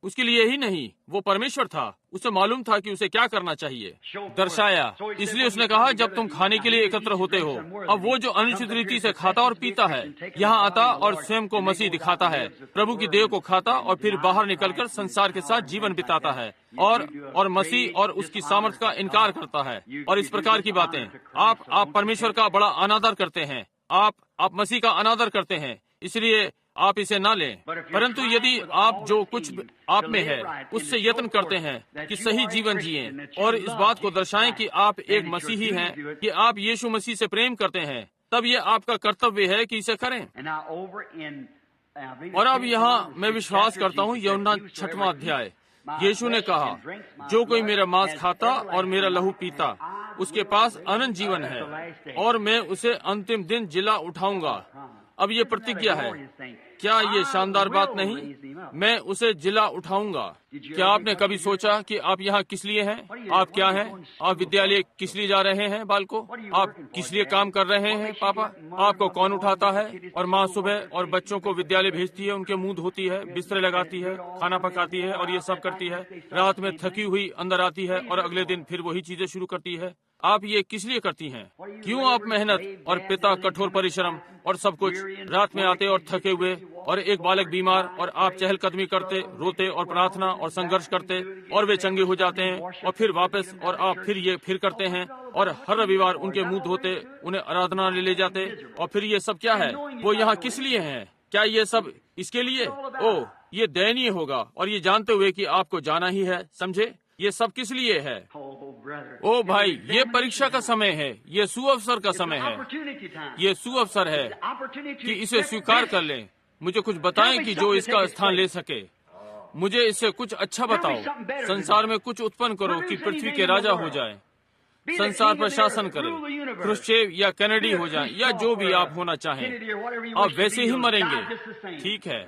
उसके लिए ही नहीं, वो परमेश्वर था। उसे मालूम था कि उसे क्या करना चाहिए। दर्शाया। इसलिए उसने कहा, जब तुम खाने के लिए एकत्र होते हो। अब वो जो अनुचित रीति से खाता और पीता है यहाँ आता और स्वयं को मसीह दिखाता है, प्रभु की देह को खाता और फिर बाहर निकलकर संसार के साथ जीवन बिताता है और मसीह और उसकी सामर्थ का इनकार करता है और इस प्रकार की बातें। आप परमेश्वर का बड़ा अनादर करते हैं, आप मसीह का अनादर करते हैं, इसलिए आप इसे ना लें। परंतु यदि आप जो कुछ आप में है उससे यत्न करते हैं कि सही जीवन जिएं और इस बात को दर्शाएं कि आप एक मसीही हैं, कि आप यीशु मसीह से प्रेम करते हैं, तब ये आपका कर्तव्य है कि इसे करें। और अब यहाँ मैं विश्वास करता हूँ यूहन्ना 6वां अध्याय, यीशु ने कहा, जो कोई मेरा मांस खाता और मेरा लहू पीता उसके पास अनंत जीवन है और मैं उसे अंतिम दिन जिला उठाऊंगा। अब ये प्रतिज्ञा है। क्या ये शानदार बात नहीं? मैं उसे जिला उठाऊंगा। क्या आपने कभी सोचा कि आप यहाँ किस लिए हैं? आप क्या हैं? आप विद्यालय किस लिए जा रहे हैं? बालकों, आप किस लिए काम कर रहे हैं? पापा, आपको कौन उठाता है? और माँ सुबह और बच्चों को विद्यालय भेजती है, उनके मुंह धोती है, बिस्तर लगाती है, खाना पकाती है और ये सब करती है। रात में थकी हुई अंदर आती है और अगले दिन फिर वही चीजें शुरू करती है। आप ये किस लिए करती हैं? क्यों आप मेहनत और पिता कठोर परिश्रम और सब कुछ, रात में आते और थके हुए और एक बालक बीमार और आप चहलकदमी करते, रोते और प्रार्थना और संघर्ष करते और वे चंगे हो जाते हैं और फिर वापस और आप फिर करते हैं और हर रविवार उनके मुंह धोते, उन्हें आराधना ले जाते और फिर ये सब क्या है? वो यहाँ किस लिए हैं? क्या ये सब इसके लिए? ओह, ये दयनीय होगा। और ये जानते हुए कि आपको जाना ही है, समझे? ये सब किस लिए है? ओ भाई, ये परीक्षा का समय है, ये सुअवसर का समय है, ये सुअवसर है कि इसे स्वीकार कर लें। मुझे कुछ बताएं कि जो इसका स्थान ले सके। मुझे इससे कुछ अच्छा बताओ। संसार में कुछ उत्पन्न करो कि पृथ्वी के राजा हो जाए, संसार पर शासन करें, क्रुश्चेव या कैनेडी हो जाए या जो भी आप होना चाहें, आप वैसे ही मरेंगे। ठीक है,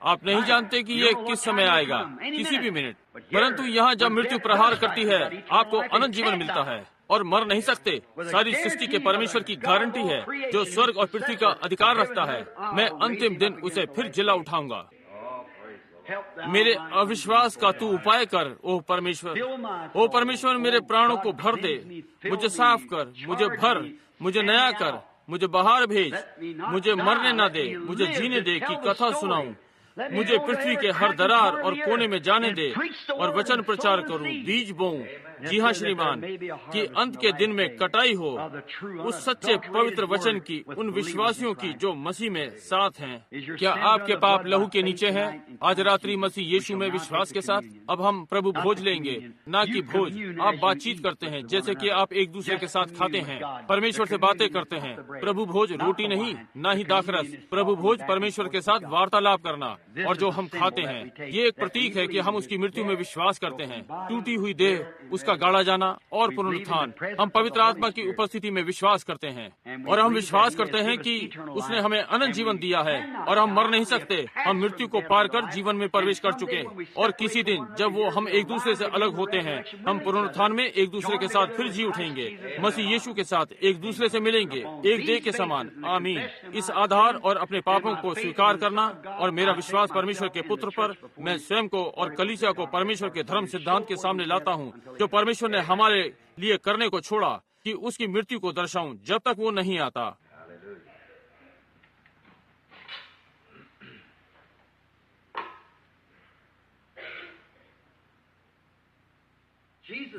आप नहीं जानते कि ये किस समय आएगा, किसी भी मिनट। परंतु यहाँ जब मृत्यु प्रहार करती है, आपको अनंत जीवन मिलता है। और मर नहीं सकते। सारी सृष्टि के परमेश्वर की गारंटी है जो स्वर्ग और पृथ्वी का अधिकार रखता है, मैं अंतिम दिन उसे फिर जिला उठाऊंगा। मेरे अविश्वास का तू उपाय कर, ओह परमेश्वर। ओह परमेश्वर, मेरे प्राणों को भर दे, मुझे साफ कर, मुझे भर, मुझे नया कर, मुझे बाहर भेज, मुझे मरने न दे, मुझे जीने दे कि कथा सुनाऊं, मुझे पृथ्वी के हर दरार और कोने में जाने दे और वचन प्रचार करूं, बीज बोऊं। जी हाँ श्रीमान, कि अंत के दिन में कटाई हो उस सच्चे पवित्र वचन की, उन विश्वासियों की जो मसीह में साथ हैं। क्या आपके पाप लहू के नीचे हैं? आज रात्रि मसीह यीशु में विश्वास के साथ अब हम प्रभु भोज लेंगे, ना कि भोज। आप बातचीत करते हैं जैसे कि आप एक दूसरे के साथ खाते हैं, परमेश्वर से बातें करते हैं। प्रभु भोज रोटी नहीं, ना ही दाखरस। प्रभु भोज परमेश्वर के साथ वार्तालाप करना। और जो हम खाते हैं, ये एक प्रतीक है कि हम उसकी मृत्यु में विश्वास करते हैं। टूटी हुई देह, उसका गाड़ा जाना और पुनरुत्थान। हम पवित्र आत्मा की उपस्थिति में विश्वास करते हैं और हम विश्वास करते हैं कि उसने हमें अनंत जीवन दिया है और हम मर नहीं सकते। हम मृत्यु को पार कर जीवन में प्रवेश कर चुके, और किसी दिन जब वो हम एक दूसरे से अलग होते हैं, हम पुनरुत्थान में एक दूसरे के साथ फिर जी उठेंगे, मसीह यीशु के साथ एक दूसरे से मिलेंगे, एक देह के समान। आमीन। इस आधार और अपने पापों को स्वीकार करना और मेरा विश्वास परमेश्वर के पुत्र पर, मैं स्वयं को और कलीसिया को परमेश्वर के धर्म सिद्धांत के सामने लाता हूँ जो परमेश्वर ने हमारे लिए करने को छोड़ा, कि उसकी मृत्यु को दर्शाऊं जब तक वो नहीं आता।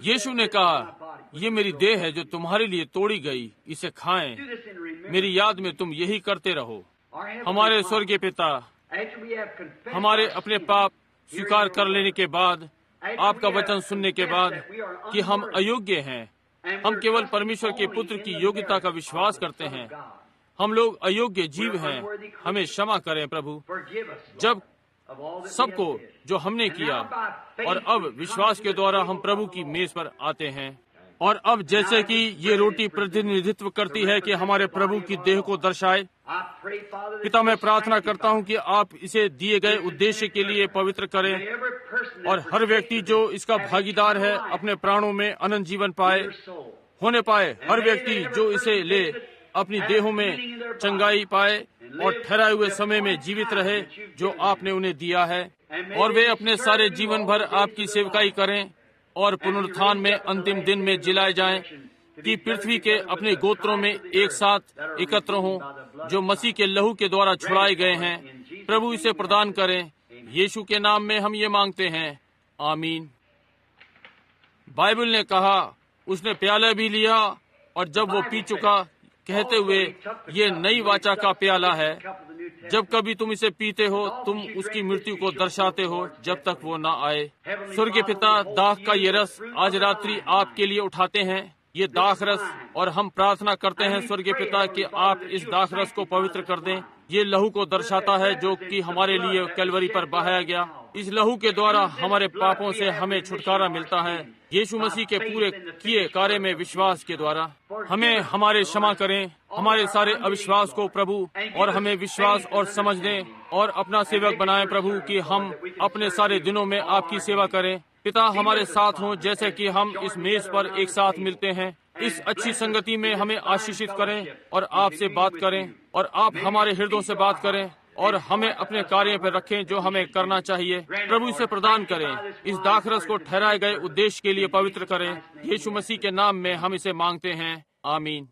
यीशु ने कहा, ये मेरी देह है जो तुम्हारे लिए तोड़ी गई, इसे खाएं, मेरी याद में तुम यही करते रहो। हमारे स्वर्गीय पिता, हमारे अपने पाप स्वीकार कर लेने के बाद, आपका वचन सुनने के बाद कि हम अयोग्य हैं, हम केवल परमेश्वर के पुत्र की योग्यता का विश्वास करते हैं, हम लोग अयोग्य जीव हैं, हमें क्षमा करें प्रभु, जब सबको जो हमने किया। और अब विश्वास के द्वारा हम प्रभु की मेज पर आते हैं। और अब जैसे कि ये रोटी प्रतिनिधित्व करती है कि हमारे प्रभु की देह को दर्शाए, पिता मैं प्रार्थना करता हूं कि आप इसे दिए गए उद्देश्य के लिए पवित्र करें और हर व्यक्ति जो इसका भागीदार है अपने प्राणों में अनंत जीवन होने पाए। हर व्यक्ति जो इसे ले अपनी देहों में चंगाई पाए और ठहराए हुए समय में जीवित रहे जो आपने उन्हें दिया है, और वे अपने सारे जीवन भर आपकी सेवकाई करें और पुनरुत्थान में अंतिम दिन में जिलाए जाएं, कि पृथ्वी के अपने गोत्रों में एक साथ एकत्र हों जो मसीह के लहू के द्वारा छुड़ाए गए हैं। प्रभु इसे प्रदान करें, यीशु के नाम में हम ये मांगते हैं, आमीन। बाइबल ने कहा, उसने प्याला भी लिया और जब वो पी चुका, कहते हुए, ये नई वाचा का प्याला है, जब कभी तुम इसे पीते हो तुम उसकी मृत्यु को दर्शाते हो जब तक वो ना आए। स्वर्गीय पिता, दाख का ये रस आज रात्रि आपके लिए उठाते हैं, ये दाख रस, और हम प्रार्थना करते हैं स्वर्गीय पिता कि आप इस दाख रस को पवित्र कर दें। ये लहू को दर्शाता है जो कि हमारे लिए कैलवरी पर बहाया गया। इस लहू के द्वारा हमारे पापों से हमें छुटकारा मिलता है, यीशु मसीह के पूरे किए कार्य में विश्वास के द्वारा। हमें हमारे क्षमा करें, हमारे सारे अविश्वास को प्रभु, और हमें विश्वास और समझ दें और अपना सेवक बनाएं प्रभु, कि हम अपने सारे दिनों में आपकी सेवा करें। पिता हमारे साथ हों जैसे कि हम इस मेज पर एक साथ मिलते हैं। इस अच्छी संगति में हमें आशीषित करें और आपसे बात करें, और आप हमारे हृदयों से बात करें और हमें अपने कार्य पर रखें जो हमें करना चाहिए। प्रभु इसे प्रदान करें, इस दाखरस को ठहराए गए उद्देश्य के लिए पवित्र करें। यीशु मसीह के नाम में हम इसे मांगते हैं, आमीन।